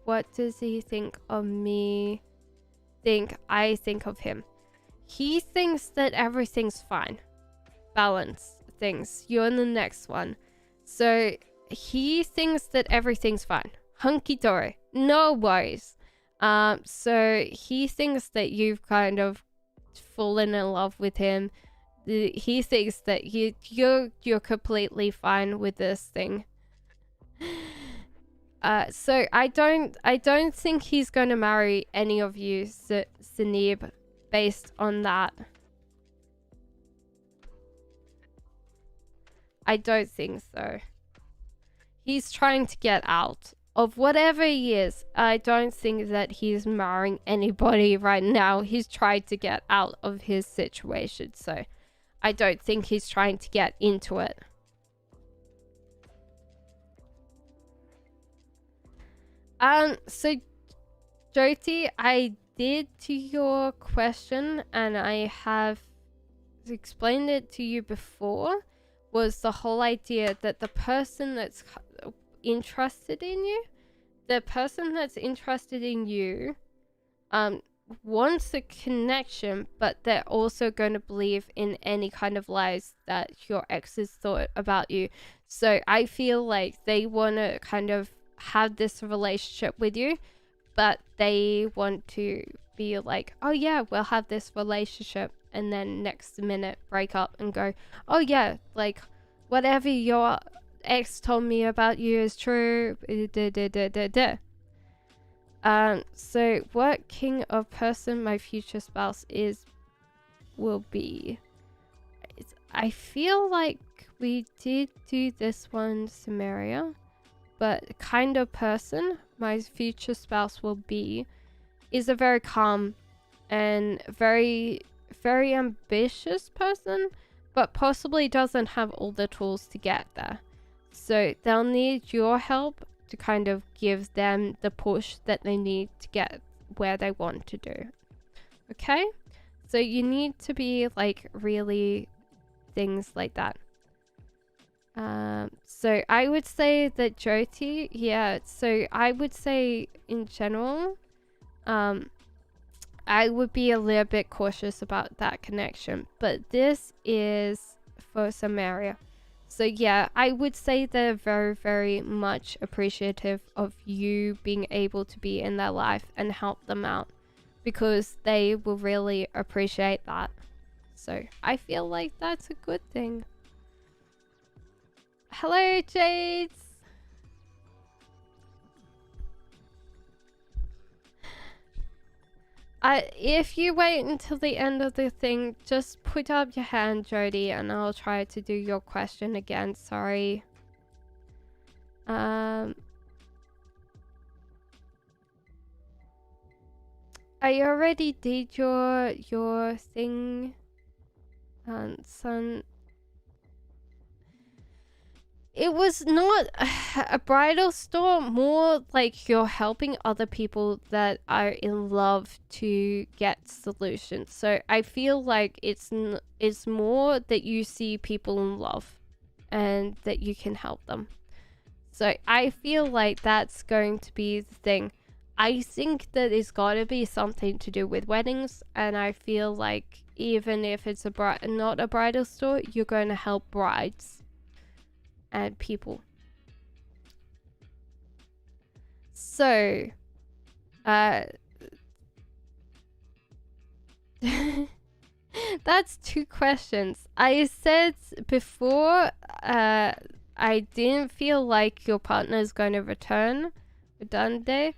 What does he think of me? Think I think of him. He thinks that everything's fine. Balance things. You're in the next one. So he thinks that everything's fine. Hunky-dory. No worries. So he thinks that you've kind of fallen in love with him. He thinks that you're completely fine with this thing. So I don't think he's going to marry any of you, Zeneb, based on that. I don't think so. He's trying to get out of whatever he is. I don't think that he's marrying anybody right now. He's tried to get out of his situation, so I don't think he's trying to get into it. So Jyoti, I did to your question and I have explained it to you before, was the whole idea that the person that's interested in you, wants a connection, but they're also going to believe in any kind of lies that your exes thought about you. So I feel like they want to kind of have this relationship with you, but they want to be like, oh yeah, we'll have this relationship, and then next minute break up and go, oh yeah, like whatever your ex told me about you is true. So what king of person my future spouse will be? I feel like we did do this one, Samaria, but kind of person my future spouse will be is a very calm and very, very ambitious person, but possibly doesn't have all the tools to get there. So they'll need your help to kind of give them the push that they need to get where they want to do. Okay? So you need to be like really things like that. So I would say that Jyoti, yeah, so I would say in general, I would be a little bit cautious about that connection, but this is for Samaria. So yeah, I would say they're very, very much appreciative of you being able to be in their life and help them out, because they will really appreciate that. So I feel like that's a good thing. Hello, Jades! If you wait until the end of the thing, just put up your hand, Jody, and I'll try to do your question again. Sorry. I already did your thing, son. It was not a bridal store, more like you're helping other people that are in love to get solutions. So I feel like it's more that you see people in love. and that you can help them. So I feel like that's going to be the thing. I think that it's got to be something to do with weddings, and I feel like even if it's not a bridal store, you're going to help brides and people. So, that's 2 questions. I said before, I didn't feel like your partner is going to return day.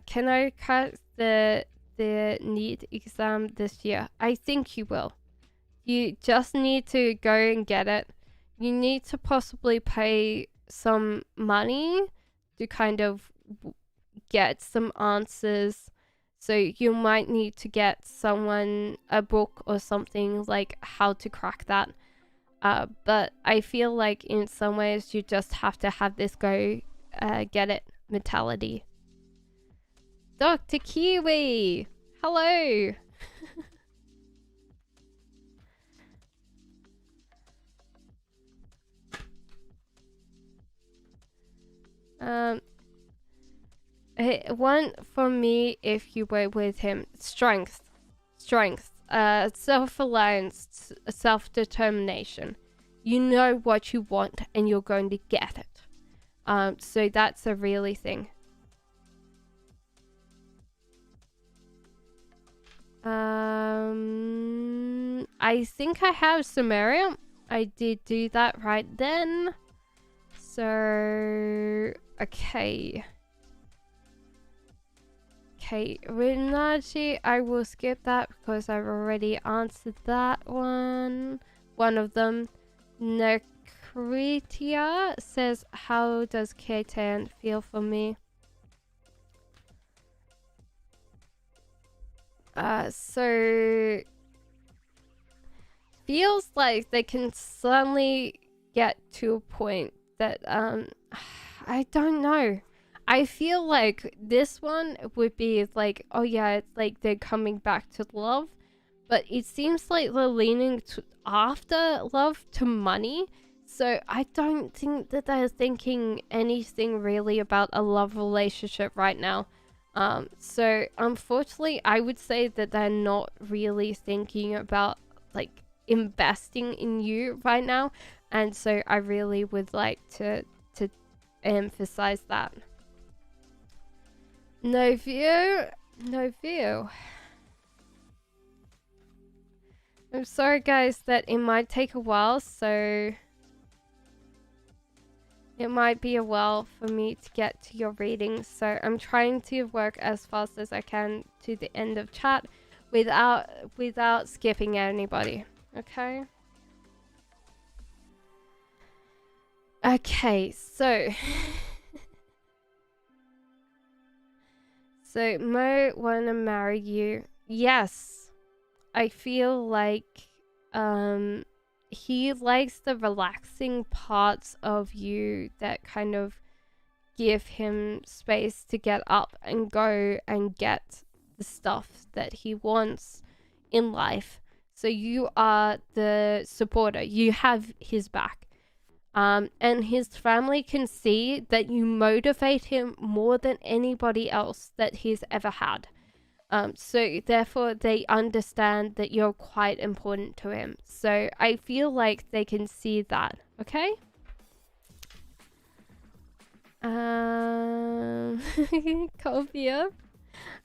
Can I cut the NEET exam this year? I think you will. You just need to go and get it. You need to possibly pay some money to kind of get some answers. So you might need to get someone a book or something like how to crack that. But I feel like in some ways you just have to have this go get it mentality. Dr. Kiwi, hello. One for me, if you were with him, strength, self-reliance, self-determination. You know what you want and you're going to get it. So that's a really thing. I think I have Sumeria. I did do that right then. So, okay. Okay, Renachi, I will skip that because I've already answered that one. One of them. Nekritia says, how does K10 feel for me? So feels like they can suddenly get to a point that I don't know. I feel like this one would be like, oh yeah, it's like they're coming back to love, but it seems like they're leaning to after love to money. So I don't think that they're thinking anything really about a love relationship right now. So unfortunately, I would say that they're not really thinking about like investing in you right now, and so I really would like to emphasize that. No view. I'm sorry guys that it might take a while, so it might be a while for me to get to your readings, so I'm trying to work as fast as I can to the end of chat without skipping anybody. Okay? Okay, so so Mo wanna marry you. Yes. I feel like he likes the relaxing parts of you that kind of give him space to get up and go and get the stuff that he wants in life. So you are the supporter. You have his back. And his family can see that you motivate him more than anybody else that he's ever had. So therefore they understand that you're quite important to him. So I feel like they can see that. Okay? Colvia.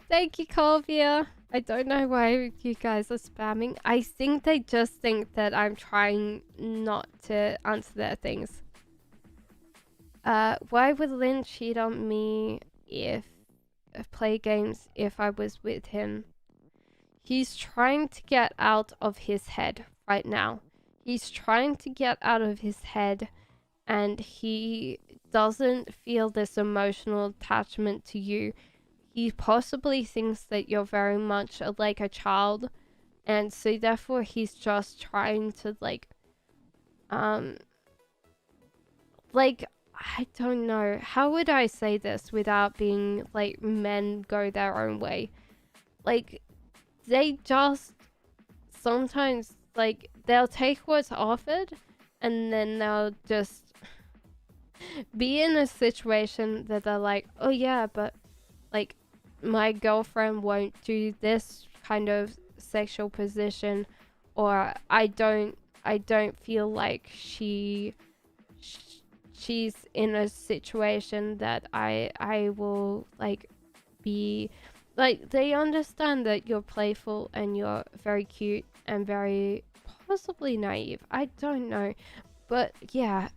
Thank you, Colvia. I don't know why you guys are spamming. I think they just think that I'm trying not to answer their things. Why would Lynn cheat on me if play games if I was with him? He's trying to get out of his head right now. He's trying to get out of his head, and he doesn't feel this emotional attachment to you. He possibly thinks that you're very much like a child, and so therefore he's just trying to like I don't know. How would I say this without being like men go their own way? Like, they just sometimes like they'll take what's offered and then they'll just be in a situation that they're like, oh yeah, but like my girlfriend won't do this kind of sexual position, or I don't feel like she's in a situation that I will like be like, they understand that you're playful and you're very cute and very possibly naive. I don't know, but yeah,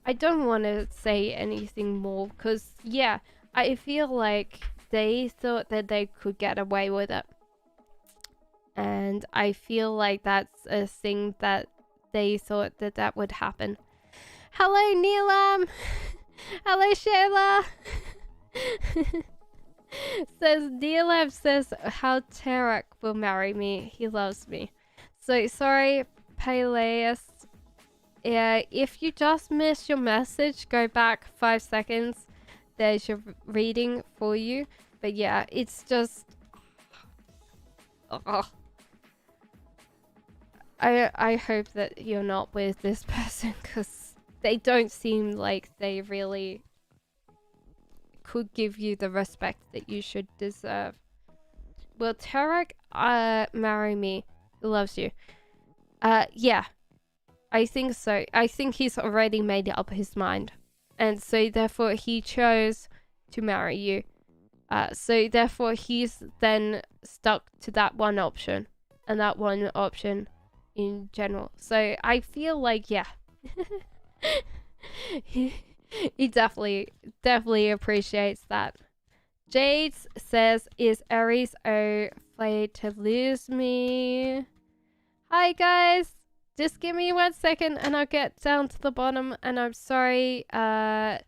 I don't want to say anything more because yeah, I feel like they thought that they could get away with it, and I feel like that's a thing that they thought that that would happen. Hello, Neelam. Hello, Shayla. Says Neelam says how Tarek will marry me. He loves me. So sorry, Peleus. Yeah, if you just missed your message, go back 5 seconds. There's your reading for you. But yeah, it's just... Oh. I hope that you're not with this person, because they don't seem like they really could give you the respect that you should deserve. Will Tarek marry me? He loves you. Yeah. I think so. I think he's already made up his mind. And so therefore he chose to marry you. So therefore he's then stuck to that one option. And that one option in general. So I feel like, yeah. he definitely appreciates that. Jade says, is Aries afraid to lose me? Hi guys! Just give me 1 second and I'll get down to the bottom, and I'm sorry, I'm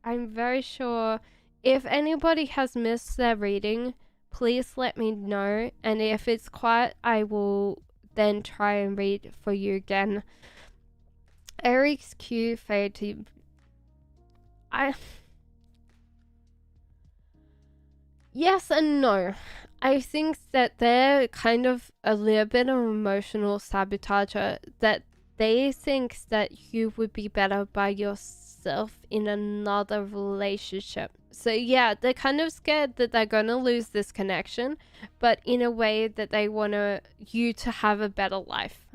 very sure if anybody has missed their reading, please let me know, and if it's quiet, I will then try and read for you again. Eric's Q fade to... Yes and no. I think that they're kind of a little bit of emotional sabotager, that they think that you would be better by yourself in another relationship. So yeah, they're kind of scared that they're gonna lose this connection, but in a way that they want you to have a better life.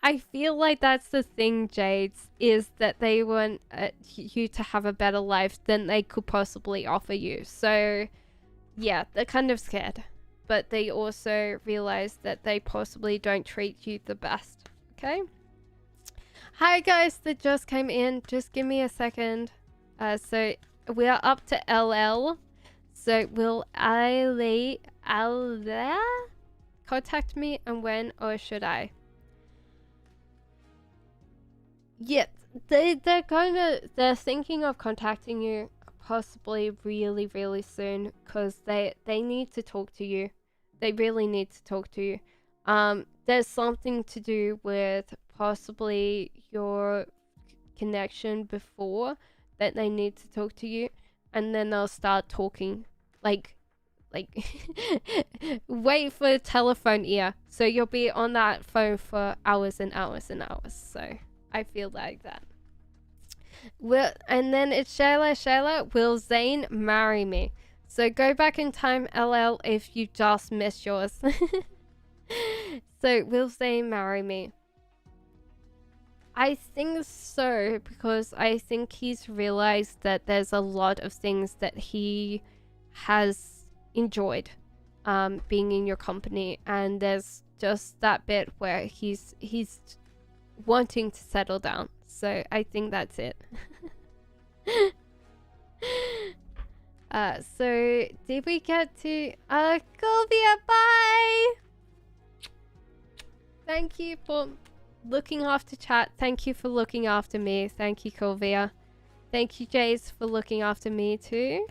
I feel like that's the thing, Jades, is that they want you to have a better life than they could possibly offer you. So yeah, they're kind of scared, but they also realize that they possibly don't treat you the best. Okay? Hi guys that just came in, just give me a second. So we are up to LL. So will Ali contact me, and when, or should I? Yeah, they're thinking of contacting you possibly really soon, because they need to talk to you. They really need to talk to you. There's something to do with possibly your connection before that they need to talk to you, and then they'll start talking like wait for a telephone ear, so you'll be on that phone for hours and hours and hours. So I feel like that. And then it's Shayla, will Zane marry me? So go back in time, LL, if you just missed yours. So will Zane marry me? I think so, because I think he's realized that there's a lot of things that he has enjoyed being in your company, and there's just that bit where he's wanting to settle down. So I think that's it. So did we get to Golvia? Bye. Thank you for looking after chat. Thank you for looking after me. Thank you, Golvia. Thank you, Jace, for looking after me too.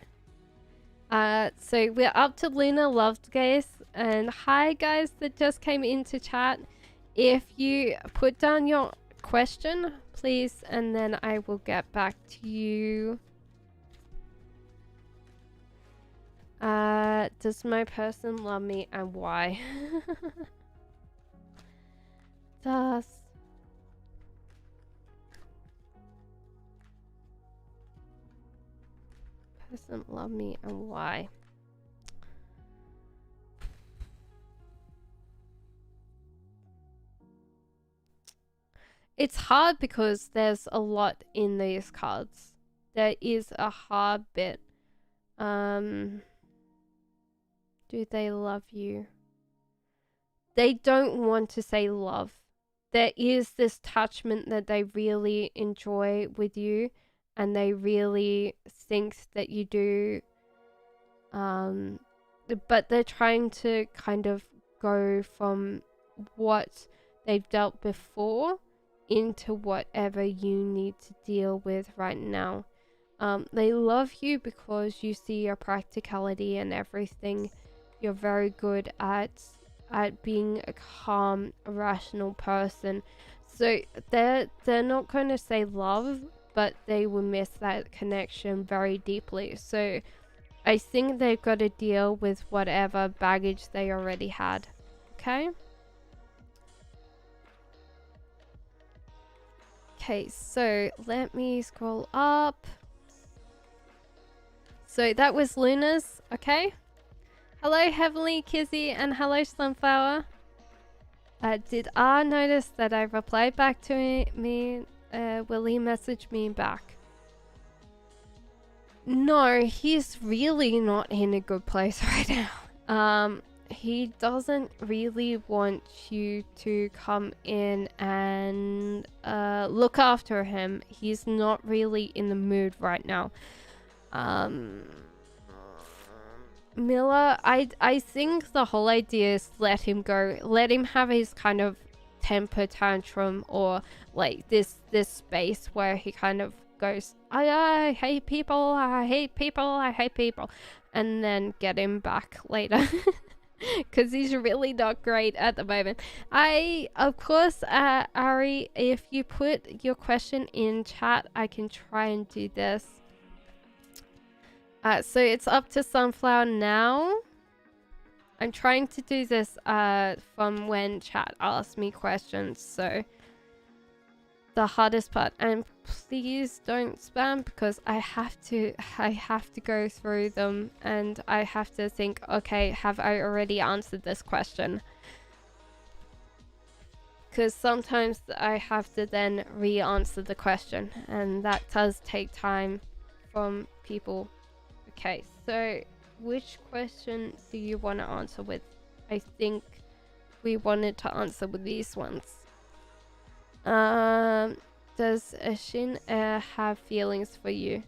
So we're up to Luna Lovegaze, and hi guys that just came into chat. If you put down your question, please, and then I will get back to you. Does my person love me, and why? does. Doesn't love me and why? It's hard because there's a lot in these cards. There is a hard bit. Do they love you? They don't want to say love. There is this attachment that they really enjoy with you, and they really think that you do. But they're trying to kind of go from what they've dealt before into whatever you need to deal with right now. They love you because you see your practicality and everything. You're very good at being a calm, rational person. So they're not going to say love, but they will miss that connection very deeply. So I think they've got to deal with whatever baggage they already had. Okay? Okay, so let me scroll up. So that was Luna's, okay? Hello, Heavenly Kizzy, and hello, Sunflower. Did R notice that I replied back to me? Will he message me back? No, he's really not in a good place right now. He doesn't really want you to come in and look after him. He's not really in the mood right now. Miller, I think the whole idea is let him go. Let him have his kind of temper tantrum, or like this space where he kind of goes, I hate people, I hate people, I hate people, and then get him back later. Because he's really not great at the moment. Of course, Ari, if you put your question in chat, I can try and do this. So it's up to Sunflower now. I'm trying to do this from when chat asks me questions, so the hardest part. And please don't spam, because I have to go through them, and I have to think, okay, have I already answered this question? Because sometimes I have to then re-answer the question, and that does take time from people. Okay, so which question do you want to answer with? I think we wanted to answer with these ones. Does Shin have feelings for you?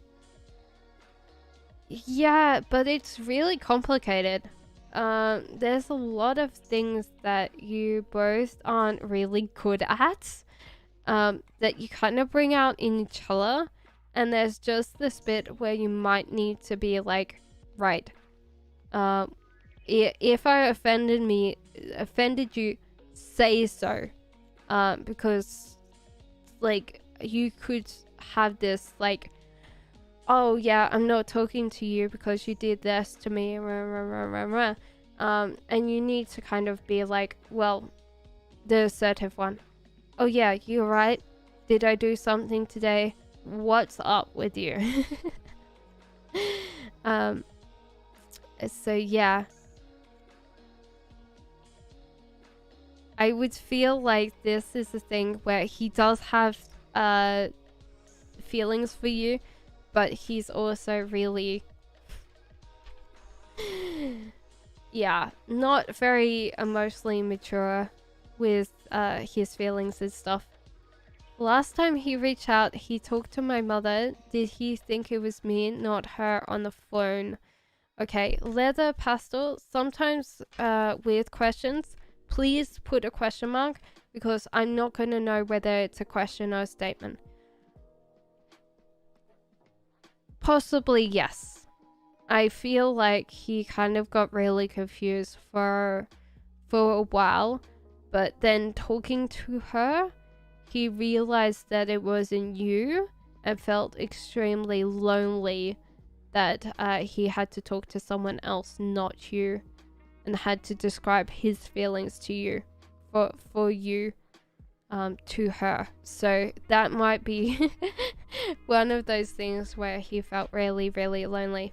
Yeah, but it's really complicated. There's a lot of things that you both aren't really good at, that you kind of bring out in each other. And there's just this bit where you might need to be like, right, if I offended you, say so. Because like you could have this like, oh yeah, I'm not talking to you because you did this to me, and you need to kind of be like, well, the assertive one. Oh yeah, you're right. Did I do something today? What's up with you? So yeah, I would feel like this is the thing where he does have feelings for you, but he's also really yeah, not very emotionally mature with his feelings and stuff. Last time he reached out, he talked to my mother. Did he think it was me, not her, on the phone? Okay, Leather Pastel, sometimes with questions, please put a question mark, because I'm not going to know whether it's a question or a statement. Possibly yes. I feel like he kind of got really confused for a while, but then talking to her, he realized that it wasn't you and felt extremely lonely that he had to talk to someone else, not you, and had to describe his feelings to you for you. to her. So that might be one of those things where he felt really, really lonely.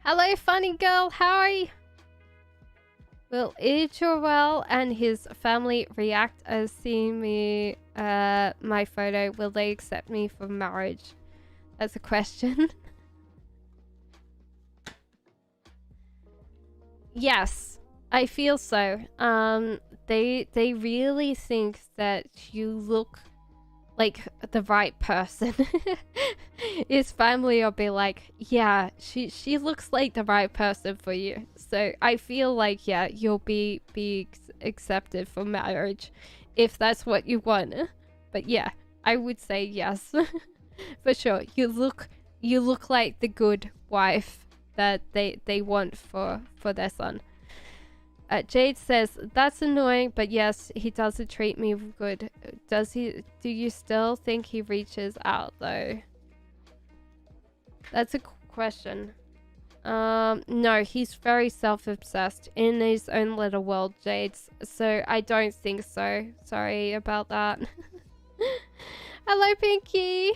Hello, funny girl. How are you? Will Ichirwell and his family react as seeing me, my photo? Will they accept me for marriage? That's a question. Yes, I feel so. They really think that you look like the right person. His family will be like, yeah, she looks like the right person for you. So I feel like, yeah, you'll be accepted for marriage if that's what you want. But yeah, I would say yes. For sure. You look like the good wife that they want for their son. Jade says, that's annoying, but yes, he doesn't treat me good. Does he? Do you still think he reaches out, though? That's a question. No, he's very self-obsessed in his own little world, Jades. So I don't think so. Sorry about that. Hello, Pinky!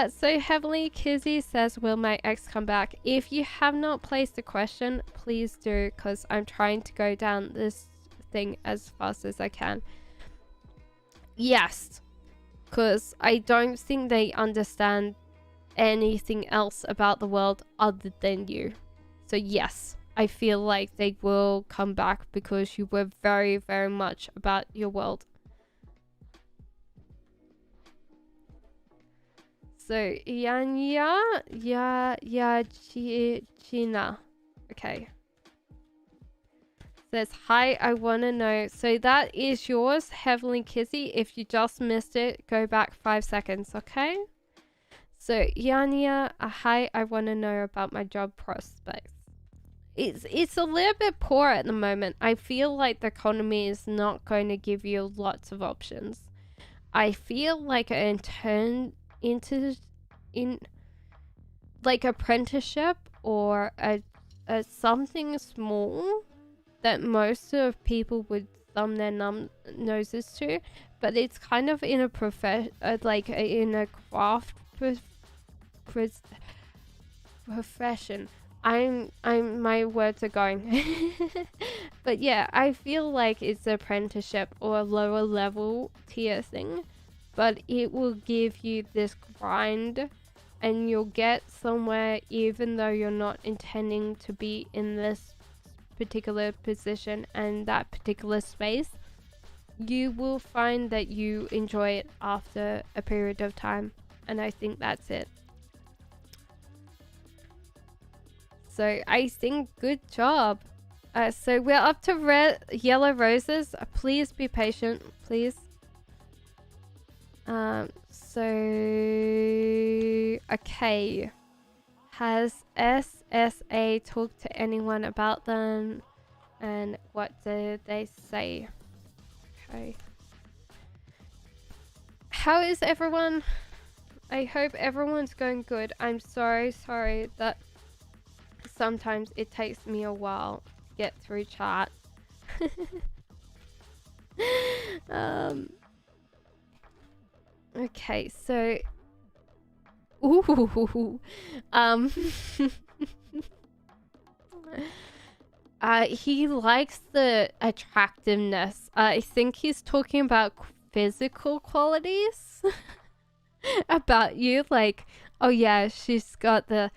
So Heavenly Kizzy says, will my ex come back? If you have not placed a question, please do, because I'm trying to go down this thing as fast as I can. Yes, because I don't think they understand anything else about the world other than you. So yes, I feel like they will come back because you were very, very much about your world. So, Yanya, China. Okay. Says, hi, I want to know. So that is yours, Heavenly Kizzy. If you just missed it, go back 5 seconds, okay? So, Yanya, hi, I want to know about my job prospects. It's a little bit poor at the moment. I feel like the economy is not going to give you lots of options. I feel like an intern in like apprenticeship or a something small that most of people would thumb their noses to, but it's kind of in a like in a craft profession. My words are going. But yeah, I feel like it's an apprenticeship or a lower level tier thing, but it will give you this grind and you'll get somewhere even though you're not intending to be in this particular position and that particular space. You will find that you enjoy it after a period of time, and I think that's it. So I think good job. So we're up to yellow roses. Please be patient, please. So okay. Has SSA talked to anyone about them? And what did they say? Okay. How is everyone? I hope everyone's going good. I'm sorry that sometimes it takes me a while to get through chat. Okay, so ooh, he likes the attractiveness. I think he's talking about physical qualities about you, like, oh yeah, she's got the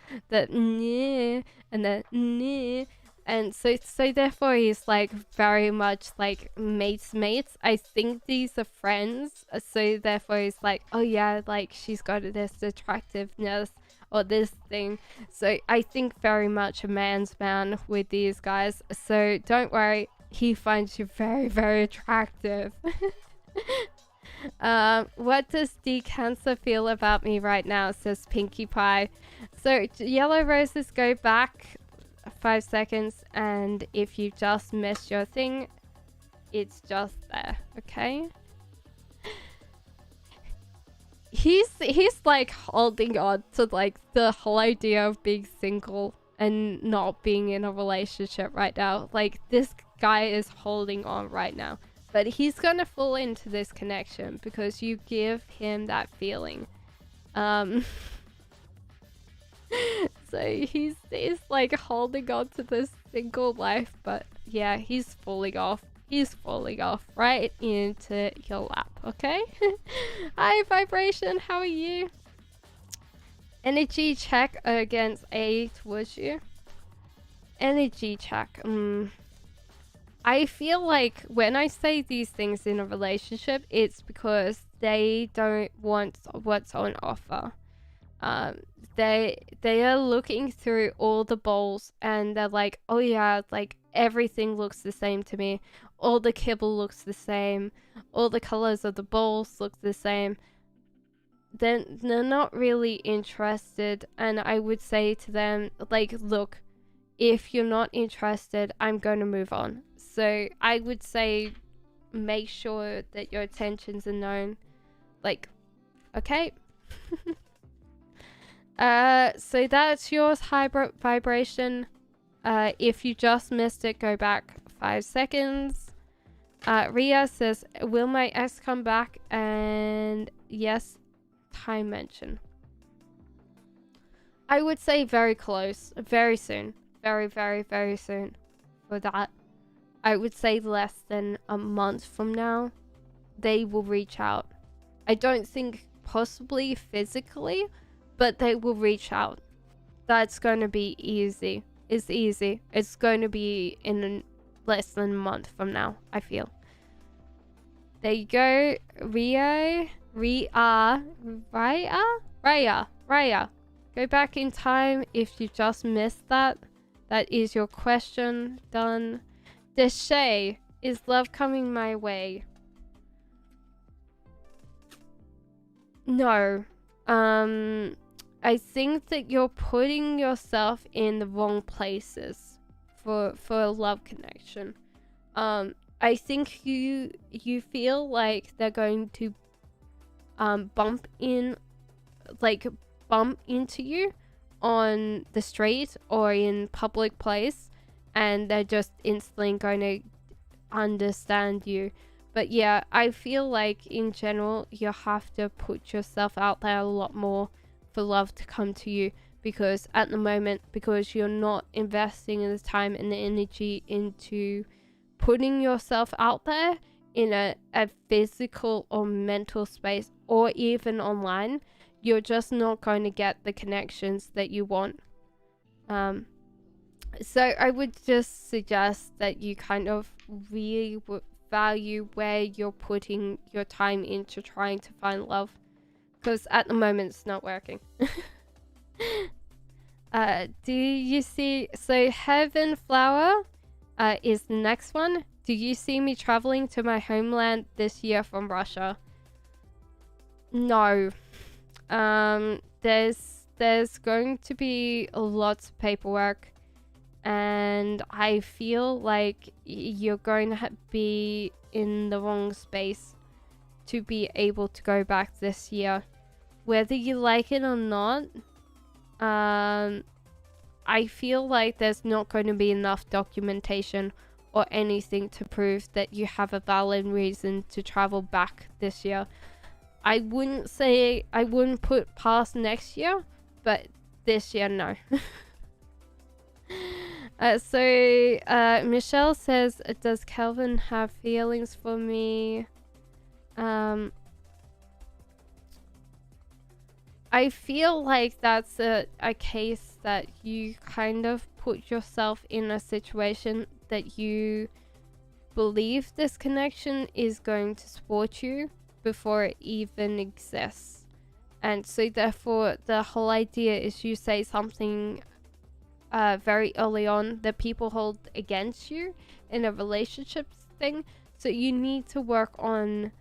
and the and so therefore he's like very much like mates. I think these are friends, so therefore he's like, oh yeah, like she's got this attractiveness or this thing. So I think very much a man's man with these guys, so don't worry, he finds you very, very attractive. What does Decancer feel about me right now, says Pinkie Pie. So yellow roses, go back 5 seconds, and if you just missed your thing, it's just there, okay? He's like holding on to like the whole idea of being single and not being in a relationship right now. Like, this guy is holding on right now. But he's gonna fall into this connection because you give him that feeling. So he's like holding on to this single life, but yeah, he's falling off. He's falling off right into your lap, okay? Hi, Vibration, how are you? Energy check against A towards you. Energy check. I feel like when I say these things in a relationship, it's because they don't want what's on offer. They are looking through all the bowls and they're like, oh yeah, like everything looks the same to me. All the kibble looks the same. All the colors of the bowls look the same. Then they're not really interested, and I would say to them, like, look, if you're not interested, I'm going to move on. So I would say make sure that your intentions are known. Like, okay. So that's yours, high vibration. If you just missed it, go back 5 seconds. Ria says, will my ex come back? And yes, time mention. I would say very close, very soon. Very, very, very soon for that. I would say less than a month from now, they will reach out. I don't think possibly physically, but they will reach out. That's going to be easy. It's easy. It's going to be in less than a month from now, I feel. There you go. Raya. Go back in time if you just missed that. That is your question. Done. Deshay, is love coming my way? No. I think that you're putting yourself in the wrong places for a love connection. I think you feel like they're going to bump into you on the street or in public place, and they're just instantly going to understand you. But yeah, I feel like in general you have to put yourself out there a lot more for love to come to you, because at the moment, because you're not investing the time and the energy into putting yourself out there in a physical or mental space or even online, you're just not going to get the connections that you want. So I would just suggest that you kind of really value where you're putting your time into trying to find love, because at the moment it's not working. Do you see, so Heaven Flower is the next one. Do you see me traveling to my homeland this year from Russia? No. There's going to be lots of paperwork, and I feel like you're going to be in the wrong space to be able to go back this year. Whether you like it or not, I feel like there's not going to be enough documentation or anything to prove that you have a valid reason to travel back this year. I wouldn't put past next year, but this year, no. So Michelle says, does Kelvin have feelings for me? I feel like that's a case that you kind of put yourself in a situation that you believe this connection is going to support you before it even exists. And so therefore the whole idea is you say something very early on that people hold against you in a relationship thing. So you need to work on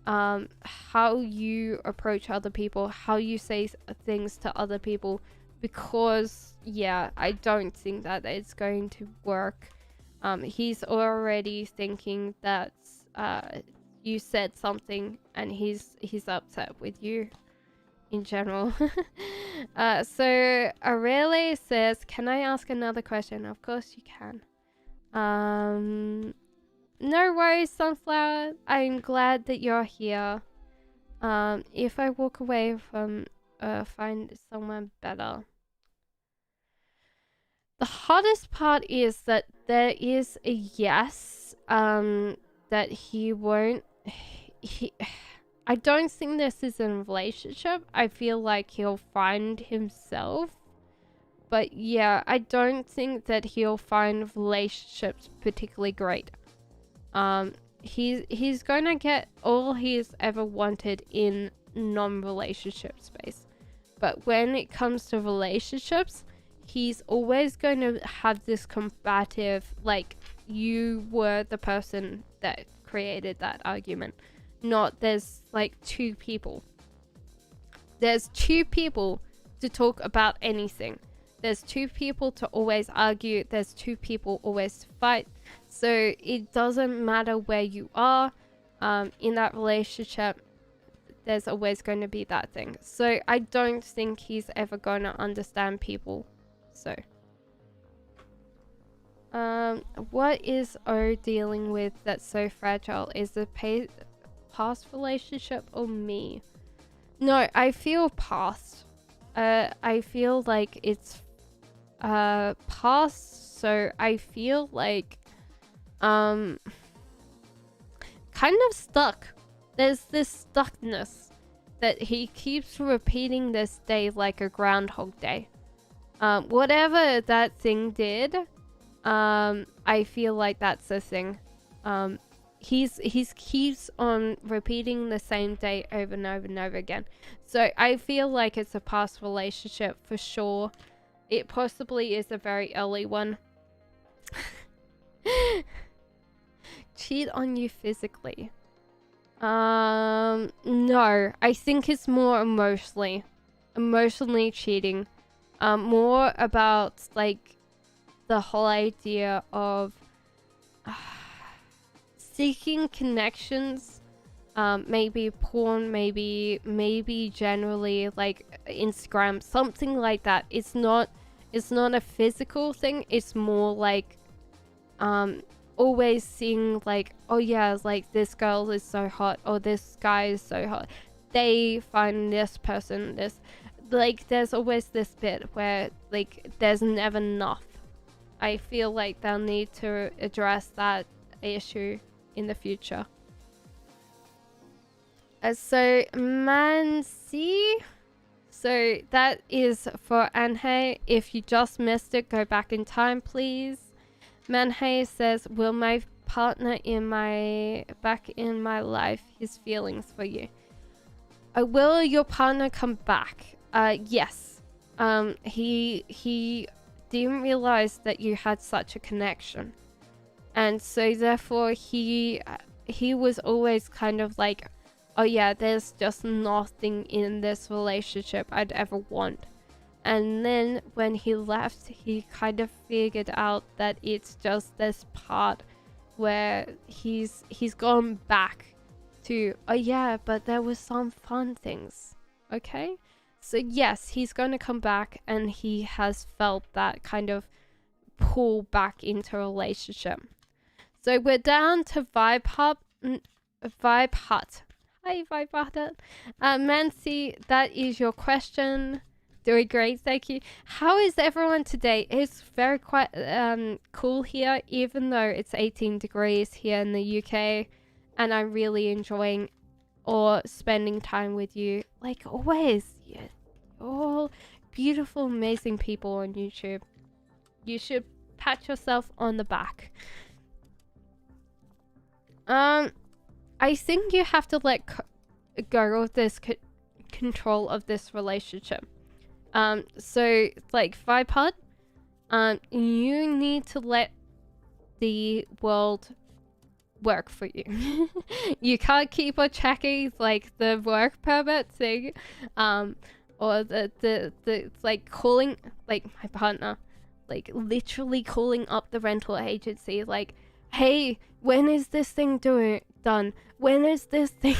how you approach other people, how you say things to other people, because yeah, I don't think that it's going to work. He's already thinking that you said something, and he's upset with you in general. So Aurelie says, can I ask another question? Of course you can. No worries, Sunflower. I'm glad that you're here. If I walk away from find someone better. The hardest part is that there is a yes, that he won't, I don't think this is a relationship. I feel like he'll find himself. But yeah, I don't think that he'll find relationships particularly great. He's gonna get all he's ever wanted in non-relationship space. But when it comes to relationships, he's always going to have this combative, like, you were the person that created that argument. Not there's like two people. There's two people to talk about anything. There's two people to always argue. There's two people always to fight. So it doesn't matter where you are in that relationship. There's always going to be that thing. So I don't think he's ever going to understand people. So what is O dealing with that's so fragile? Is the past relationship or me? No, I feel past. I feel like it's past, so I feel like kind of stuck. There's this stuckness that he keeps repeating this day like a Groundhog Day. Whatever that thing did, I feel like that's the thing. He's keeps on repeating the same day over and over and over again. So I feel like it's a past relationship for sure. It possibly is a very early one. Cheat on you physically. No, I think it's more emotionally cheating. More about like the whole idea of seeking connections, maybe porn, maybe generally like Instagram, something like that. It's not a physical thing. It's more like always seeing like, oh yeah, like this girl is so hot, or this guy is so hot, they find this person this, like there's always this bit where like there's never enough. I feel like they'll need to address that issue in the future. So Mansi, so that is for Anhe. If you just missed it, go back in time please. Manhe says, will my partner back in my life his feelings for you? Will your partner come back? Yes. He didn't realize that you had such a connection, and so therefore he was always kind of like, oh yeah, there's just nothing in this relationship I'd ever want. And then when he left, he kind of figured out that it's just this part where he's gone back to, oh yeah, but there was some fun things. Okay? So yes, he's going to come back, and he has felt that kind of pull back into a relationship. So we're down to Vibe Hut. Hi, Vibe Hut. Mansi, that is your question. Doing great, thank you. How is everyone today? It's very quite cool here, even though it's 18 degrees here in the UK, and I'm really enjoying spending time with you like always. Yeah, all beautiful, amazing people on YouTube. You should pat yourself on the back. I think you have to let go of this control of this relationship. So like Vipod, you need to let the world work for you. You can't keep on checking like the work permit thing, or the like calling like my partner, like literally calling up the rental agency like, hey, when is this thing done? When is this thing?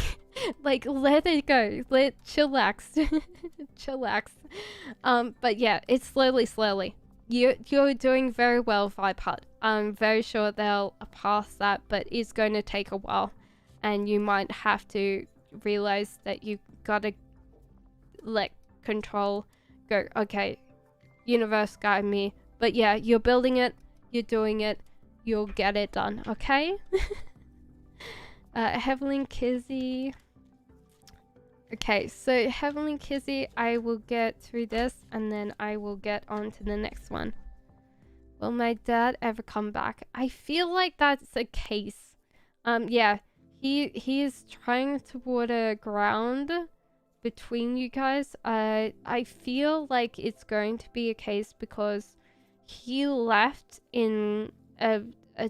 Like, let it go. Chillax. Chillax. But yeah, it's slowly. You're doing very well, Vipod. I'm very sure they'll pass that, but it's going to take a while. And you might have to realize that you gotta let control go. Okay, universe guide me. But yeah, you're building it, you're doing it, you'll get it done, okay? Heavenly Kizzy. Okay, so Heavenly Kizzy, I will get through this and then I will get on to the next one. Will my dad ever come back? I feel like that's a case. Yeah, he is trying to water ground between you guys. I feel like it's going to be a case because he left in a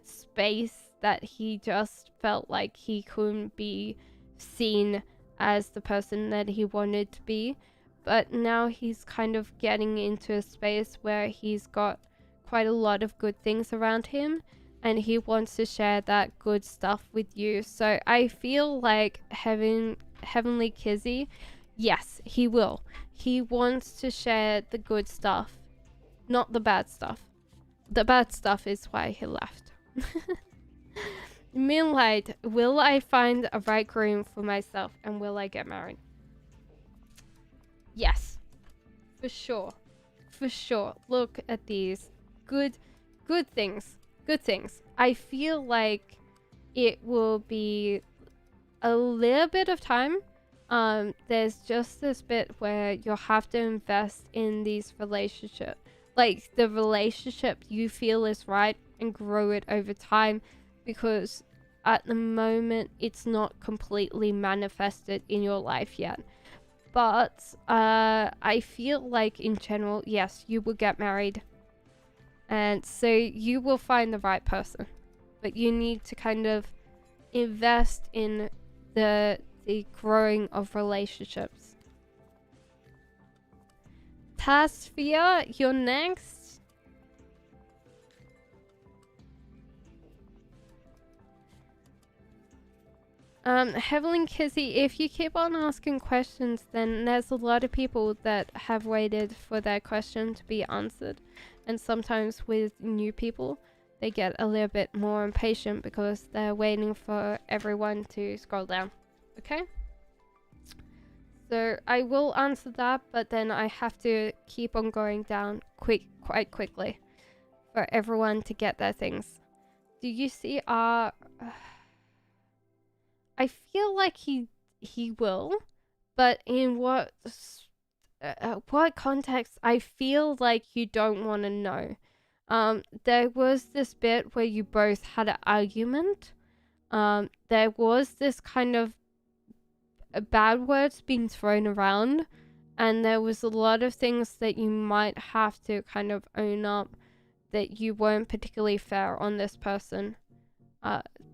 space that he just felt like he couldn't be seen as the person that he wanted to be, but now he's kind of getting into a space where he's got quite a lot of good things around him and he wants to share that good stuff with you. So I feel like Heavenly Kizzy, yes, he will. He wants to share the good stuff, not the bad stuff. The bad stuff is why he left. Moonlight, will I find a right groom for myself and will I get married? Yes, for sure. For sure. Look at these. Good things. Good things. I feel like it will be a little bit of time. There's just this bit where you'll have to invest in these relationships. Like the relationship you feel is right and grow it over time, because at the moment it's not completely manifested in your life yet. But I feel like in general, yes, you will get married. And so you will find the right person. But you need to kind of invest in the growing of relationships. Tasfia, you're next. Heavenly Kizzy, if you keep on asking questions, then there's a lot of people that have waited for their question to be answered. And sometimes with new people, they get a little bit more impatient because they're waiting for everyone to scroll down. Okay? So I will answer that, but then I have to keep on going down quite quickly for everyone to get their things. Do you see our... I feel like he will, but in what context? I feel like you don't want to know. There was this bit where you both had an argument. There was this kind of bad words being thrown around, and there was a lot of things that you might have to kind of own up that you weren't particularly fair on this person.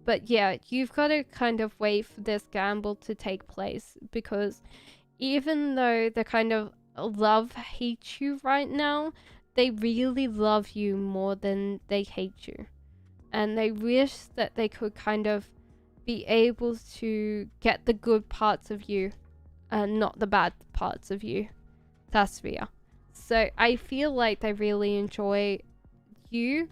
But yeah, you've got to kind of wait for this gamble to take place, because even though they kind of hate you right now, they really love you more than they hate you. And they wish that they could kind of be able to get the good parts of you and not the bad parts of you. Tasvia. So I feel like they really enjoy you.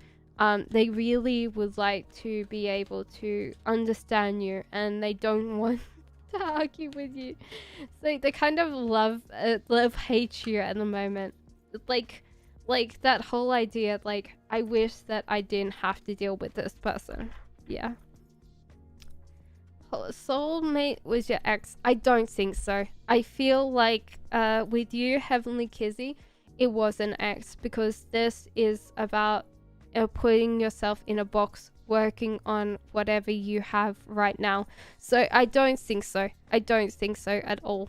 They really would like to be able to understand you, and they don't want to argue with you. So they kind of hate you at the moment. Like that whole idea, like, I wish that I didn't have to deal with this person. Yeah. Soulmate was your ex? I don't think so. I feel like with you, Heavenly Kizzy, it was an ex, because this is about putting yourself in a box, working on whatever you have right now. So I don't think so. I don't think so at all.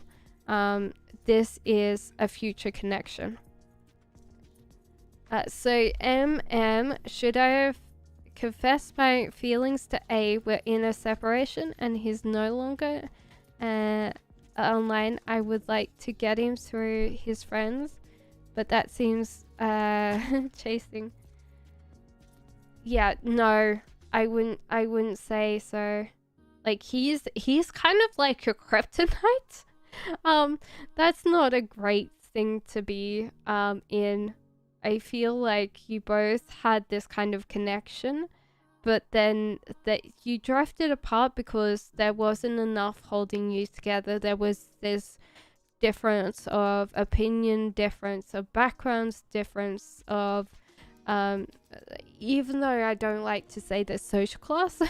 This is a future connection. So should I have confessed my feelings to A? We're in a separation and he's no longer online. I would like to get him through his friends, but that seems chasing. Yeah, no, I wouldn't say so. Like, he's kind of like your kryptonite. That's not a great thing to be in. I feel like you both had this kind of connection, but then that you drifted apart because there wasn't enough holding you together. There was this difference of opinion, difference of backgrounds, difference of even though I don't like to say the social class,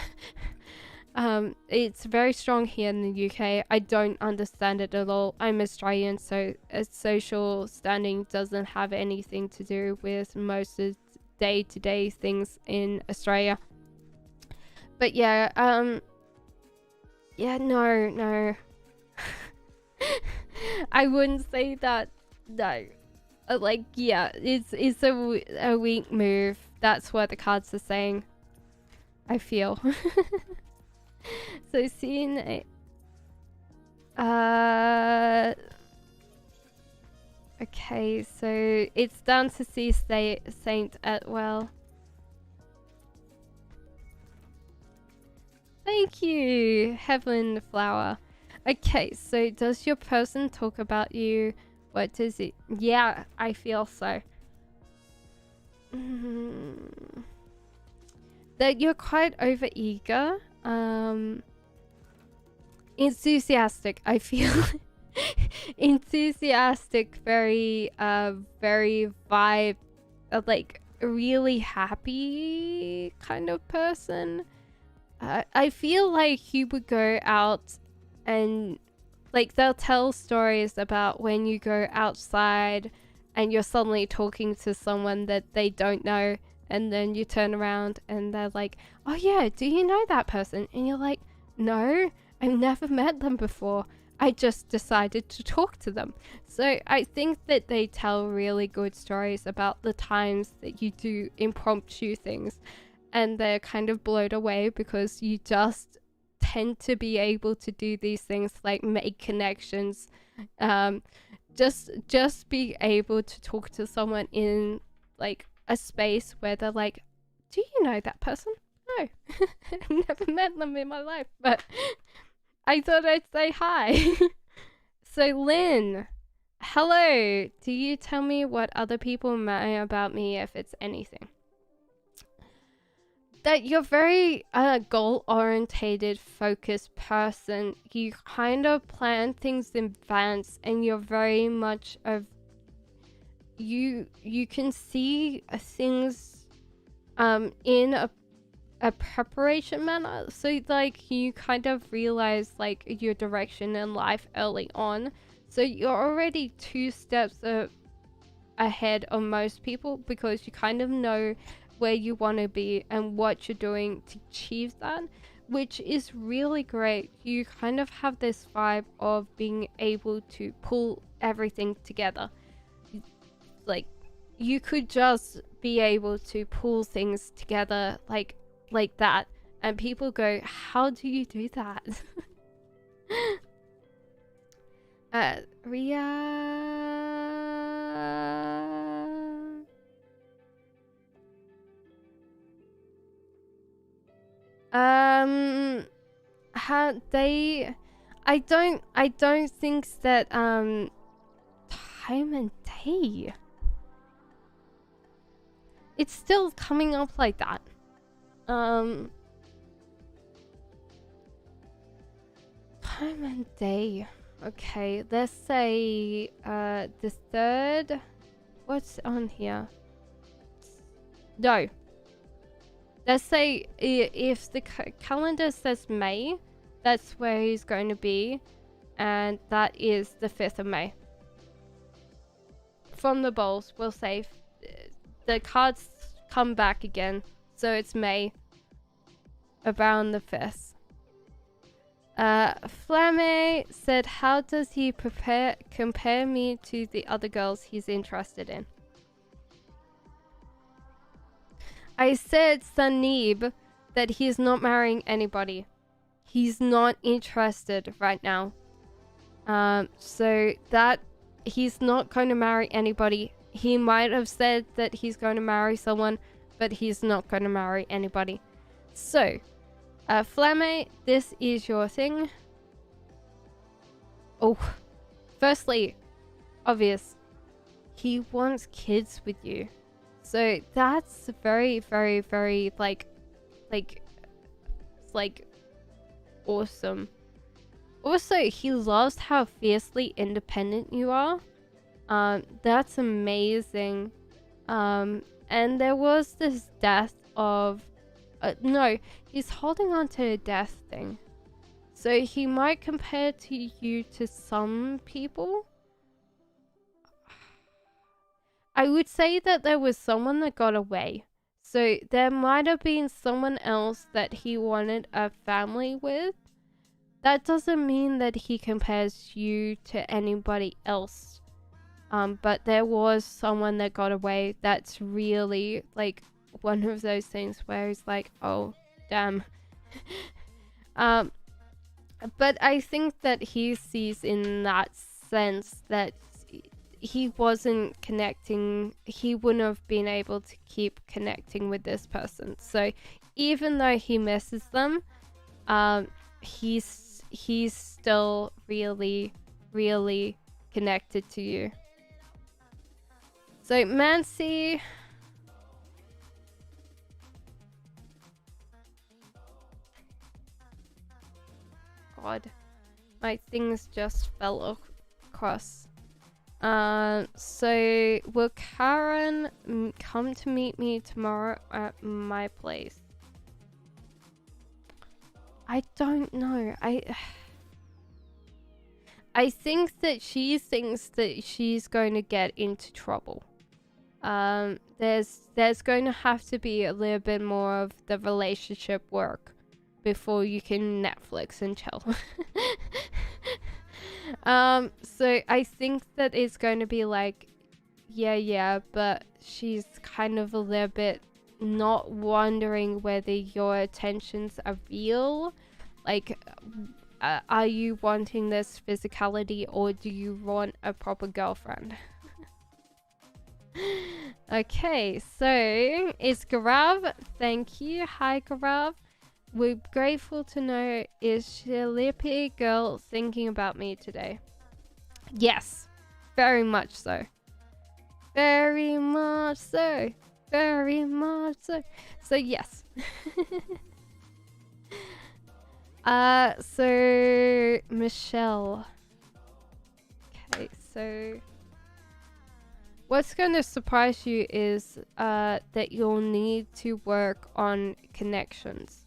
it's very strong here in the UK. I don't understand it at all. I'm Australian, so a social standing doesn't have anything to do with most of day-to-day things in Australia. But yeah, no. I wouldn't say that, no. Like, yeah, it's a weak move. That's what the cards are saying, I feel. So seeing a okay, so it's down to see Saint at well. Thank you, Heaven Flower. Okay, so does your person talk about you? What does it? Yeah, I feel so. That you're quite overeager. Enthusiastic, I feel. Enthusiastic, very vibe, like really happy kind of person. I feel like you would go out and like they'll tell stories about when you go outside and you're suddenly talking to someone that they don't know, and then you turn around and they're like, oh yeah, do you know that person? And you're like, no, I've never met them before. I just decided to talk to them. So I think that they tell really good stories about the times that you do impromptu things, and they're kind of blown away because you just tend to be able to do these things, like make connections, just be able to talk to someone in like a space where they're like, do you know that person? No. I've never met them in my life, but I thought I'd say hi. So Lynn, hello, do you tell me what other people know about me, if it's anything? That you're very goal-orientated, focused person. You kind of plan things in advance, and you're very much of you can see things in a preparation manner. So like you kind of realize like your direction in life early on. So you're already 2 steps ahead of most people, because you kind of know where you want to be and what you're doing to achieve that, which is really great. You kind of have this vibe of being able to pull everything together. Like you could just be able to pull things together like that, and people go, how do you do that? Ria, how they, I don't think that time and day, it's still coming up like that. Time and day. Okay, let's say the 3rd. What's on here? No. Let's say if the calendar says May, that's where he's going to be, and that is the 5th of May. From the bowls, we'll say the cards come back again, so it's May, around the 5th. Flamme said, how does he compare me to the other girls he's interested in? I said, Sanib, that he's not marrying anybody. He's not interested right now. So that he's not going to marry anybody. He might have said that he's going to marry someone, but he's not going to marry anybody. So, Flamme, this is your thing. Oh, firstly, obvious. He wants kids with you. So that's very, very, very like awesome. Also, he loves how fiercely independent you are. That's amazing. And there was this death of no, he's holding on to a death thing. So he might compare to you to some people. I would say that there was someone that got away. So there might have been someone else that he wanted a family with. That doesn't mean that he compares you to anybody else. But there was someone that got away. That's really like one of those things where he's like, oh, damn. But I think that he sees in that sense that he wasn't connecting, he wouldn't have been able to keep connecting with this person. So even though he misses them, he's still really, really connected to you. So Mancy, God, my things just fell across. So will Karen come to meet me tomorrow at my place? I don't know. I think that she thinks that she's going to get into trouble. There's going to have to be a little bit more of the relationship work before you can Netflix and chill. So I think that it's going to be like, yeah, but she's kind of a little bit not wondering whether your attentions are real. Like, are you wanting this physicality or do you want a proper girlfriend? Okay, so it's Garav. Thank you. Hi, Garav. We're grateful to know, is Shilipi girl thinking about me today? Yes, very much so. Very much so. Very much so. So yes. So Michelle. Okay, so what's going to surprise you is that you'll need to work on connections.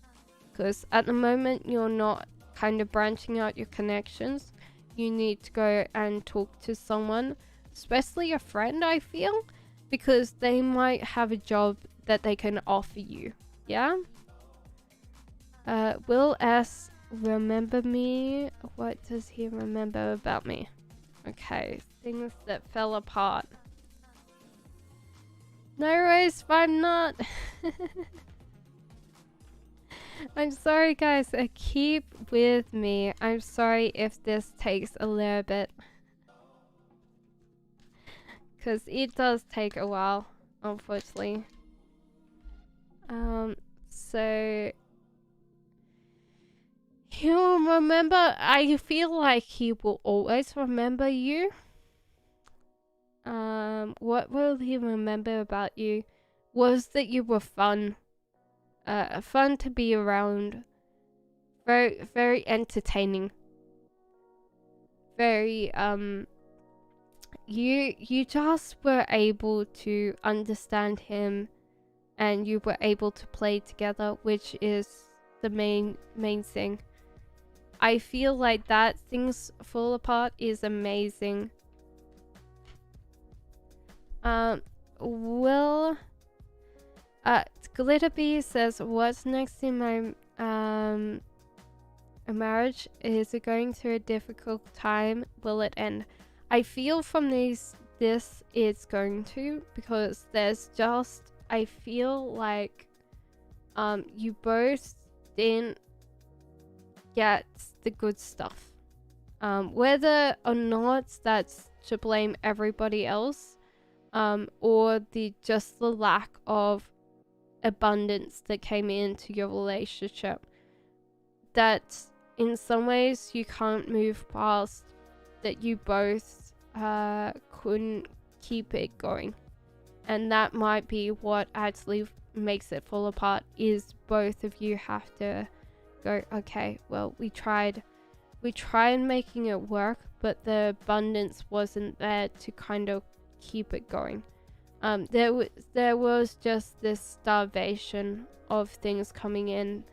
Because at the moment, you're not kind of branching out your connections. You need to go and talk to someone, especially a friend, I feel. Because they might have a job that they can offer you. Yeah? Will S remember me? What does he remember about me? Okay, things that fell apart. No, Rose, I'm not. I'm sorry, guys. Keep with me. I'm sorry if this takes a little bit. Because it does take a while, unfortunately. So he'll remember. I feel like he will always remember you. What will he remember about you? Was that you were fun. Fun to be around. Very, very entertaining. Very, you just were able to understand him and you were able to play together, which is the main thing. I feel like that things fall apart is amazing. Glitterbee says, what's next in my marriage? Is it going through a difficult time? Will it end? I feel from this it's going to, because there's just, I feel like you both didn't get the good stuff. Whether or not that's to blame everybody else, or just the lack of abundance that came into your relationship, that in some ways you can't move past, that you both couldn't keep it going. And that might be what actually makes it fall apart, is both of you have to go, okay, well, we tried making it work, but the abundance wasn't there to kind of keep it going. There was just this starvation of things coming in,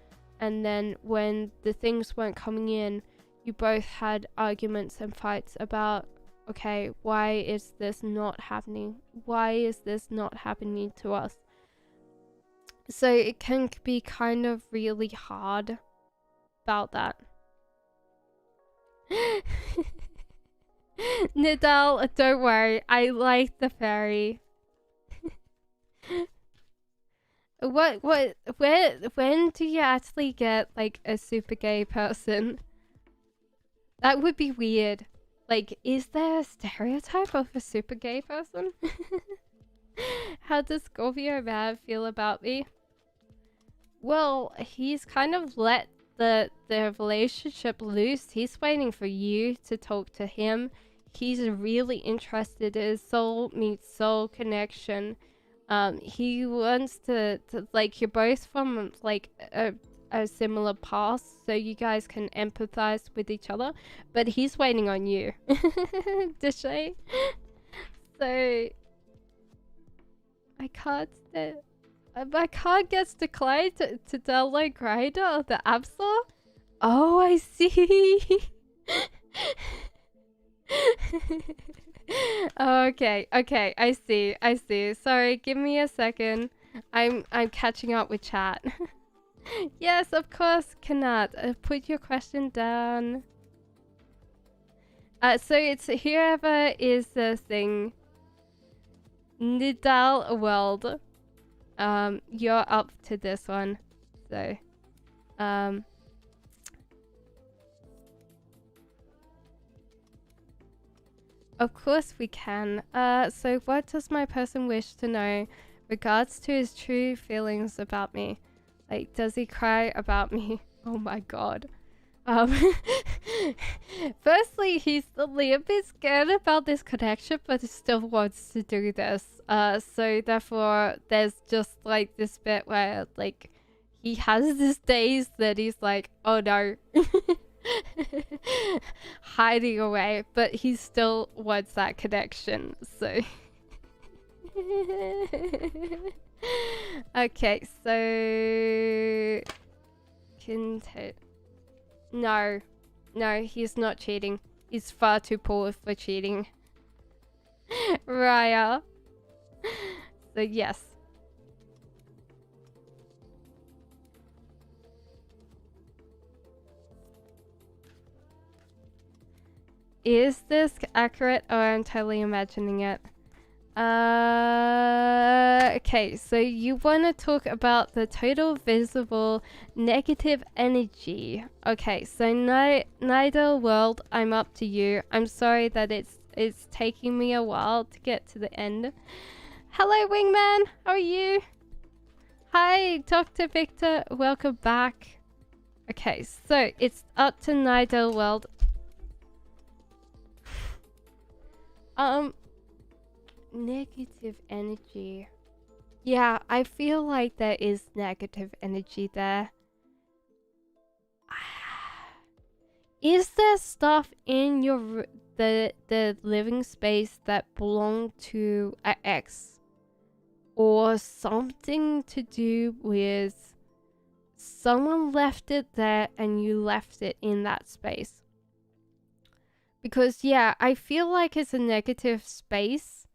and then when the things weren't coming in, you both had arguments and fights about, okay, why is this not happening? Why is this not happening to us? So it can be kind of really hard about that. Nidal, don't worry, I like the fairy. When do you actually get like a super gay person? That would be weird. Like, is there a stereotype of a super gay person? How does Scorpio man feel about me? Well, he's kind of let the relationship loose. He's waiting for you to talk to him. He's really interested in soul meets soul connection. He wants to like, you're both from like a similar past, so you guys can empathize with each other, but he's waiting on you. Deshay. So my card gets declined to download Grinder of the App Store. Oh, I see. Okay, I see. Sorry, give me a second. I'm catching up with chat. Yes, of course, cannot. Put your question down. So it's whoever is the thing. Nidal World. You're up to this one. So, of course we can. So what does my person wish to know regards to his true feelings about me? Like, does he cry about me? Oh my god. Firstly, he's a little bit scared about this connection, but he still wants to do this. So therefore, there's just like this bit where like he has these days that he's like, oh no, hiding away, but he still wants that connection. So okay, so no, he's not cheating. He's far too poor for cheating. Raya. So yes. Is this accurate or I'm totally imagining it? Okay, so you want to talk about the total visible negative energy. Okay, so Nidal World, I'm up to you. I'm sorry that it's taking me a while to get to the end. Hello, Wingman. How are you? Hi, Dr. Victor. Welcome back. Okay, so it's up to Nidal World. Negative energy. Yeah, I feel like there is negative energy there. Is there stuff in your the living space that belong to an ex, or something to do with someone left it there and you left it in that space? Because yeah, I feel like it's a negative space,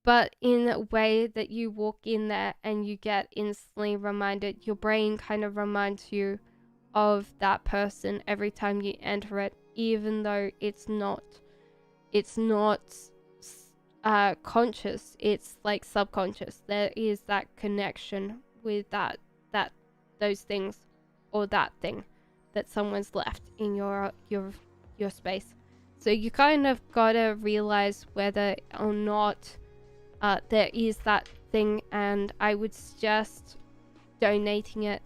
but in a way that you walk in there and you get instantly reminded, your brain kind of reminds you of that person every time you enter it, even though it's not conscious, it's like subconscious. There is that connection with those things, or that thing that someone's left in your space. So you kind of gotta realize whether or not there is that thing, and I would suggest donating it.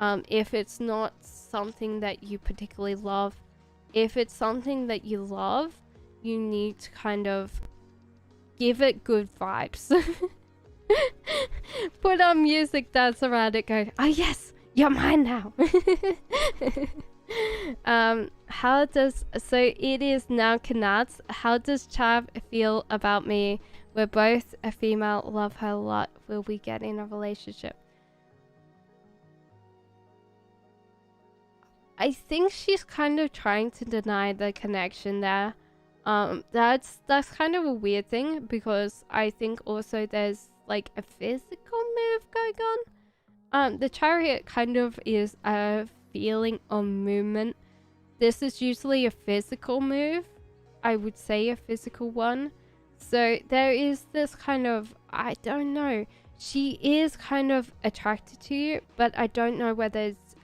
If it's not something that you particularly love. If it's something that you love, you need to kind of give it good vibes. Put on music, dance around it, go, oh yes, you're mine now. So it is now Kanats. How does Chav feel about me? We're both a female, love her a lot. Will we get in a relationship? I think she's kind of trying to deny the connection there. That's kind of a weird thing, because I think also there's like a physical move going on. The chariot kind of is a feeling of movement. This is usually a physical move. I would say a physical one. So there is this kind of, I don't know. She is kind of attracted to you, but I don't know whether it's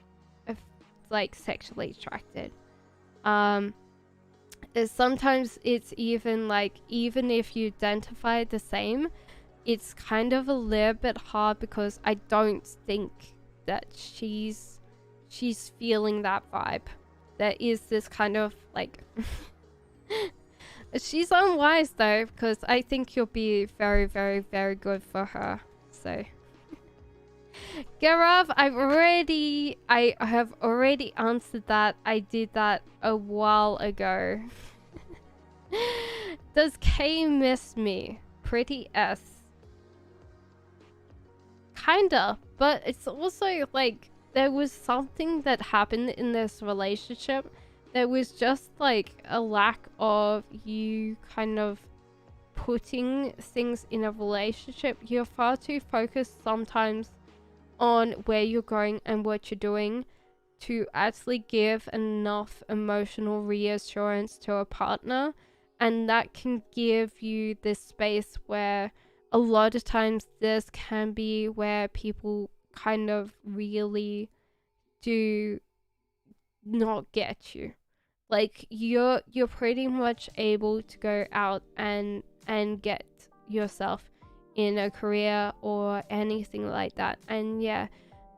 like sexually attracted. Sometimes it's even like, even if you identify the same, it's kind of a little bit hard, because I don't think that she's feeling that vibe. There is this kind of like she's unwise though, because I think you'll be very, very, very good for her. So Garav, I have already answered that. I did that a while ago. Does K miss me? Pretty S. Kinda, but it's also like there was something that happened in this relationship. There was just like a lack of you kind of putting things in a relationship. You're far too focused sometimes on where you're going and what you're doing to actually give enough emotional reassurance to a partner, and that can give you this space where a lot of times this can be where people kind of really do not get you. Like you're pretty much able to go out and get yourself in a career or anything like that. And yeah,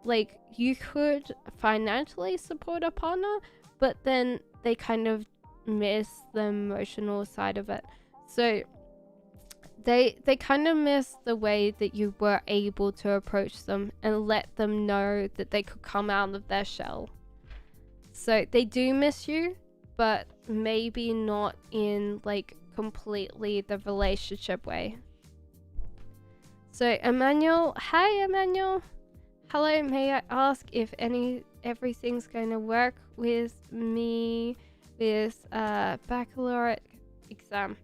like you could financially support a partner, but then they kind of miss the emotional side of it. So they kind of miss the way that you were able to approach them and let them know that they could come out of their shell. So they do miss you, but maybe not in like completely the relationship way. So Emmanuel, hi Emmanuel. Hello, may I ask if everything's going to work with me with baccalaureate exam?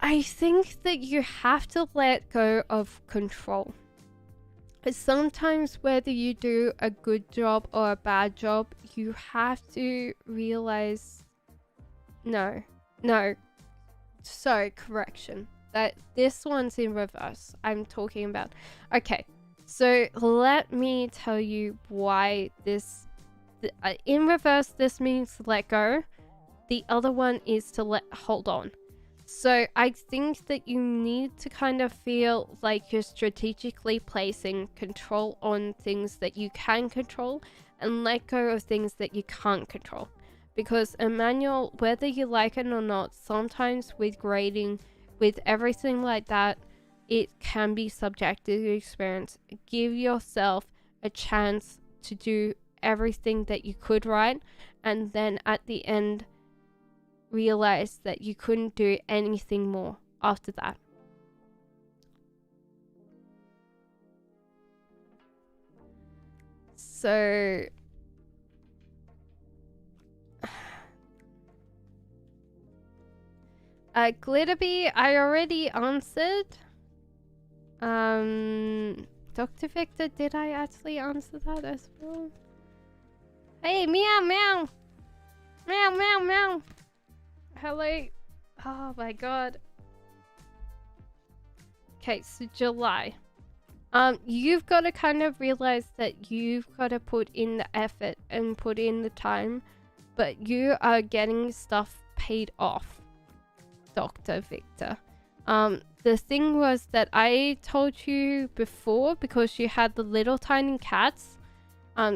I think that you have to let go of control. Sometimes whether you do a good job or a bad job, you have to realize sorry, correction, that this one's in reverse. I'm talking about, okay, so let me tell you why this in reverse, this means let go. The other one is to hold on. So I think that you need to kind of feel like you're strategically placing control on things that you can control and let go of things that you can't control. Because Emmanuel, whether you like it or not, sometimes with grading, with everything like that, it can be subjective to experience. Give yourself a chance to do everything that you could write, and then at the end realize that you couldn't do anything more after that. So Glitterbee, I already answered. Dr. Victor, did I actually answer that as well? Hey, meow meow. Meow meow meow. Hello. Oh my god. Okay, so July. You've got to kind of realize that you've got to put in the effort and put in the time, but you are getting stuff paid off, Dr. Victor. The thing was that I told you before, because you had the little tiny cats,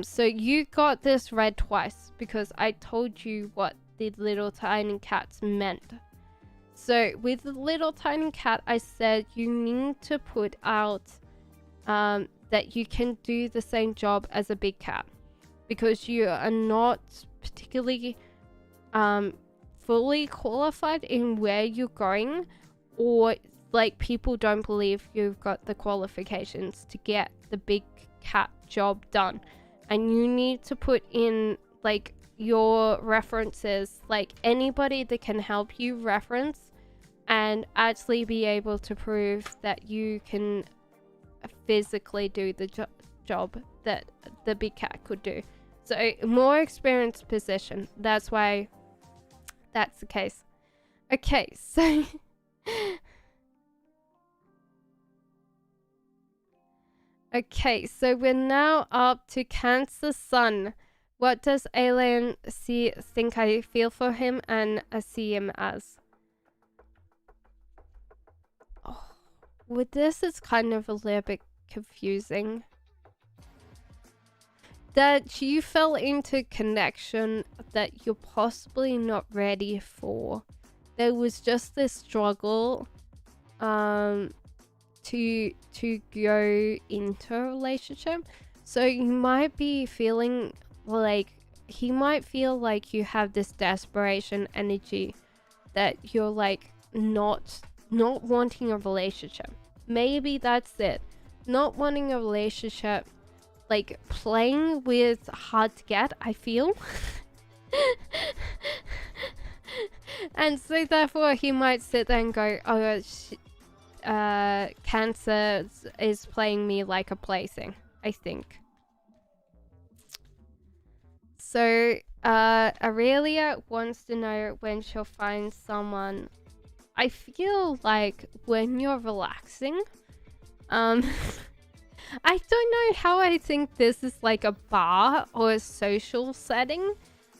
so you got this read twice because I told you what the little tiny cats meant. So with the little tiny cat, I said you need to put out that you can do the same job as a big cat, because you are not particularly fully qualified in where you're going, or like people don't believe you've got the qualifications to get the big cat job done. And you need to put in like your references, like anybody that can help you reference and actually be able to prove that you can physically do the job that the big cat could do. So more experienced position. That's why that's the case. Okay, so okay, so we're now up to Cancer Sun. What does Alien think I feel for him and I see him as? Oh, with this, it's kind of a little bit confusing. That you fell into connection that you're possibly not ready for. There was just this struggle to go into a relationship. So you might be feeling like, he might feel like you have this desperation energy that you're like not wanting a relationship. Maybe that's it. Not wanting a relationship, like playing with hard to get, I feel. And so therefore he might sit there and go, oh, Cancer is playing me like a plaything, I think. So Aurelia wants to know when she'll find someone. I feel like when you're relaxing, I don't know how I think this is like a bar or a social setting,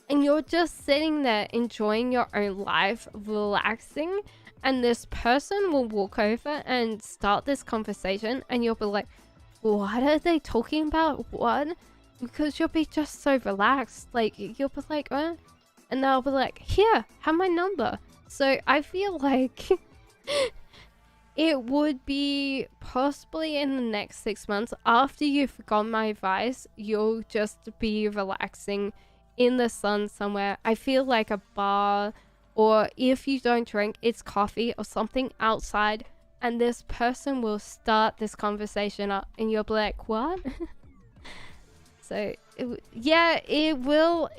and you're just sitting there enjoying your own life, relaxing, and this person will walk over and start this conversation, and you'll be like, what are they talking about? What? Because you'll be just so relaxed. Like, you'll be like, and they'll be like, here, have my number. So I feel like it would be possibly in the next 6 months, after you've got my advice, you'll just be relaxing in the sun somewhere. I feel like a bar, or if you don't drink, it's coffee or something outside, and this person will start this conversation up and you'll be like, what? So yeah, it will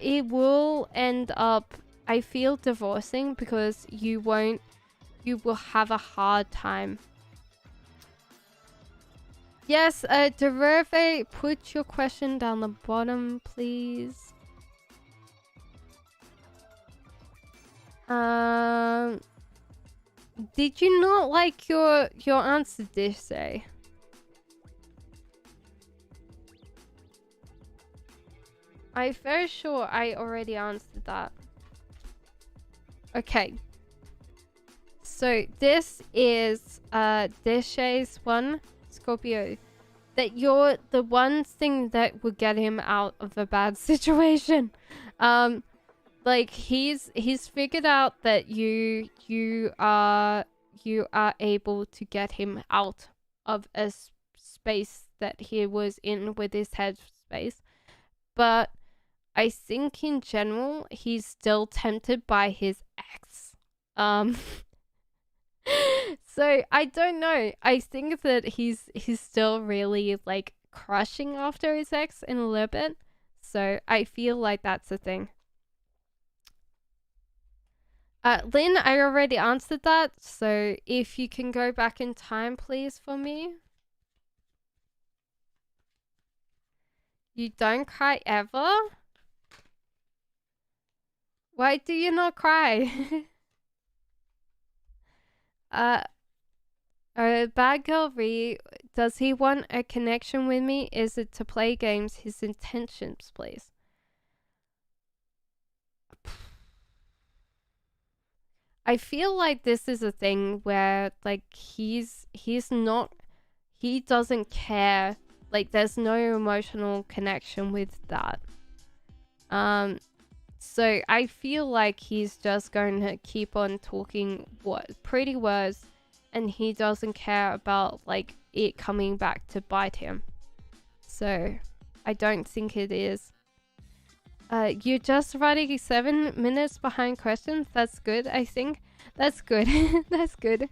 end up, I feel, divorcing, because you will have a hard time. Yes, Dereve, put your question down the bottom, please. Did you not like your answer, Dishay? I'm very sure I already answered that. Okay. So this is Deshay's one, Scorpio. That you're the one thing that would get him out of a bad situation. Like he's figured out that you are able to get him out of a space that he was in with his head space. But I think in general he's still tempted by his ex. So I don't know. I think that he's still really like crushing after his ex in a little bit. So I feel like that's the thing. Lynn, I already answered that. So if you can go back in time, please, for me. You don't cry ever? Why do you not cry? Bad girl Ree, does he want a connection with me? Is it to play games? His intentions, please. I feel like this is a thing where like he doesn't care. Like there's no emotional connection with that. So I feel like he's just going to keep on talking pretty words, and he doesn't care about like it coming back to bite him. So I don't think it is. You're just running 7 minutes behind questions. That's good, I think. That's good. That's good.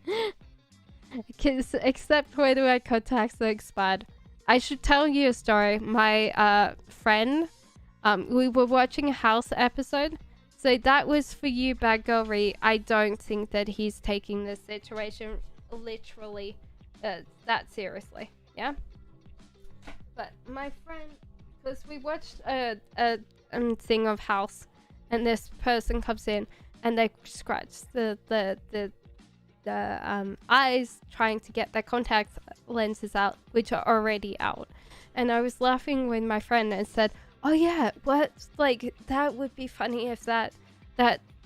Except when my contacts are expired. I should tell you a story. My friend, we were watching a House episode. So that was for you, Bad Girl Ree. I don't think that he's taking this situation literally that seriously. Yeah? But my friend, because we watched a thing of House, and this person comes in and they scratch the eyes trying to get their contact lenses out, which are already out. And I was laughing with my friend and said, oh yeah, what, like that would be funny if that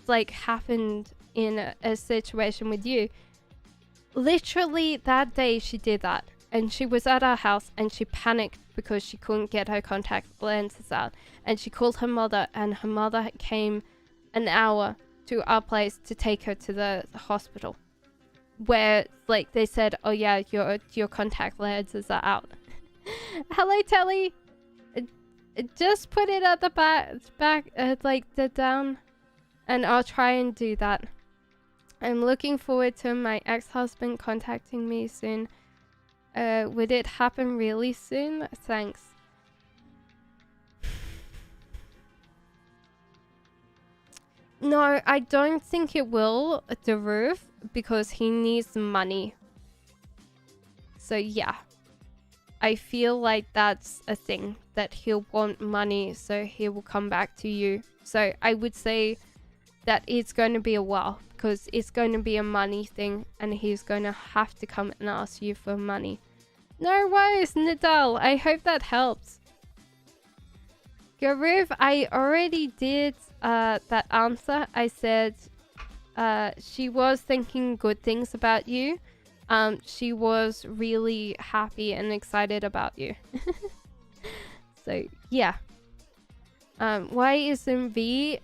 like happened in a situation with you. Literally that day she did that, and she was at our house and she panicked because she couldn't get her contact lenses out, and she called her mother, and her mother came an hour to our place to take her to the hospital, where like they said, oh yeah, your contact lenses are out. Hello Telly, just put it at the back like the down, and I'll try and do that. I'm looking forward to my ex-husband contacting me soon. Would it happen really soon? Thanks. No, I don't think it will, the roof, because he needs money. So yeah, I feel like that's a thing, that he'll want money, so he will come back to you. So I would say that it's going to be a while, because it's going to be a money thing, and he's going to have to come and ask you for money. No worries, Nadal. I hope that helps. Garuv, I already did that answer. I said she was thinking good things about you. She was really happy and excited about you. So yeah. Why isn't V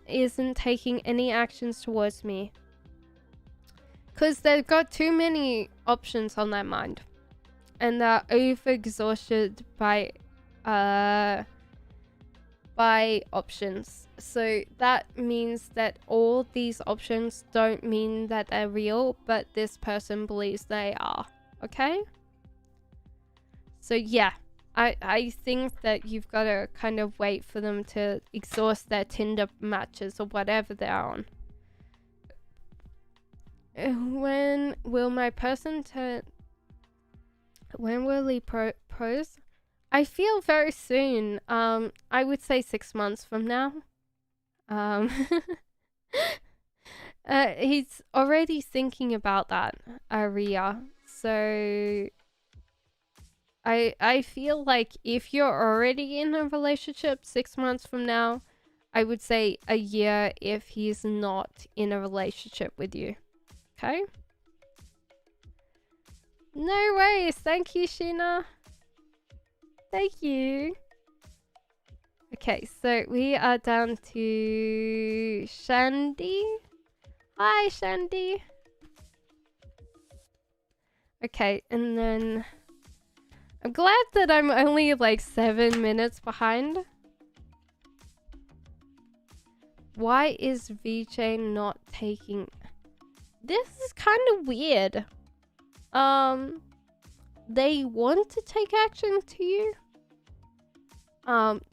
isn't taking any actions towards me? Because they've got too many options on their mind, and they're over-exhausted by options. So that means that all these options don't mean that they're real, but this person believes they are. Okay? So yeah, I think that you've got to kind of wait for them to exhaust their Tinder matches or whatever they're on. When will my person turn... When will he propose? I feel very soon. I would say 6 months from now. He's already thinking about that, Aria. So I feel like if you're already in a relationship 6 months from now, I would say a year if he's not in a relationship with you. Okay? No worries. Thank you, Sheena. Thank you. Okay, so we are down to Shandy. Hi, Shandy. Okay, and then I'm glad that I'm only like 7 minutes behind. Why is VJ not taking... This is kind of weird. They want to take action to you.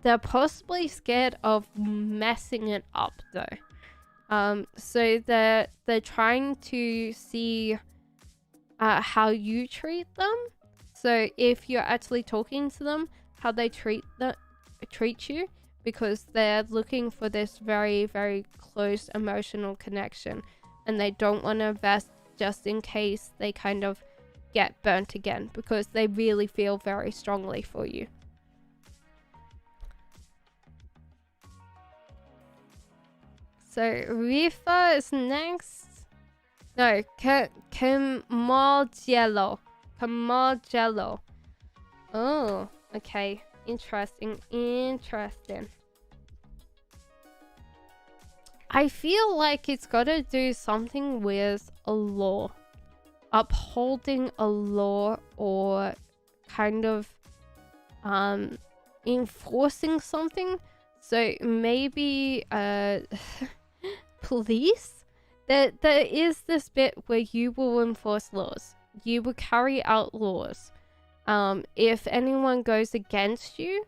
They're possibly scared of messing it up though. So they're trying to see how you treat them. So if you're actually talking to them, how they treat you, because they're looking for this very, very close emotional connection, and they don't want to invest just in case they kind of get burnt again, because they really feel very strongly for you. So Rifa is next. No, Kamaljello. Kamaljello. Oh, okay. Interesting. I feel like it's got to do something with a law, upholding a law, or kind of enforcing something. So maybe police. There is this bit where you will enforce laws. You will carry out laws. If anyone goes against you,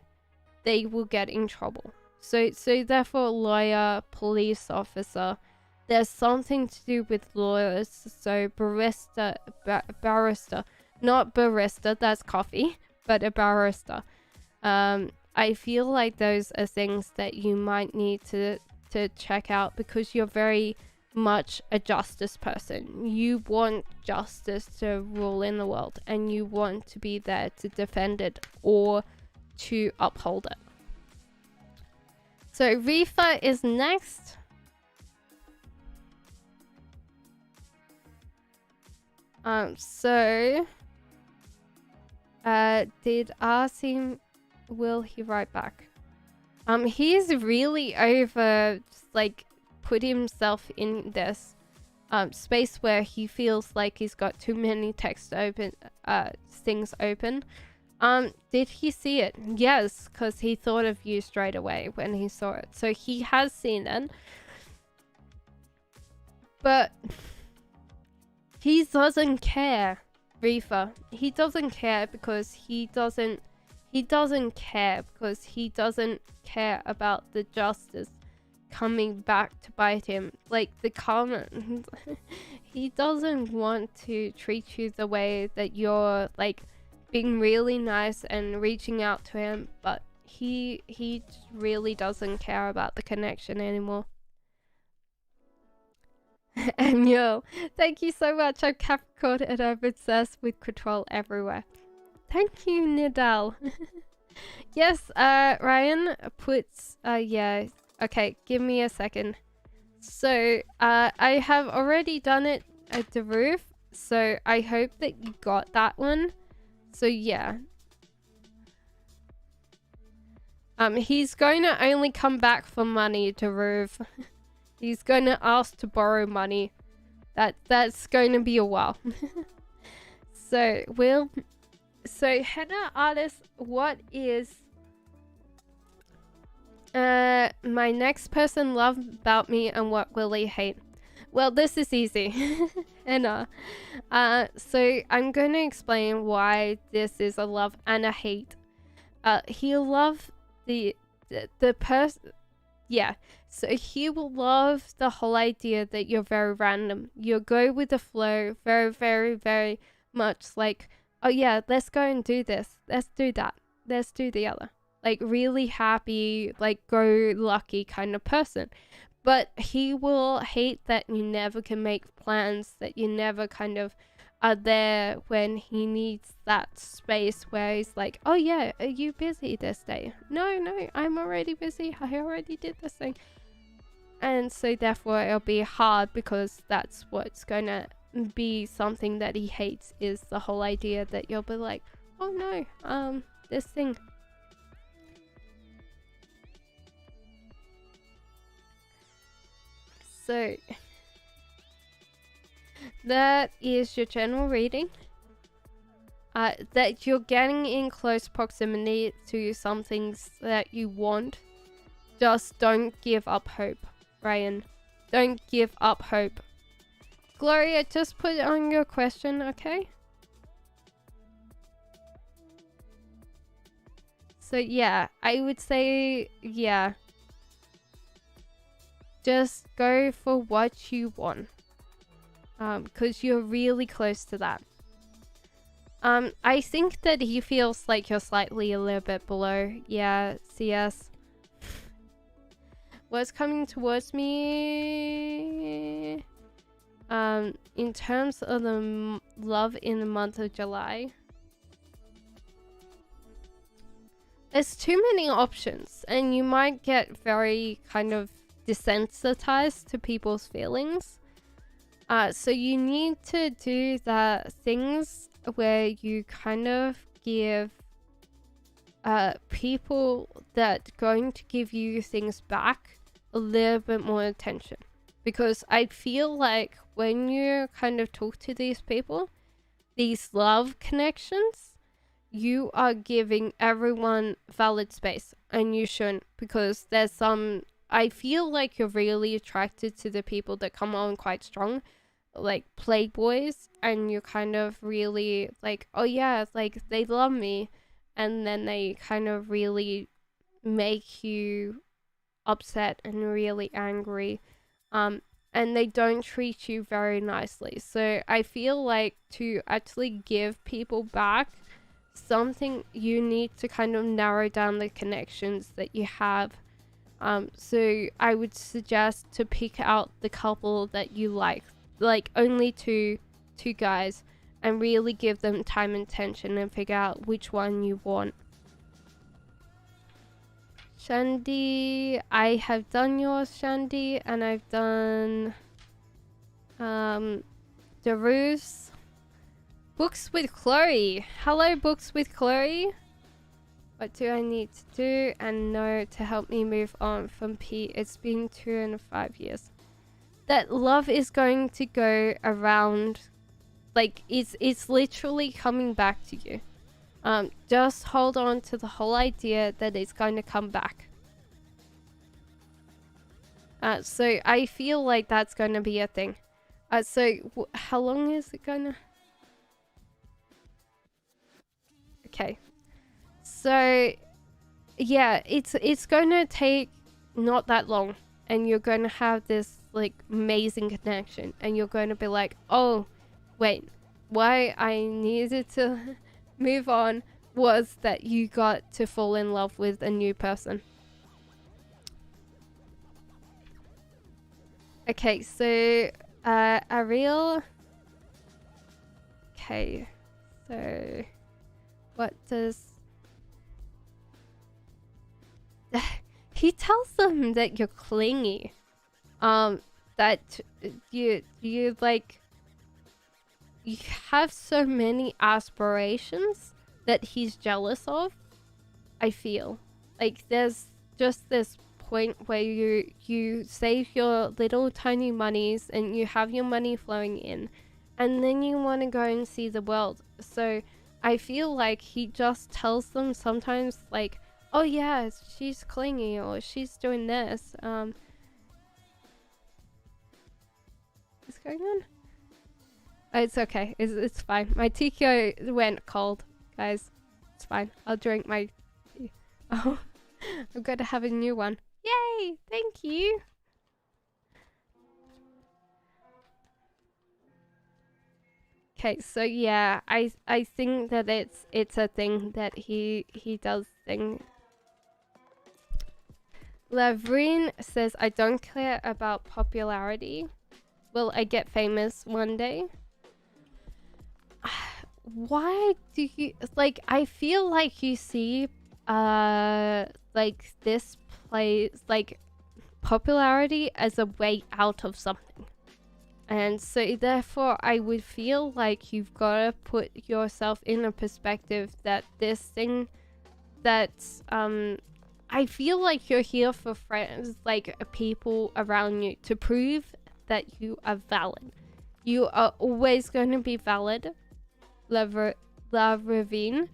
they will get in trouble. So therefore, lawyer, police officer, there's something to do with lawyers. So barrister, not barista, that's coffee, but a barrister. I feel like those are things that you might need to check out, because you're very much a justice person. You want justice to rule in the world, and you want to be there to defend it or to uphold it. So Reefer is next. Did Asim, will he write back? He's really over, like, put himself in this space where he feels like he's got too many things open. Did he see it? Yes, because he thought of you straight away when he saw it. So he has seen it. But he doesn't care, Reefer. He doesn't care because he doesn't care about the justice coming back to bite him. Like, the karma. He doesn't want to treat you the way that you're, like, being really nice and reaching out to him, but he really doesn't care about the connection anymore. And yo, thank you so much. I'm Capricorn and I'm obsessed with control everywhere. Thank you, Nidal. Yes, Ryan puts, yeah, okay, give me a second. So, I have already done it at the roof, so I hope that you got that one. So, yeah. He's going to only come back for money to Roof. He's going to ask to borrow money. That's going to be a while. So, henna artist, what is my next person love about me and what will he hate? Well, this is easy. Henna. So I'm going to explain why this is a love and a hate. He'll love the person. Yeah. So he will love the whole idea that you're very random. You'll go with the flow, very, very, very much like, oh yeah, let's go and do this. Let's do that. Let's do the other. Like, really happy, like, go lucky kind of person. But he will hate that you never can make plans, that you never kind of are there when he needs that space where he's like, oh yeah, are you busy this day? No, I'm already busy. I already did this thing. And so therefore it'll be hard, because that's what's going to be something that he hates, is the whole idea that you'll be like, oh no, this thing. So that is your general reading. That you're getting in close proximity to some things that you want. Just don't give up hope, Ryan. Don't give up hope. Gloria, just put on your question, okay? So yeah, I would say, yeah. Just go for what you want. Because you're really close to that. I think that he feels like you're slightly a little bit below. Yeah, CS. What's coming towards me? In terms of the love in the month of July. There's too many options, and you might get very kind of desensitized to people's feelings. So you need to do the things where you kind of give people that going to give you things back, a little bit more attention. Because I feel like when you kind of talk to these people, these love connections, you are giving everyone valid space, and you shouldn't, because there's some, I feel like you're really attracted to the people that come on quite strong, like playboys, and you're kind of really like, oh yeah, like they love me, and then they kind of really make you upset and really angry, and they don't treat you very nicely. So I feel like to actually give people back something, you need to kind of narrow down the connections that you have. So I would suggest to pick out the couple that you like only two guys, and really give them time and attention and figure out which one you want. Shandy, I have done yours, Shandy, and I've done Daru's. Books with Chloe. Hello, Books with Chloe. What do I need to do and know to help me move on from P? It's been 2.5 years. That love is going to go around, like it's literally coming back to you. Just hold on to the whole idea that it's going to come back. So I feel like that's going to be a thing. So how long is it gonna? Okay. So yeah, it's gonna take not that long, and you're gonna have this like amazing connection, and you're going to be like, oh wait, why I needed to move on was that you got to fall in love with a new person. Okay, so Ariel. Okay, so what does he tells them that you're clingy, that you like, you have so many aspirations that he's jealous of. I feel like there's just this point where you save your little tiny monies and you have your money flowing in, and then you want to go and see the world. So I feel like he just tells them sometimes like, oh yeah, she's clingy, or she's doing this. What's going on? Oh, it's okay. It's fine. My Tikio went cold, guys. It's fine. I'll drink my tea. Oh, I'm going to have a new one. Yay! Thank you. Okay, so yeah, I think that it's a thing that he does thing. Lavrine says, I don't care about popularity. Will I get famous one day? Why do you like, I feel like you see like this plays like popularity as a way out of something, and so therefore I would feel like you've got to put yourself in a perspective that this thing that I feel like you're here for friends, like people around you, to prove that you are valid. You are always going to be valid, Ravine.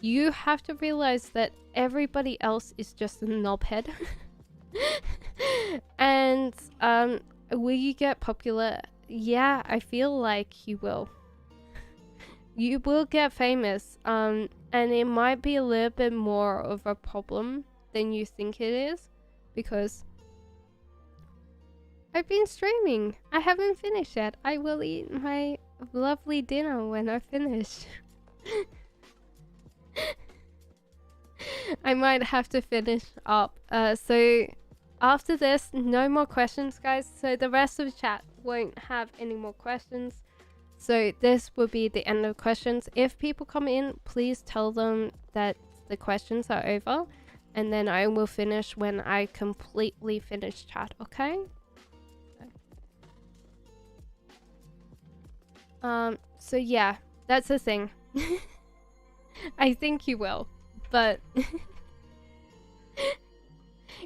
You have to realize that everybody else is just a knobhead. And will you get popular? Yeah, I feel like you will. You will get famous, and it might be a little bit more of a problem than you think it is, because I've been streaming. I haven't finished yet. I will eat my lovely dinner when I finish. I might have to finish up. So after this, no more questions, guys. So the rest of the chat won't have any more questions. So this will be the end of questions. If people come in, please tell them that the questions are over, and then I will finish when I completely finish chat, okay? So yeah, that's the thing. I think you will, but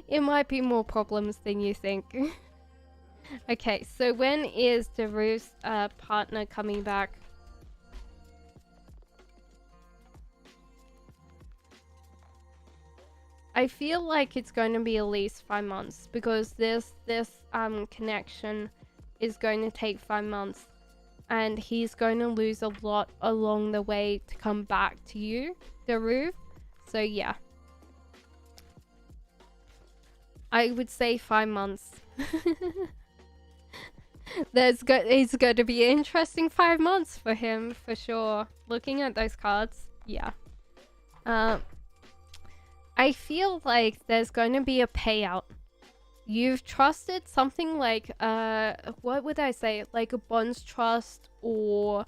It might be more problems than you think. Okay, so when is Daru's partner coming back? I feel like it's going to be at least 5 months because this connection is going to take 5 months, and he's going to lose a lot along the way to come back to you, Daru. So yeah, I would say 5 months. It's going to be an interesting 5 months for him for sure. Looking at those cards, yeah. I feel like there's going to be a payout. You've trusted something like, what would I say? Like a bonds trust or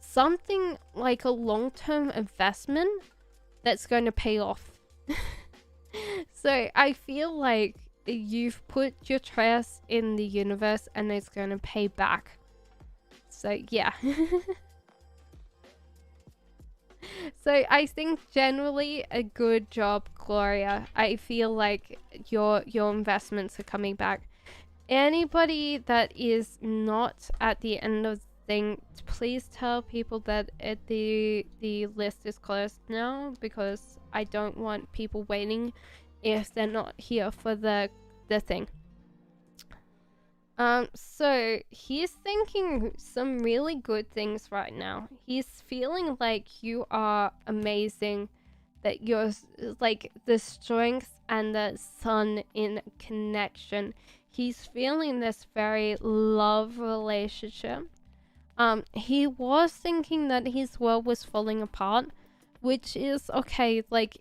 something like a long-term investment that's going to pay off. So I feel like you've put your trust in the universe and it's going to pay back. So yeah. So I think generally a good job, Gloria. I feel like your investments are coming back. Anybody that is not at the end of the thing, please tell people that the list is closed now, because I don't want people waiting if they're not here for the thing. So he's thinking some really good things right now. He's feeling like you are amazing, that you're like the strength and the sun in connection. He's feeling this very love relationship. He was thinking that his world was falling apart, which is okay. Like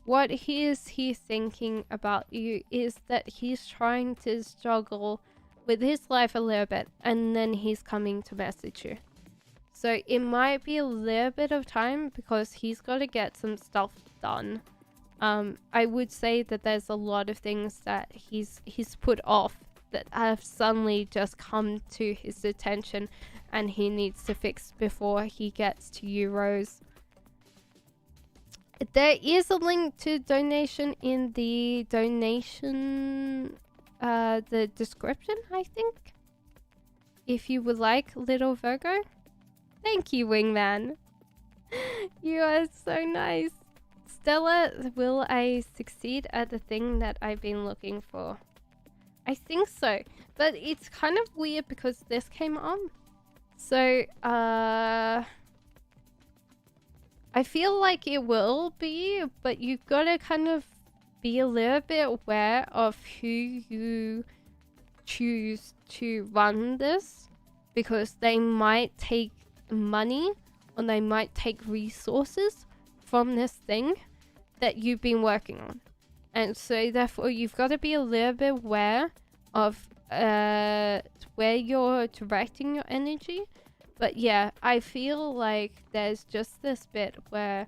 what is he thinking about you is that he's trying to struggle with his life a little bit, and then he's coming to message you. So it might be a little bit of time because he's got to get some stuff done. I would say that there's a lot of things that he's put off that have suddenly just come to his attention, and he needs to fix before he gets to you, Rose. There is a link to donation in the donation, the description, I think. If you would like, little Virgo. Thank you, Wingman. You are so nice. Stella, will I succeed at the thing that I've been looking for? I think so. But it's kind of weird because this came on. So, I feel like it will be, but you've got to kind of be a little bit aware of who you choose to run this, because they might take money or they might take resources from this thing that you've been working on. And so therefore you've got to be a little bit aware of where you're directing your energy. But yeah, I feel like there's just this bit where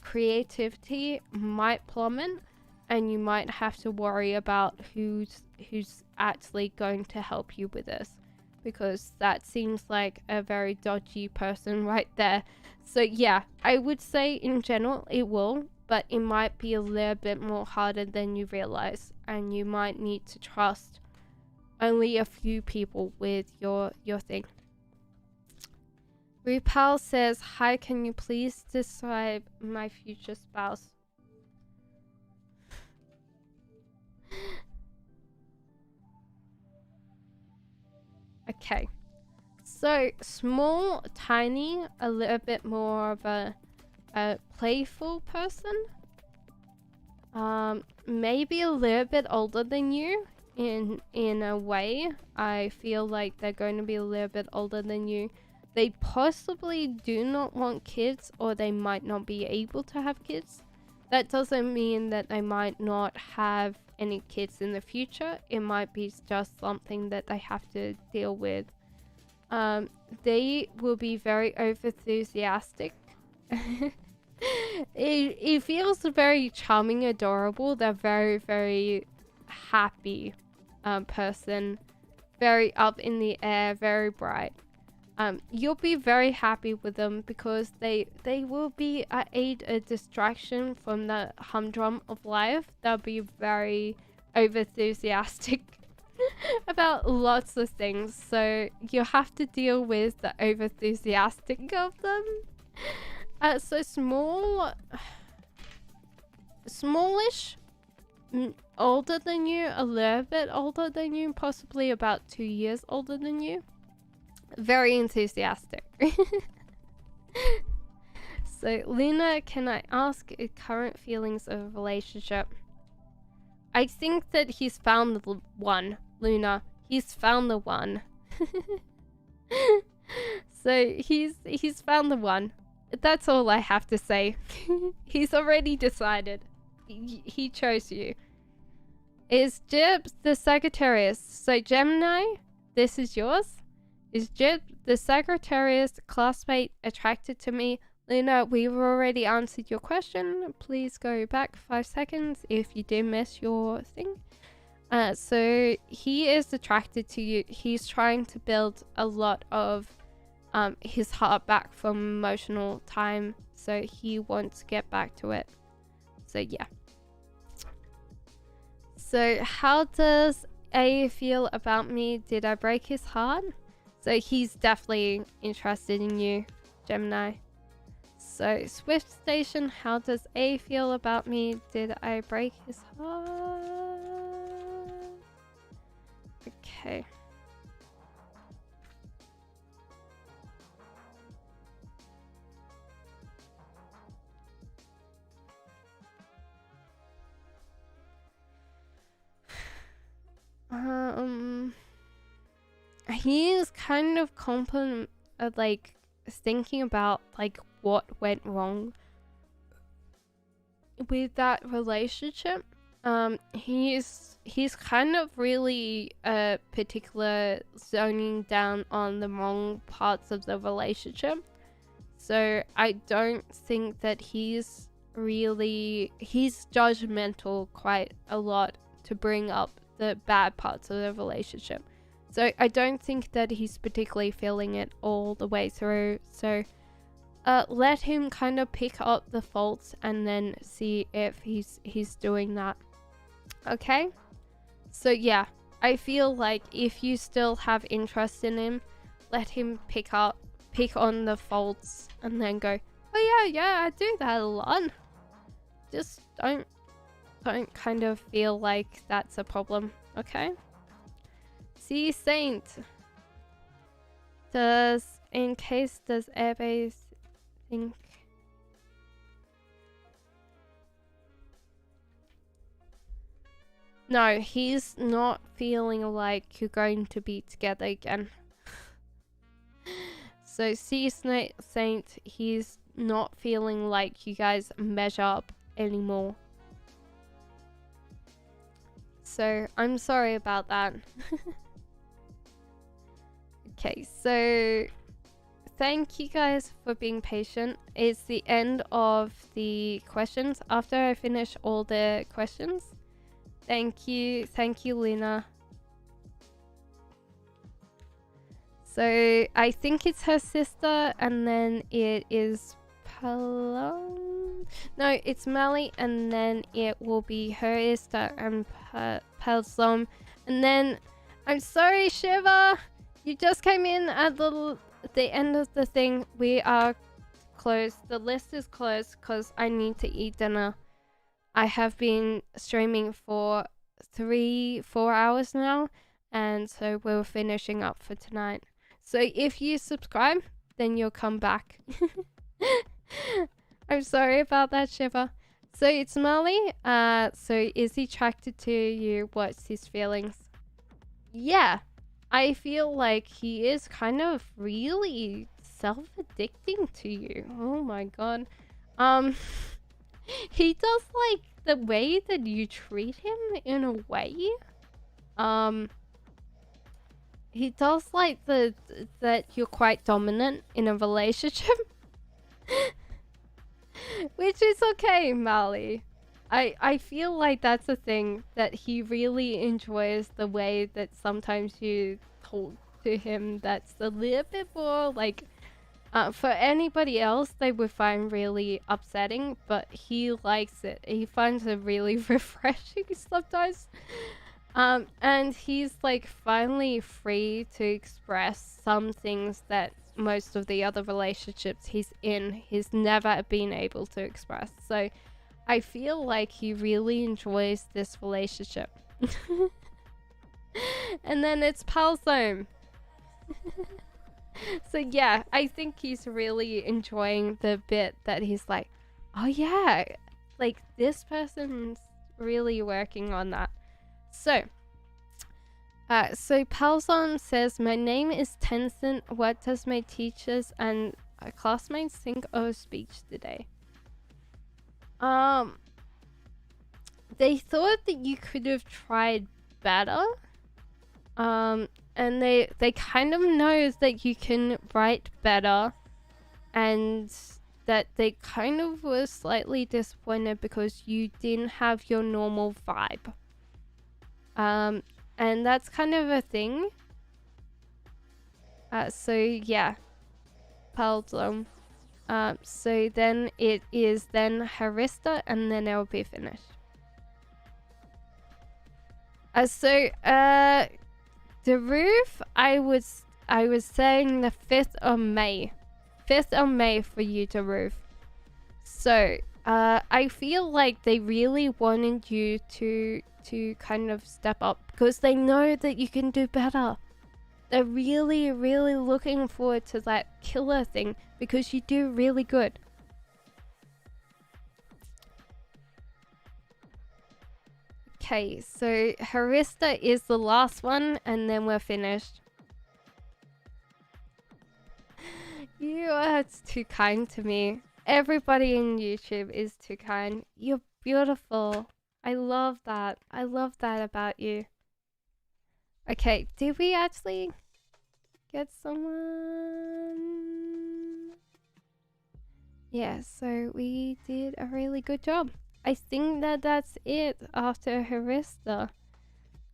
creativity might plummet, and you might have to worry about who's actually going to help you with this, because that seems like a very dodgy person right there. So yeah, I would say in general it will, but it might be a little bit more harder than you realize, and you might need to trust only a few people with your thing. Rupal says, hi, can you please describe my future spouse? Okay. So, small, tiny, a little bit more of a playful person. Maybe a little bit older than you in a way. I feel like they're going to be a little bit older than you. They possibly do not want kids, or they might not be able to have kids. That doesn't mean that they might not have any kids in the future. It might be just something that they have to deal with. They will be very over-enthusiastic. It feels very charming, adorable. They're very, very happy person. Very up in the air, very bright. you'll be very happy with them because they will be a distraction from the humdrum of life. They'll be very over-enthusiastic about lots of things, so you'll have to deal with the over-enthusiastic of them. So smallish, older than you, a little bit older than you, possibly about 2 years older than you. Very enthusiastic. So, Luna, can I ask current feelings of a relationship? I think that he's found the one, Luna. He's found the one. So he's found the one. That's all I have to say. He's already decided. He chose you. Is Jib the Sagittarius? So Gemini, this is yours. Is Jib the Sagittarius classmate attracted to me? Luna, we've already answered your question. Please go back 5 seconds if you did miss your thing. So he is attracted to you. He's trying to build a lot of his heart back from emotional time. So he wants to get back to it. So yeah. So how does A feel about me? Did I break his heart? So he's definitely interested in you, Gemini. So Swift Station, how does A feel about me? Did I break his heart? Okay. He is kind of like thinking about like what went wrong with that relationship. He's kind of really particular zoning down on the wrong parts of the relationship. So I don't think that he's judgmental quite a lot to bring up the bad parts of the relationship. So I don't think that he's particularly feeling it all the way through. So let him kind of pick up the faults and then see if he's doing that. Okay? So yeah, I feel like if you still have interest in him, let him pick on the faults and then go, oh yeah, I do that a lot. Just don't kind of feel like that's a problem, okay? See, Saint. Does Airbase think... No, he's not feeling like you're going to be together again. So see, Saint, he's not feeling like you guys measure up anymore. So I'm sorry about that. Okay, so thank you guys for being patient. It's the end of the questions. After I finish all the questions, thank you, Luna. So I think it's her sister, and then it is Palom. No, it's Mali, and then it will be her sister and Palom. And then I'm sorry, Shiva, you just came in at the end of the thing. We are closed. The list is closed because I need to eat dinner. I have been streaming for 3-4 hours now, and so we're finishing up for tonight. So if you subscribe, then you'll come back. I'm sorry about that, Shiva. So it's Molly. So is he attracted to you? What's his feelings? Yeah, I feel like he is kind of really self-addicting to you. Oh my god. He does like the way that you treat him in a way. He does like that you're quite dominant in a relationship. Which is okay, Mali. I feel like that's a thing that he really enjoys, the way that sometimes you to him that's a little bit more like, for anybody else, they would find really upsetting, but he likes it. He finds it really refreshing sometimes. And he's like finally free to express some things that most of the other relationships he's in, he's never been able to express. So I feel like he really enjoys this relationship. And then it's Palzome. So yeah, I think he's really enjoying the bit that he's like, oh yeah, like this person's really working on that. So Palzon says, my name is Tencent. What does my teachers and classmates think of speech today? They thought that you could have tried better. And they kind of knows that you can write better, and that they kind of were slightly disappointed because you didn't have your normal vibe. And that's kind of a thing. So yeah, Paldom. So then it is then Harista, and then it'll be finished. The roof, I was saying the 5th of May. 5th of May for you to roof. So, I feel like they really wanted you to kind of step up because they know that you can do better. They're really, really looking forward to that killer thing because you do really good. Okay, so Harista is the last one, and then we're finished. You are too kind to me. Everybody in YouTube is too kind. You're beautiful. I love that. I love that about you. Okay, did we actually get someone? Yeah, so we did a really good job. I think that that's it after Harista.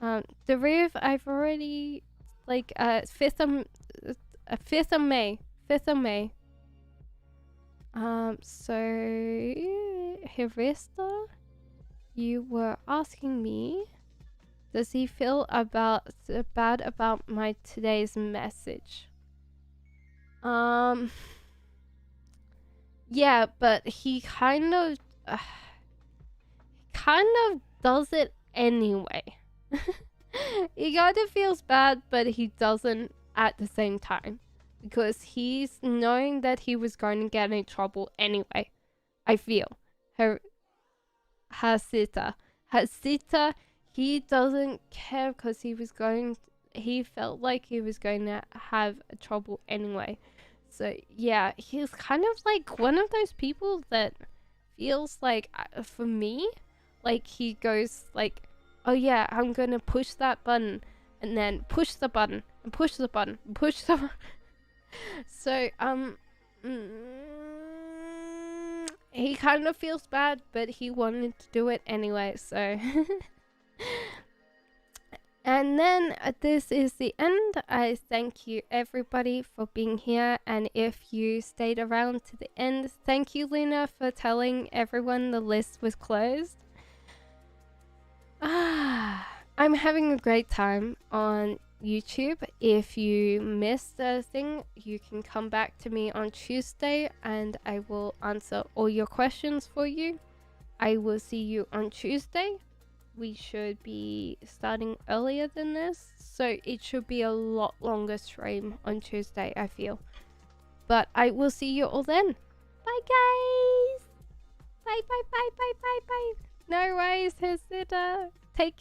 The roof, I've already, like, 5th of May. 5th of May. So, Harista, you were asking me, does he feel bad about my today's message? Yeah, but he kind of does it anyway. He kind of feels bad, but he doesn't at the same time, because he's knowing that he was going to get in trouble anyway. I feel Hasita, he doesn't care because he felt like he was going to have trouble anyway. So yeah, he's kind of like one of those people that feels like, for me, like he goes like, oh yeah, I'm gonna push that button, and then push the button, and push the button, and push the button. So he kind of feels bad, but he wanted to do it anyway, so and then this is the end. I thank you everybody for being here, and if you stayed around to the end, thank you Luna for telling everyone the list was closed. I'm having a great time on YouTube. If you missed a thing, you can come back to me on Tuesday and I will answer all your questions for you. I will see you on Tuesday. We should be starting earlier than this, so it should be a lot longer stream on Tuesday, I feel. But I will see you all then. Bye guys! Bye bye bye bye bye bye! No worries, Hesita. Take care.